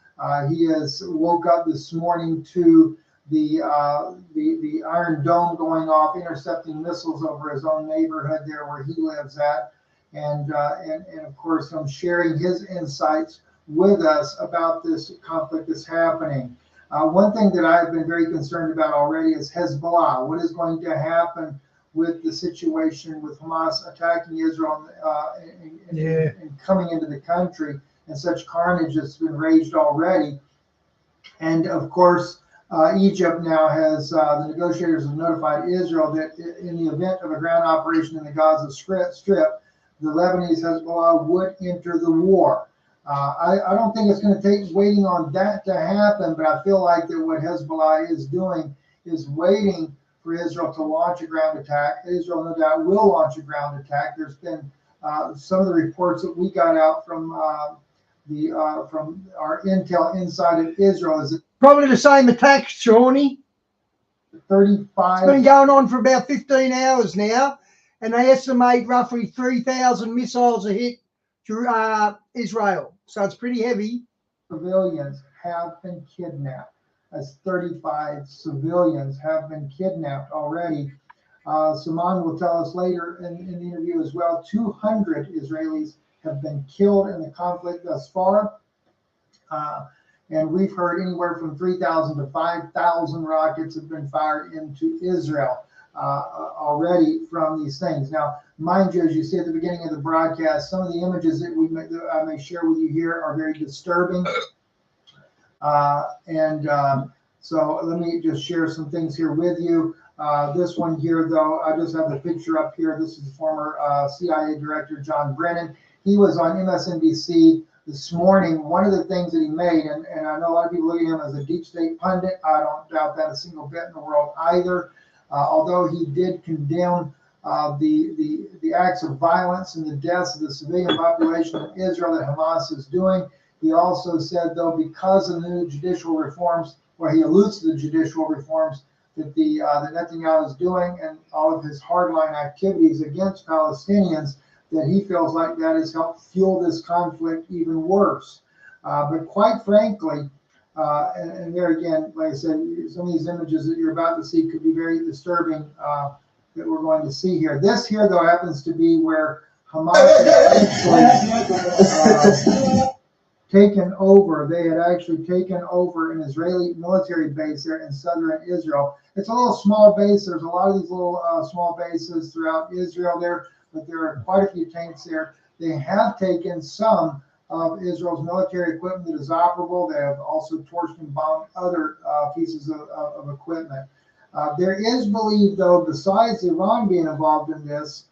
He has woke up this morning to the Iron Dome going off, intercepting missiles over his own neighborhood there where he lives at. And of course, I'm sharing his insights with us about this conflict that's happening. One thing that I've been very concerned about already is Hezbollah. What is going to happen with the situation with Hamas attacking Israel and coming into the country, and such carnage that's been raged already. And of course, Egypt now has, the negotiators have notified Israel that in the event of a ground operation in the Gaza Strip, the Lebanese Hezbollah would enter the war. I don't think it's going to take waiting on that to happen, but I feel like that what Hezbollah is doing is waiting for Israel to launch a ground attack. Israel, no doubt, will launch a ground attack. There's been some of the reports that we got out from our intel inside of Israel is that Probably the same attack, Shawnee. 35. It's been going on for about 15 hours now, and they estimate roughly 3,000 missiles have hit Israel. So it's pretty heavy. Civilians have been kidnapped. As 35 civilians have been kidnapped already. Saman will tell us later in the interview as well, 200 Israelis have been killed in the conflict thus far. And we've heard anywhere from 3,000 to 5,000 rockets have been fired into Israel already from these things. Now, mind you, as you see at the beginning of the broadcast, some of the images that I may share with you here are very disturbing. So let me just share some things here with you. This one here, though, I just have the picture up here. This is the former CIA Director John Brennan. He was on MSNBC this morning. One of the things that he made, and I know a lot of people look at him as a deep state pundit. I don't doubt that a single bit in the world either. Although he did condemn the acts of violence and the deaths of the civilian population in Israel that Hamas is doing, he also said, though, because of the new judicial reforms, where he alludes to the judicial reforms that that Netanyahu is doing and all of his hardline activities against Palestinians, that he feels like that has helped fuel this conflict even worse. But quite frankly, and there again, like I said, some of these images that you're about to see could be very disturbing that we're going to see here. This here, though, happens to be where Hamas has taken over. They had actually taken over an Israeli military base there in southern Israel. It's a little small base. There's a lot of these little small bases throughout Israel there, but there are quite a few tanks there. They have taken some of Israel's military equipment that is operable. They have also torched and bombed other pieces of equipment. There is believed, though, besides Iran being involved in this,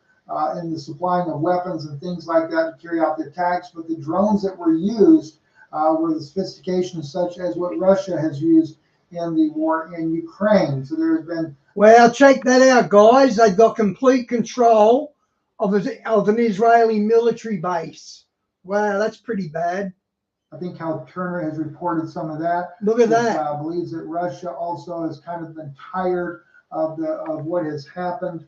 in the supplying of weapons and things like that to carry out the attacks, but the drones that were used were the sophistication such as what Russia has used in the war in Ukraine. So there has been... Well, check that out, guys. They've got complete control of an Israeli military base. Wow, that's pretty bad. I think Hal Turner has reported some of that. Look at that. Believes that Russia also has kind of been tired of what has happened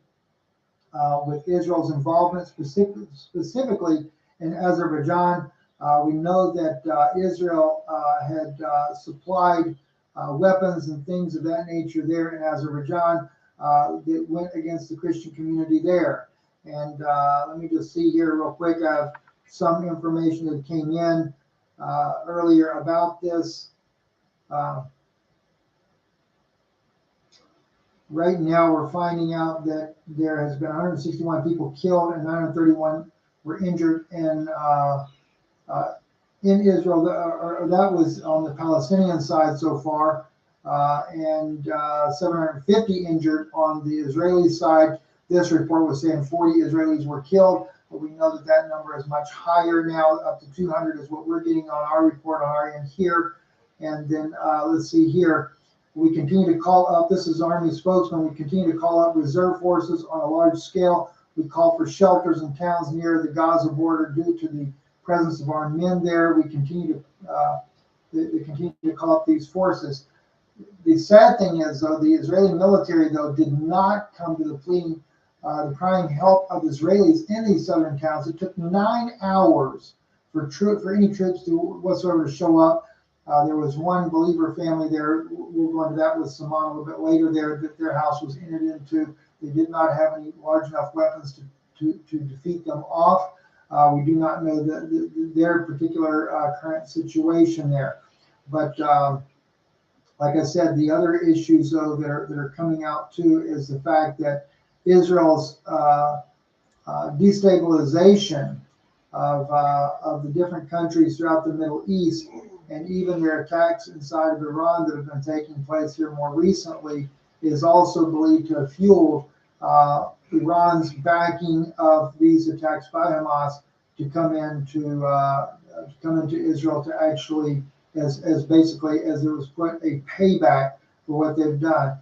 with Israel's involvement, specifically in Azerbaijan. We know that Israel had supplied weapons and things of that nature there in Azerbaijan that went against the Christian community there. And let me just see here real quick. I have some information that came in earlier about this. Right now, we're finding out that there has been 161 people killed and 931 were injured in Israel. That was on the Palestinian side so far, and 750 injured on the Israeli side. This report was saying 40 Israelis were killed, but we know that that number is much higher now. Up to 200 is what we're getting on our report on our end here. And then let's see here. We continue to call up, this is Army spokesman, we continue to call up reserve forces on a large scale. We call for shelters in towns near the Gaza border due to the presence of armed men there. We continue to they continue to call up these forces. The sad thing is, though, the Israeli military, though, did not come to the crying help of Israelis in these southern towns. It took 9 hours for any troops to whatsoever to show up. There was one believer family there. We'll go into that with Saman a little bit later there, that their house was entered into. They did not have any large enough weapons to defeat them off. We do not know their particular current situation there. But like I said, the other issues, though, that are coming out too is the fact that Israel's destabilization of the different countries throughout the Middle East, and even their attacks inside of Iran that have been taking place here more recently, is also believed to have fueled Iran's backing of these attacks by Hamas to come into Israel to actually, as basically as it was put, a payback for what they've done.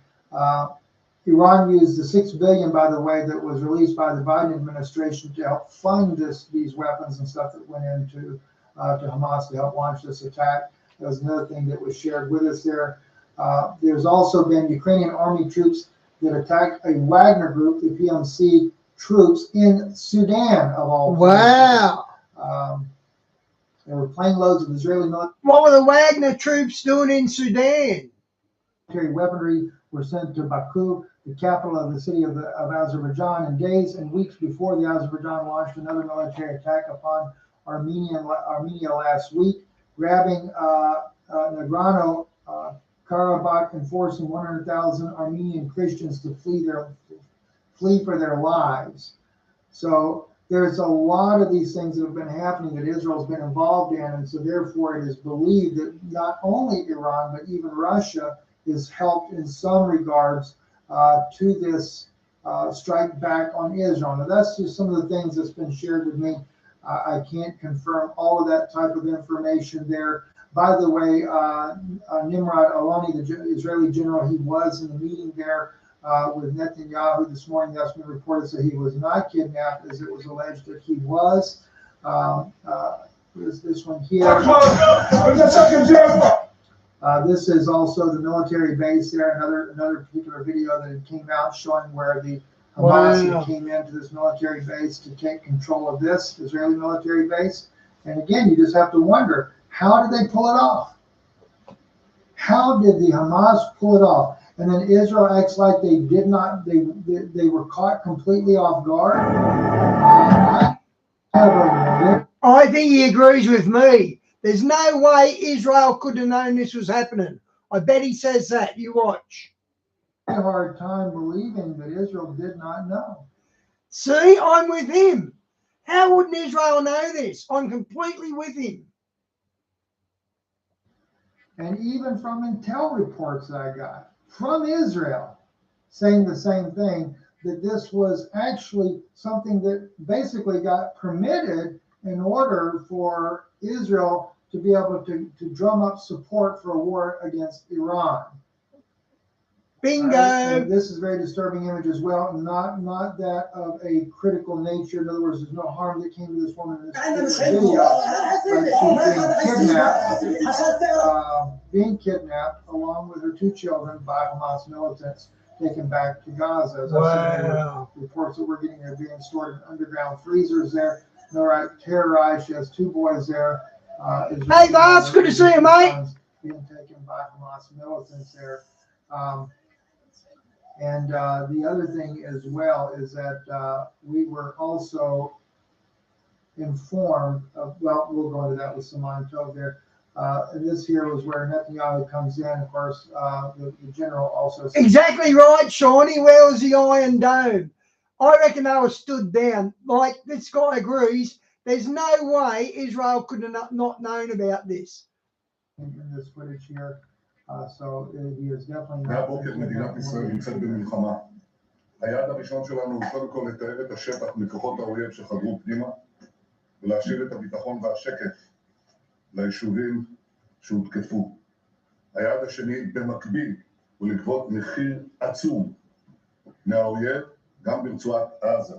Iran used the $6 billion, by the way, that was released by the Biden administration to help fund these weapons and stuff that went into to Hamas to help launch this attack. That was another thing that was shared with us there. There's also been Ukrainian army troops that attacked a Wagner group, the PMC troops in Sudan, of all places. Wow. There were plane loads of Israeli military. What were the Wagner troops doing in Sudan? Weaponry were sent to Baku, the capital of the city of Azerbaijan, in days and weeks before the Azerbaijan launched another military attack upon Armenia last week, grabbing Nagorno-Karabakh and forcing 100,000 Armenian Christians to flee for their lives. So there's a lot of these things that have been happening that Israel's been involved in, and so therefore it is believed that not only Iran, but even Russia is helped in some regards to this strike back on Israel. Now that's just some of the things that's been shared with me. I can't confirm all of that type of information there. By the way, Nimrod Aloni, the Israeli general, he was in the meeting there with Netanyahu this morning. That's been reported, so he was not kidnapped, as it was alleged that he was. This one here. This is also the military base there. Another particular video that came out showing where the Hamas came into this military base to take control of this Israeli military base. And again, you just have to wonder, how did they pull it off? How did the Hamas pull it off? And then Israel acts like they did not, they were caught completely off guard. I think he agrees with me. There's no way Israel could have known this was happening. I bet he says that. You watch. I have a hard time believing that Israel did not know. See, I'm with him. How wouldn't Israel know this? I'm completely with him. And even from intel reports that I got from Israel saying the same thing, that this was actually something that basically got permitted in order for Israel to be able to drum up support for a war against Iran. Bingo. And this is a very disturbing image as well, not that of a critical nature. In other words, there's no harm that came to this woman in this video, but she's being kidnapped along with her two children by Hamas militants, taken back to Gaza. As I said, there were reports that we're getting, they're being stored in underground freezers there. They're terrorized. She has two boys there. Hey, Vance, good to see you, mate. Being taken by Hamas militants there. And the other thing as well is that we were also informed of, well, we'll go into that with Simon Tov there. And this here was where Netanyahu comes in. Of course, the general also said, exactly right, Shawnee. Where was the Iron Dome? I reckon they were stood down. Like this guy agrees. There's no way Israel could have not known about this. In this footage here. So he is definitely not. מהבוקר מדינת ישראל נמצאת במלחמה. היעד הראשון שלנו הוא קודם כל לתאר את השטח מכוחות האויב שחדרו פנימה ולהשאיר את הביטחון והשקט ליישובים שהותקפו. היעד השני במקביל הוא לגבות מחיר עצום מהאויב גם ברצועת עזה.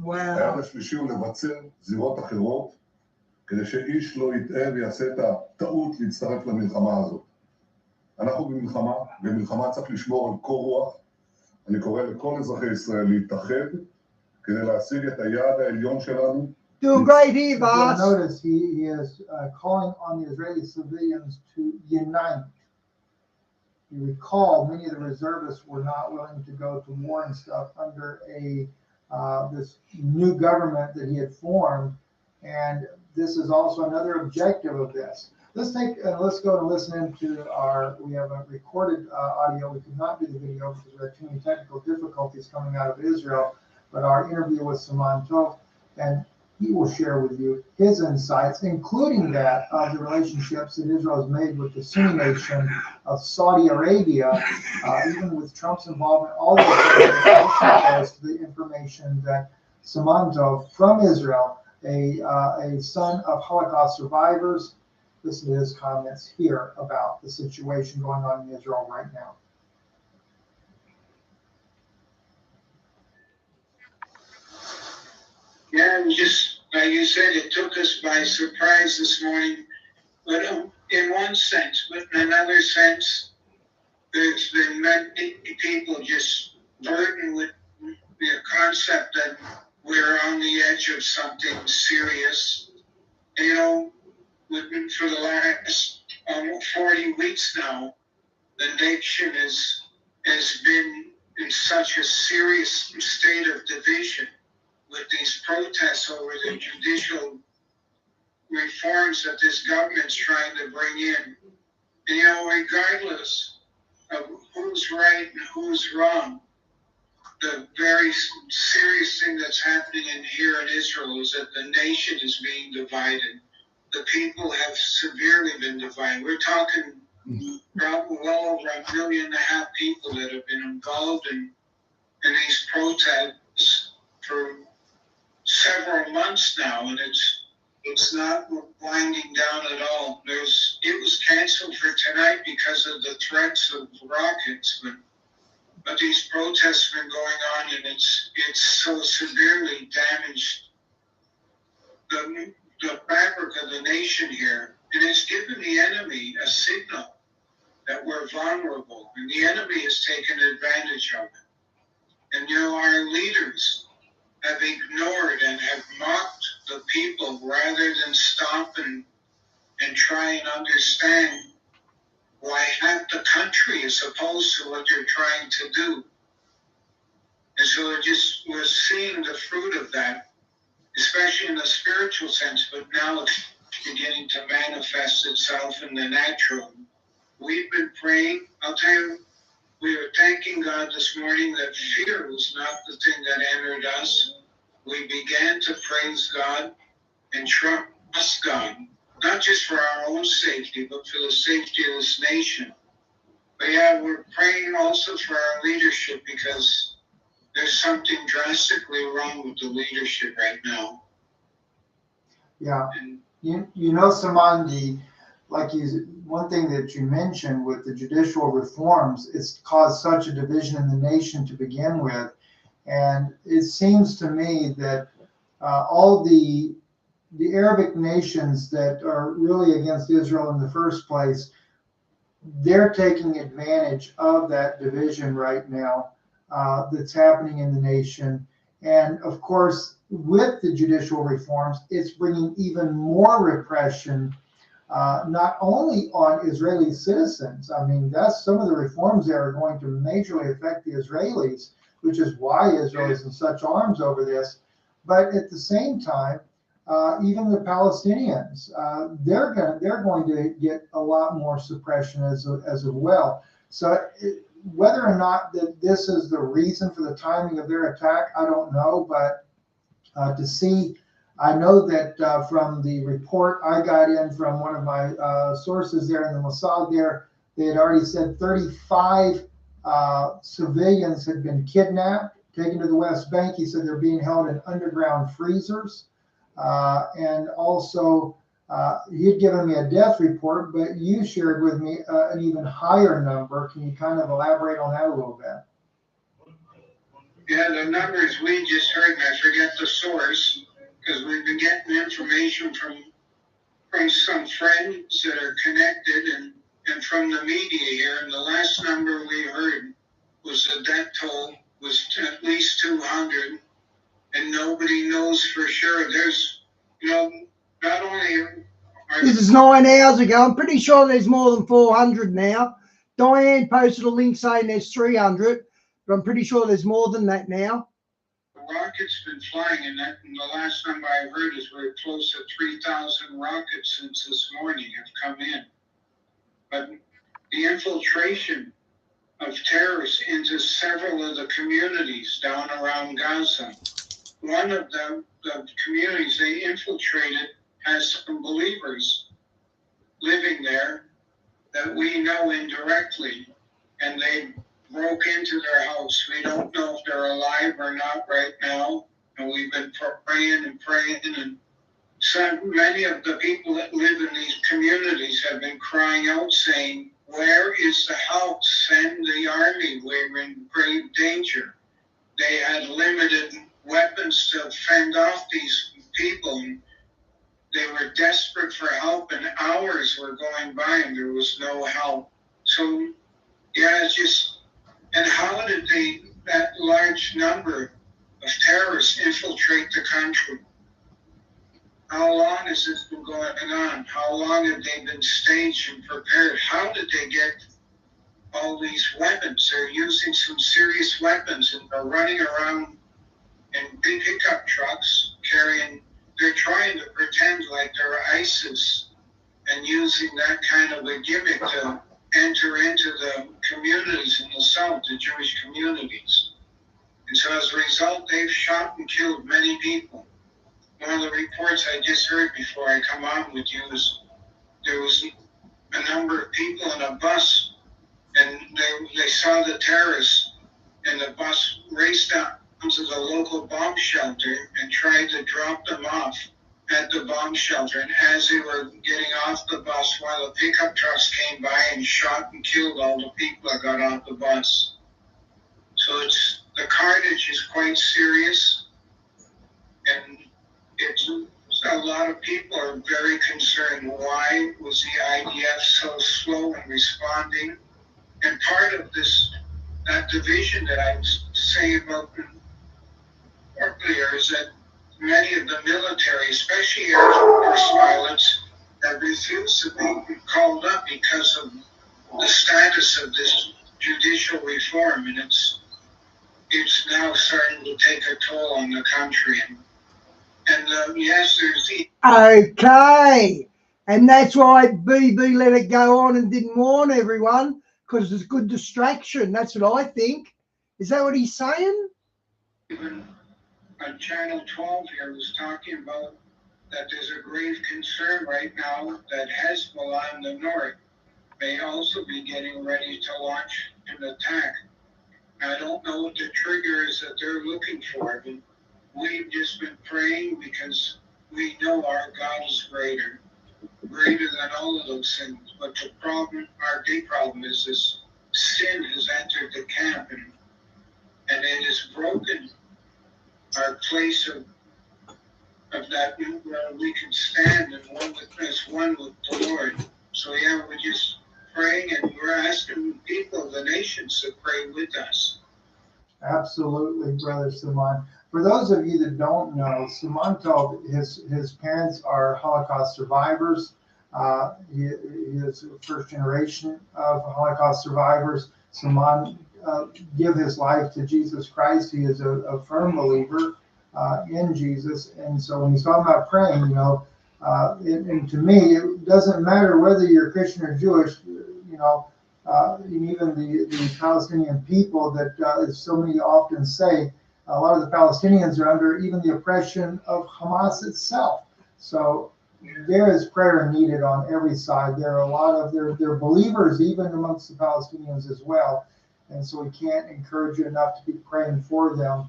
היעד השלישי הוא לבצר זירות אחרות כדי שאיש לא יטעה ויעשה את הטעות להצטרף למלחמה הזאת. אנחנו במלחמה, במלחמה צריך לשמור על קור רוח. אני קורא לכל אזרחי ישראל להתאחד כדי להשיג את היעד העליון שלנו. Do a great here, Vas. Notice he is calling on the Israeli civilians to unite. You recall many of the reservists were not willing to go to war and stuff under this new government that he had formed, and this is also another objective of this. Let's go and listen into we have a recorded audio. We could not do the video because we had too many technical difficulties coming out of Israel, but our interview with Simon Tov, and he will share with you his insights, including that of the relationships that Israel has made with the Sunni nation of Saudi Arabia, even with Trump's involvement, all of the information that Simon Tov from Israel, a son of Holocaust survivors. Listen to his comments here about the situation going on in Israel right now. Yeah, just like you said, it took us by surprise this morning. But in one sense, but in another sense, there's been many people just burdened with the concept that we're on the edge of something serious. You know, for the last 40 weeks now, the nation is has been in such a serious state of division with these protests over the judicial reforms that this government's trying to bring in. And, you know, regardless of who's right and who's wrong, the very serious thing that's happening in here in Israel is that the nation is being divided. The people have severely been divided. We're talking probably well over 1.5 million people that have been involved in these protests for several months now, and it's not winding down at all. It was canceled for tonight because of the threats of rockets, but these protests have been going on, and it's so severely damaged the fabric of the nation here, and it's given the enemy a signal that we're vulnerable, and the enemy has taken advantage of it. And, you know, our leaders have ignored and have mocked the people rather than stop and try and understand why half the country is opposed to what they're trying to do. And so we're seeing the fruit of that, especially in the spiritual sense, but now it's beginning to manifest itself in the natural. We've been praying. I'll tell you, we were thanking God this morning that fear was not the thing that entered us. We began to praise God and trust God, not just for our own safety, but for the safety of this nation. But yeah, we're praying also for our leadership because there's something drastically wrong with the leadership right now. Yeah. You know, Samandi, one thing that you mentioned with the judicial reforms, it's caused such a division in the nation to begin with. And it seems to me that all the Arabic nations that are really against Israel in the first place, they're taking advantage of that division right now that's happening in the nation. And of course, with the judicial reforms, it's bringing even more repression, not only on Israeli citizens. I mean, that's some of the reforms there are going to majorly affect the Israelis, which is why Israel is in such arms over this. But at the same time, even the Palestinians, they're going to get a lot more suppression as well. So whether or not that this is the reason for the timing of their attack, I don't know. But to see, I know that from the report I got in from one of my sources there in the Mossad there, they had already said 35 civilians had been kidnapped, taken to the West Bank. He said they're being held in underground freezers. And also, he had given me a death report, but you shared with me an even higher number. Can you kind of elaborate on that a little bit? Yeah, the numbers we just heard, and I forget the source, because we've been getting information from some friends that are connected and from the media here. And the last number we heard was the death toll was at least 200, and nobody knows for sure. There's, you know, not only this is 9 hours ago. I'm pretty sure there's more than 400 now. Diane posted a link saying there's 300, but I'm pretty sure there's more than that now. rockets been flying, and the last number I heard is we're close to 3,000 rockets since this morning have come in. But the infiltration of terrorists into several of the communities down around Gaza. One of the communities they infiltrated has some believers living there that we know indirectly, and they broke into their house. We don't know if they're alive or not right now, and we've been praying, and so many of the people that live in these communities have been crying out saying, where is the help? Send the army. We're in grave danger. They had limited weapons to fend off these people. They were desperate for help, and hours were going by and there was no help. So, yeah, it's just, and how did that large number of terrorists infiltrate the country? How long has this been going on? How long have they been staged and prepared? How did they get all these weapons. They're using some serious weapons, and they're running around in big pickup trucks they're trying to pretend like they're ISIS and using that kind of a gimmick to enter into the communities in the South, the Jewish communities. And so as a result, they've shot and killed many people. One of the reports I just heard before I come on with you is there was a number of people in a bus, and they saw the terrorists, and the bus raced up to the local bomb shelter and tried to drop them off at the bomb shelter. And as they were getting off the bus, one of the pickup trucks came by and shot and killed all the people that got off the bus. So the carnage is quite serious, and a lot of people are very concerned. Why was the IDF so slow in responding? And part of that division that I was saying about earlier is that many of the military, especially Air Force pilots, have refused to be called up because of the status of this judicial reform, and it's now starting to take a toll on the country. And yes, there's the Okay. And that's why BB let it go on and didn't warn everyone, because it's good distraction. That's what I think. Is that what he's saying? even on Channel 12 here was talking about that there's a grave concern right now that Hezbollah in the north may also be getting ready to launch an attack. I don't know what the trigger is that they're looking for, but we've just been praying because we know our God is greater than all of those things. But the problem, our big problem is this sin has entered the camp, and it has broken our place of that where we can stand and one with the Lord. So yeah, we're just praying, and we're asking people of the nations to pray with us. Absolutely, Brother Simon. For those of you that don't know, Simon told his parents are Holocaust survivors. He is first generation of Holocaust survivors. Simon gave his life to Jesus Christ. He is a firm believer in Jesus. And so when he's talking about praying, and to me, it doesn't matter whether you're Christian or Jewish, and even the Palestinian people that, as so many often say, a lot of the Palestinians are under even the oppression of Hamas itself. So there is prayer needed on every side. There are a lot of they're believers even amongst the Palestinians as well. And so we can't encourage you enough to be praying for them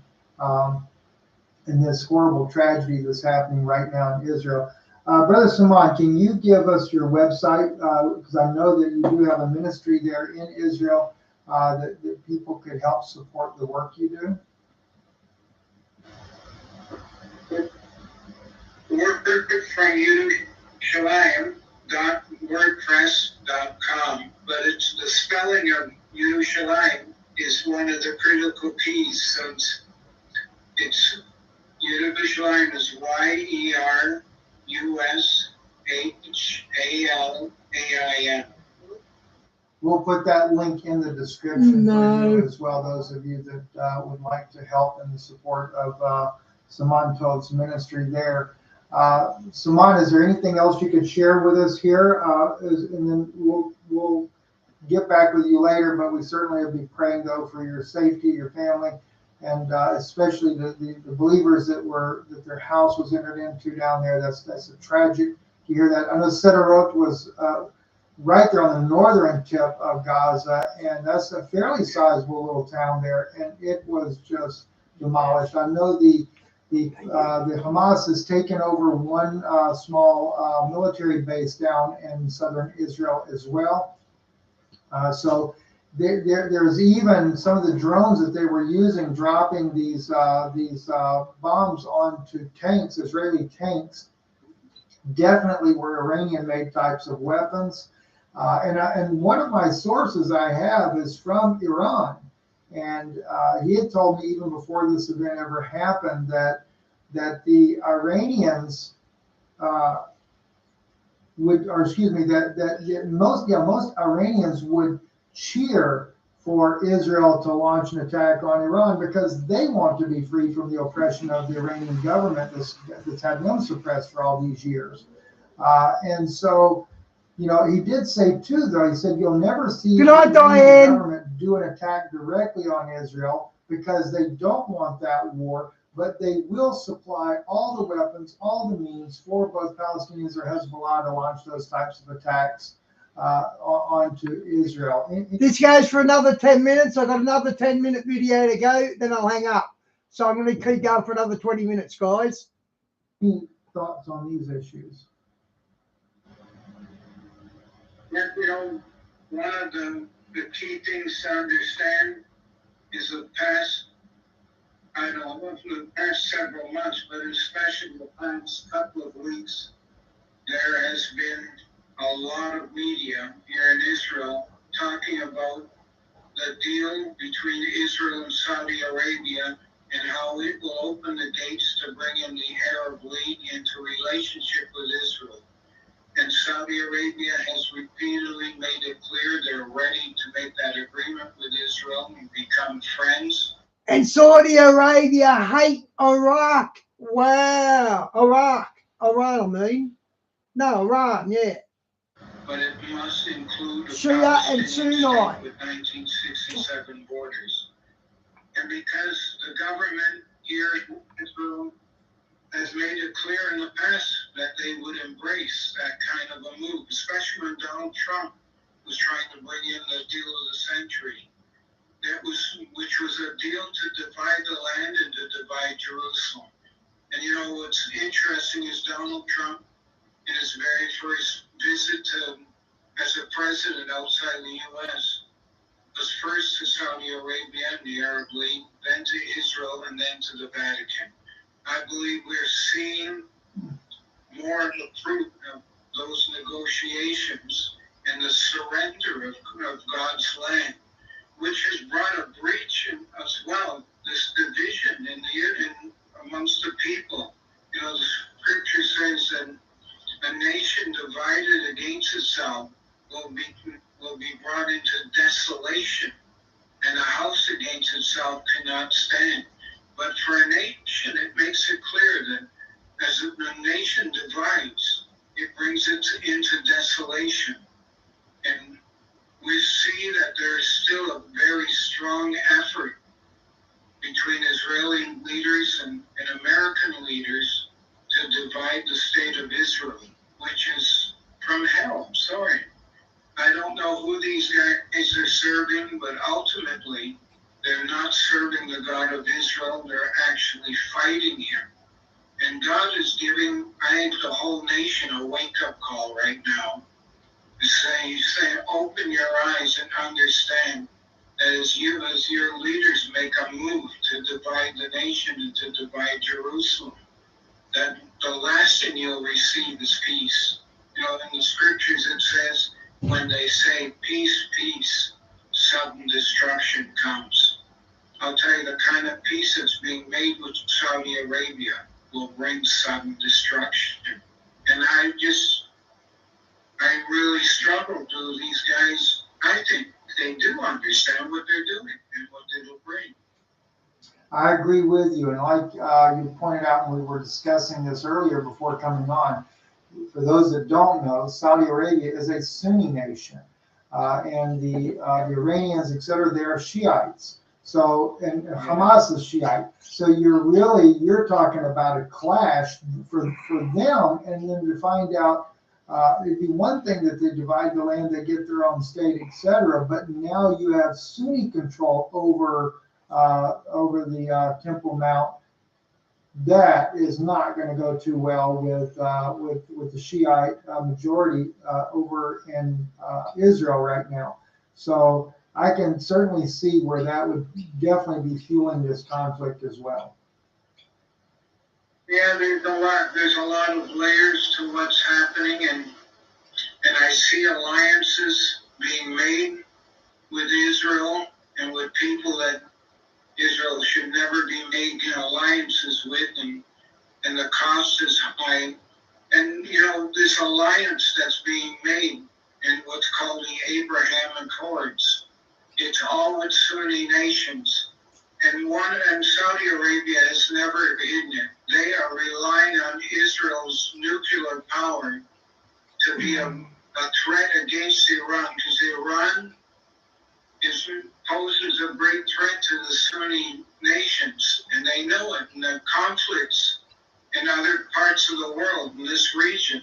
in this horrible tragedy that's happening right now in Israel. Brother Simon, can you give us your website? Because I know that you do have a ministry there in Israel that people could help support the work you do. Work from Yerushalayim.wordpress.com, but it's the spelling of Yerushalayim is one of the critical keys. So it's Yerushalayim is YERUSHALAIM. We'll put that link in the description for you as well, those of you that would like to help in the support of Simon Todd's ministry there. Simon, is there anything else you could share with us here? And then we'll get back with you later, but we certainly will be praying, though, for your safety, your family, and especially the believers that their house was entered into down there. That's a tragic to hear that. I know Sderot was right there on the northern tip of Gaza, and that's a fairly sizable little town there, and it was just demolished. I know the Hamas has taken over one small military base down in southern Israel as well. So there's even some of the drones that they were using, dropping these bombs onto tanks, Israeli tanks, definitely were Iranian-made types of weapons. And one of my sources I have is from Iran, and he had told me even before this event ever happened that the Iranians most Iranians would cheer for Israel to launch an attack on Iran because they want to be free from the oppression of the Iranian government that's had them suppressed for all these years. And so, you know, he did say too, though, he said, you'll never see the Iranian government do an attack directly on Israel because they don't want that war, but they will supply all the weapons, all the means for both Palestinians or Hezbollah to launch those types of attacks onto Israel. This goes for another 10 minutes. I've got another 10-minute video to go, then I'll hang up. So I'm going to keep going for another 20 minutes, guys. Any thoughts on these issues? Yeah, you know, one of the key things to understand is the past, I don't know, the past several months, but especially the past couple of weeks, there has been a lot of media here in Israel talking about the deal between Israel and Saudi Arabia and how it will open the gates to bring in the Arab League into relationship with Israel. And Saudi Arabia has repeatedly made it clear they're ready to make that agreement with Israel and become friends. And Saudi Arabia hate Iraq. Wow. Iran, I mean. No, Iran, yeah. But it must include a Shia and Palestinian Sunni. state with 1967 borders. And because the government here in Israel has made it clear in the past that they would embrace that kind of a move, especially when Donald Trump was trying to bring in the deal of the century, which was a deal to divide the land and to divide Jerusalem. And you know what's interesting is Donald Trump, in his very first visit as a president outside the U.S., was first to Saudi Arabia and the Arab League, then to Israel, and then to the Vatican. I believe we're seeing more of the fruit of those negotiations and the surrender of God's land, which has brought a breach as well, this division amongst the people. You know, the scripture says that a nation divided against itself will be brought into desolation, and a house against itself cannot stand. But for a nation, it makes it clear that as a nation divides, it brings it into desolation. And we see that there is still a very strong effort between Israeli leaders and American leaders to divide the state of Israel, which is from hell. I'm sorry. I don't know who these guys are serving, but ultimately, they're not serving the God of Israel. They're actually fighting him. And God is giving, I think, the whole nation a wake-up call right now. He's saying, open your eyes and understand that as your leaders make a move to divide the nation and to divide Jerusalem, that the last thing you'll receive is peace. You know, in the scriptures it says, when they say peace, peace, sudden destruction comes. I'll tell you, the kind of peace that's being made with Saudi Arabia will bring sudden destruction. And I really struggle to these guys. I think they do understand what they're doing and what it'll bring. I agree with you. And like you pointed out when we were discussing this earlier before coming on, for those that don't know, Saudi Arabia is a Sunni nation. And the Iranians, et cetera, they're Shiites. So, and Hamas is Shiite. So you're talking about a clash for them. And then to find out, it'd be one thing that they divide the land, they get their own state, et cetera. But now you have Sunni control over the Temple Mount. That is not going to go too well with the Shiite majority over in Israel right now. So I can certainly see where that would definitely be fueling this conflict as well. Yeah, there's a lot of layers to what's happening, and I see alliances being made with Israel and with people that Israel should never be making alliances with, and the cost is high. And, you know, this alliance that's being made in what's called the Abraham Accords, It's all with Sunni nations. And Saudi Arabia has never hidden it. They are relying on Israel's nuclear power to be a threat against Iran, because Iran poses a great threat to the Sunni nations, and they know it. And the conflicts in other parts of the world, in this region,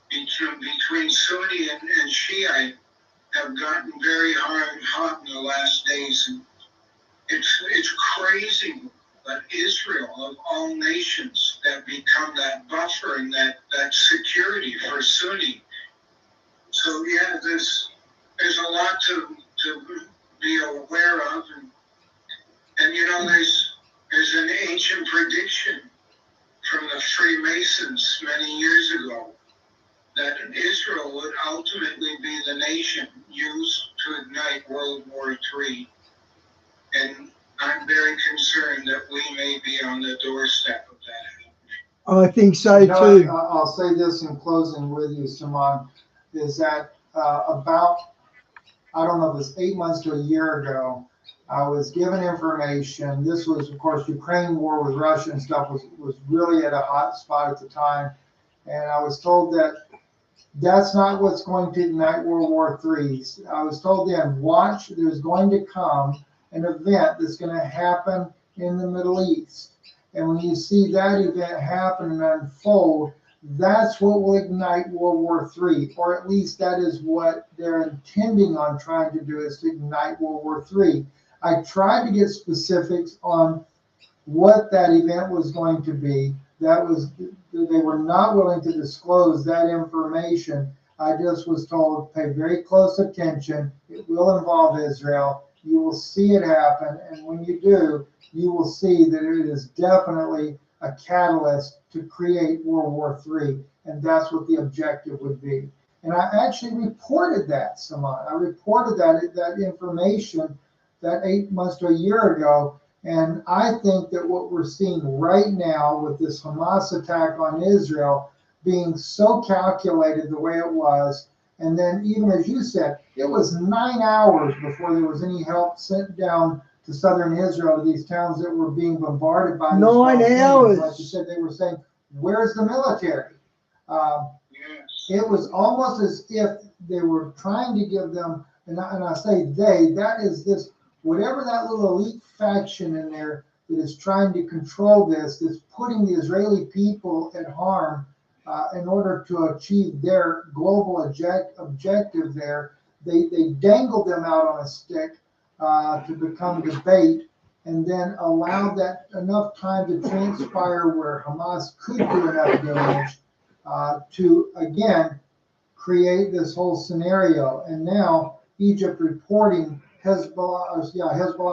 between Sunni and Shiite, have gotten very hot in the last days. And it's crazy, but Israel, of all nations, that become that buffer and that security for Sunni. So yeah, there's a lot to be aware of, and you know, there's an ancient prediction from the Freemasons many years ago that Israel would ultimately be the nation used to ignite World War III. And I'm very concerned that we may be on the doorstep of that. I think so You know, too. I'll say this in closing with you, Simon, is that about, I don't know if it's 8 months to a year ago, I was given information. This was, of course, Ukraine war with Russia and stuff was really at a hot spot at the time. And I was told that that's not what's going to ignite World War III. I was told then, watch, there's going to come an event that's going to happen in the Middle East. And when you see that event happen and unfold, that's what will ignite World War III, or at least that is what they're intending on trying to do, is to ignite World War III. I tried to get specifics on what that event was going to be. They were not willing to disclose that information. I just was told, pay very close attention. It will involve Israel. You will see it happen. And when you do, you will see that it is definitely a catalyst to create World War III. And that's what the objective would be. And I actually reported that, Simon. I reported that information that 8 months to a year ago. And I think that what we're seeing right now with this Hamas attack on Israel being so calculated the way it was, and then even as you said, it was 9 hours before there was any help sent down to southern Israel, to these towns that were being bombarded by 9 hours. Like you said, they were saying, where's the military? It was almost as if they were trying to give them, and I say they, that is this, whatever that little elite faction in there that is trying to control this, that's putting the Israeli people at harm in order to achieve their global objective there. They dangled them out on a stick to become the bait, and then allowed that enough time to transpire where Hamas could do enough damage to, again, create this whole scenario. And now Egypt reporting Hezbollah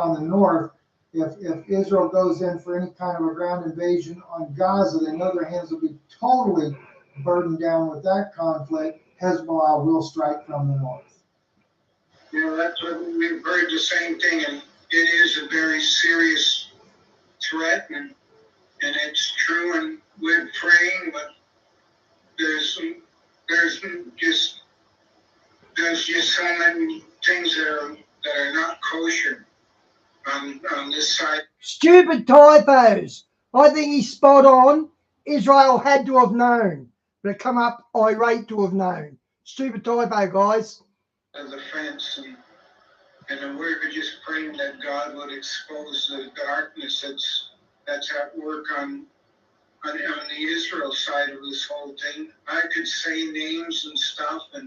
in the north, if Israel goes in for any kind of a ground invasion on Gaza, they know their hands will be totally burdened down with that conflict. Hezbollah will strike from the north. Yeah, that's what we've heard, the same thing, and it is a very serious threat, and it's true, and we're praying, but there's just so many things that are not kosher on this side. Stupid typos. I think he's spot on. Israel had to have known, but it come up irate to have known. Stupid typo, guys. Of the fence, and we're just praying that God would expose the darkness that's at work on the Israel side of this whole thing. I could say names and stuff, but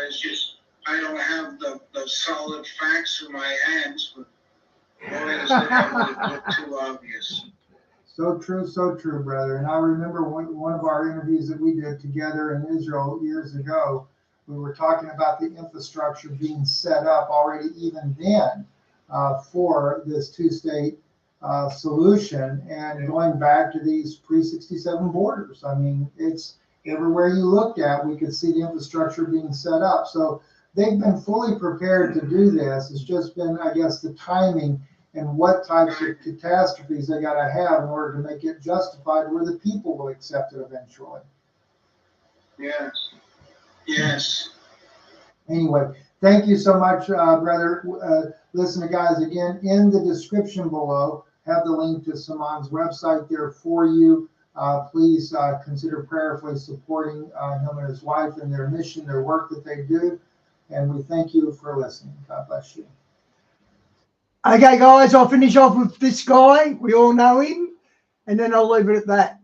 it's just, I don't have the solid facts in my hands, but boy, is it too obvious. So true, brother. And I remember one of our interviews that we did together in Israel years ago, we were talking about the infrastructure being set up already even then for this two-state solution, and going back to these pre-67 borders. I mean, it's everywhere you looked at, we could see the infrastructure being set up. So they've been fully prepared to do this. It's just been, I guess, the timing and what types of catastrophes they got to have in order to make it justified where the people will accept it eventually. Yes. Yes. Anyway, Thank you so much, brother. Listen, guys, again, in the description below, have the link to Saman's website there for you. Please consider prayerfully supporting him and his wife in their mission, their work that they do. And we thank you for listening. God bless you. Okay, guys, I'll finish off with this guy. We all know him. And then I'll leave it at that.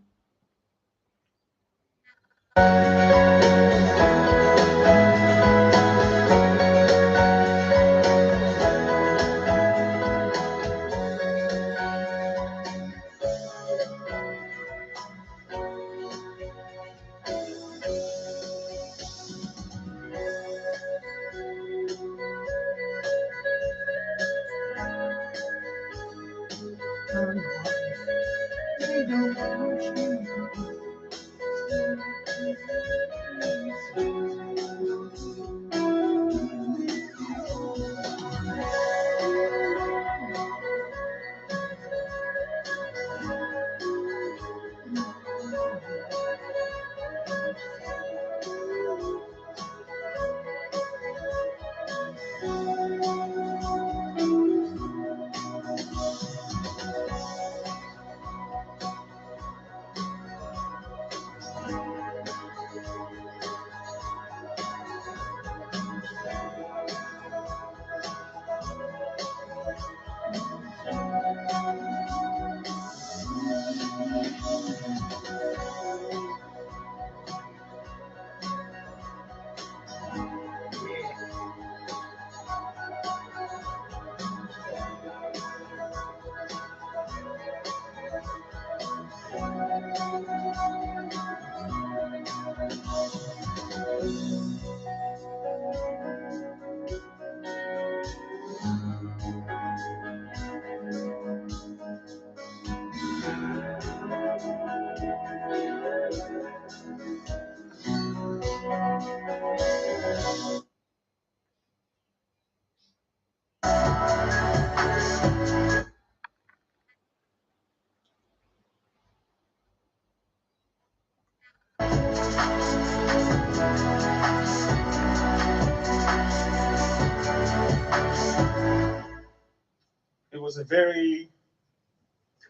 It was a very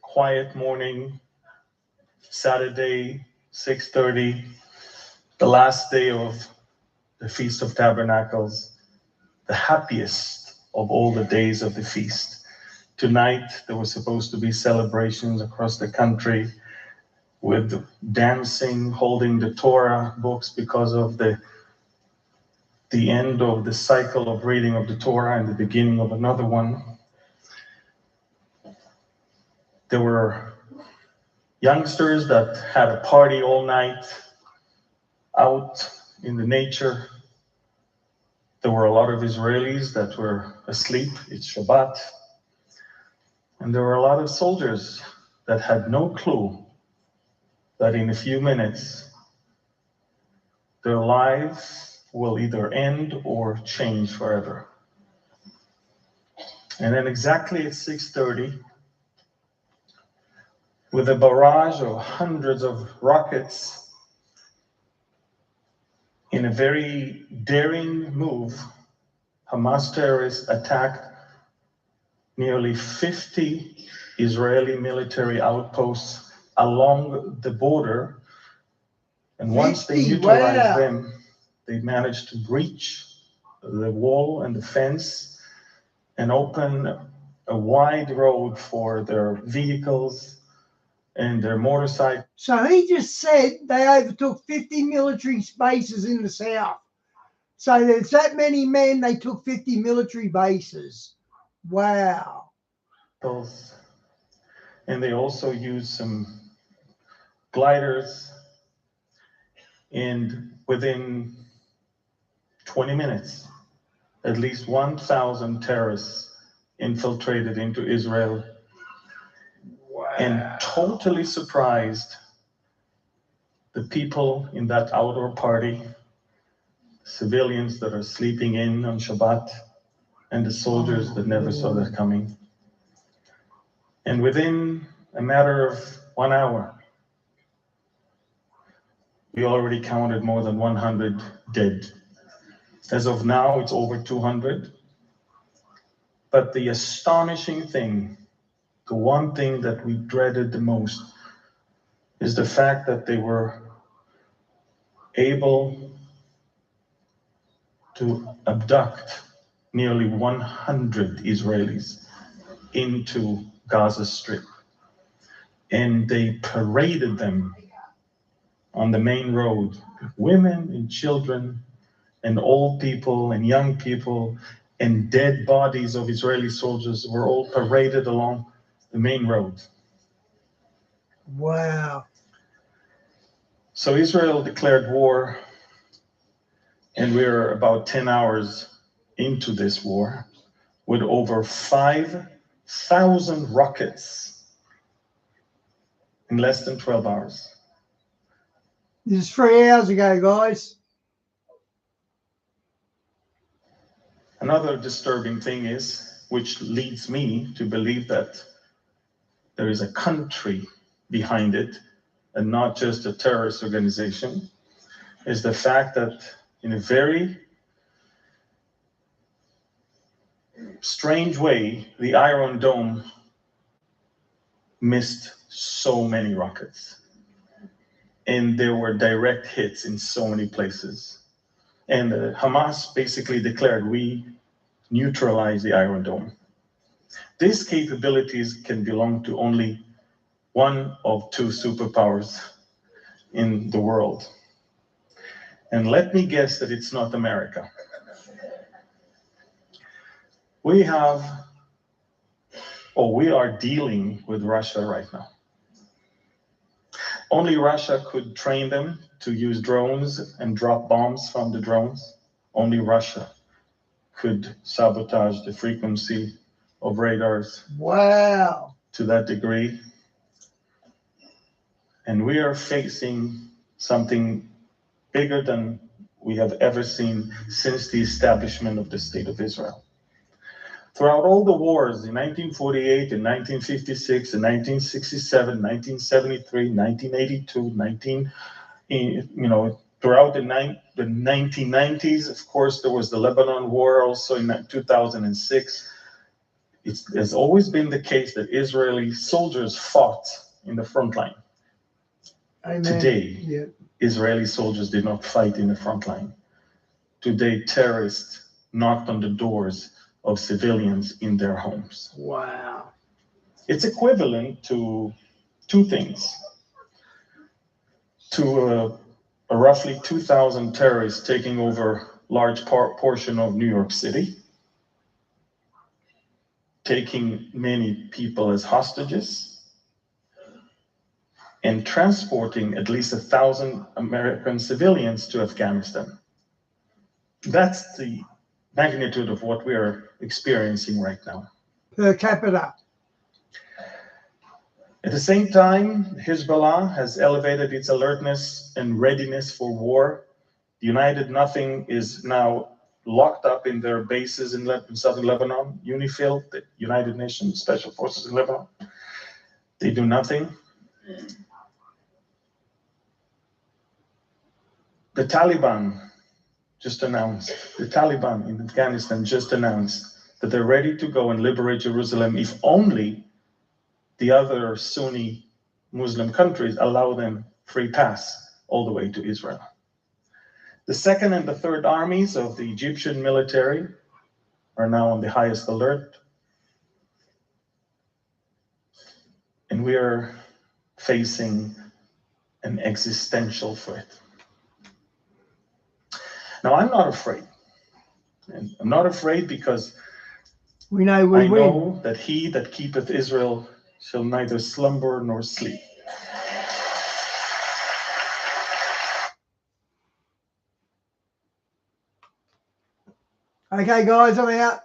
quiet morning, Saturday, 6:30, the last day of the Feast of Tabernacles, the happiest of all the days of the feast. Tonight, there were supposed to be celebrations across the country with dancing, holding the Torah books because of the end of the cycle of reading of the Torah and the beginning of another one. There were youngsters that had a party all night out in the nature. There were a lot of Israelis that were asleep. It's Shabbat. And there were a lot of soldiers that had no clue that in a few minutes their lives will either end or change forever. And then exactly at 6:30, with a barrage of hundreds of rockets, in a very daring move, Hamas terrorists attacked nearly 50 Israeli military outposts along the border. And once they neutralized them, they managed to breach the wall and the fence and open a wide road for their vehicles and their motorcycles. So he just said they overtook 50 military bases in the south. So there's that many men, they took 50 military bases. Wow. And they also used some gliders. And within 20 minutes, at least 1,000 terrorists infiltrated into Israel. Wow. And totally surprised the people in that outdoor party, civilians that are sleeping in on Shabbat, and the soldiers that never saw that coming. And within a matter of 1 hour, we already counted more than 100 dead. As of now, it's over 200. But the astonishing thing, the one thing that we dreaded the most, is the fact that they were able to abduct nearly 100 Israelis into Gaza Strip. And they paraded them on the main road, women and children and old people and young people, and dead bodies of Israeli soldiers were all paraded along the main road. Wow. So Israel declared war, and we're about 10 hours into this war with over 5,000 rockets in less than 12 hours. This is 3 hours ago, guys. Another disturbing thing is, which leads me to believe that there is a country behind it and not just a terrorist organization, is the fact that in a very strange way, the Iron Dome missed so many rockets. And there were direct hits in so many places. And Hamas basically declared, we neutralize the Iron Dome. These capabilities can belong to only one of two superpowers in the world. And let me guess that it's not America. We are dealing with Russia right now. Only Russia could train them to use drones and drop bombs from the drones. Only Russia could sabotage the frequency of radars. Wow. To that degree. And we are facing something bigger than we have ever seen since the establishment of the State of Israel. Throughout all the wars in 1948, in 1956, in 1967, 1973, 1982, throughout the 1990s, of course, there was the Lebanon War also in 2006. It has always been the case that Israeli soldiers fought in the front line. Amen. Today, Israeli soldiers did not fight in the front line. Today, terrorists knocked on the doors of civilians in their homes. Wow. It's equivalent to two things. To roughly 2,000 terrorists taking over large portion of New York City, taking many people as hostages, and transporting at least 1,000 American civilians to Afghanistan. That's the magnitude of what we are experiencing right now. Per capita. At the same time, Hezbollah has elevated its alertness and readiness for war. The United Nothing is now locked up in their bases in southern Lebanon. UNIFIL, the United Nations Special Forces in Lebanon, they do nothing. The Taliban in Afghanistan just announced that they're ready to go and liberate Jerusalem if only the other Sunni Muslim countries allow them free pass all the way to Israel. The second and the third armies of the Egyptian military are now on the highest alert. And we are facing an existential threat. Now, I'm not afraid. And I'm not afraid because I know that he that keepeth Israel shall neither slumber nor sleep. Okay, guys, I'm out.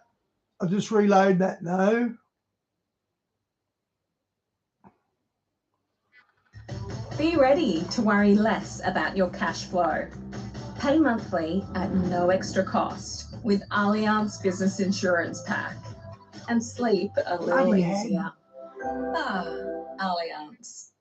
I'll just reload that now. Be ready to worry less about your cash flow. Pay monthly at no extra cost with Allianz Business Insurance Pack and sleep a little easier. Allianz.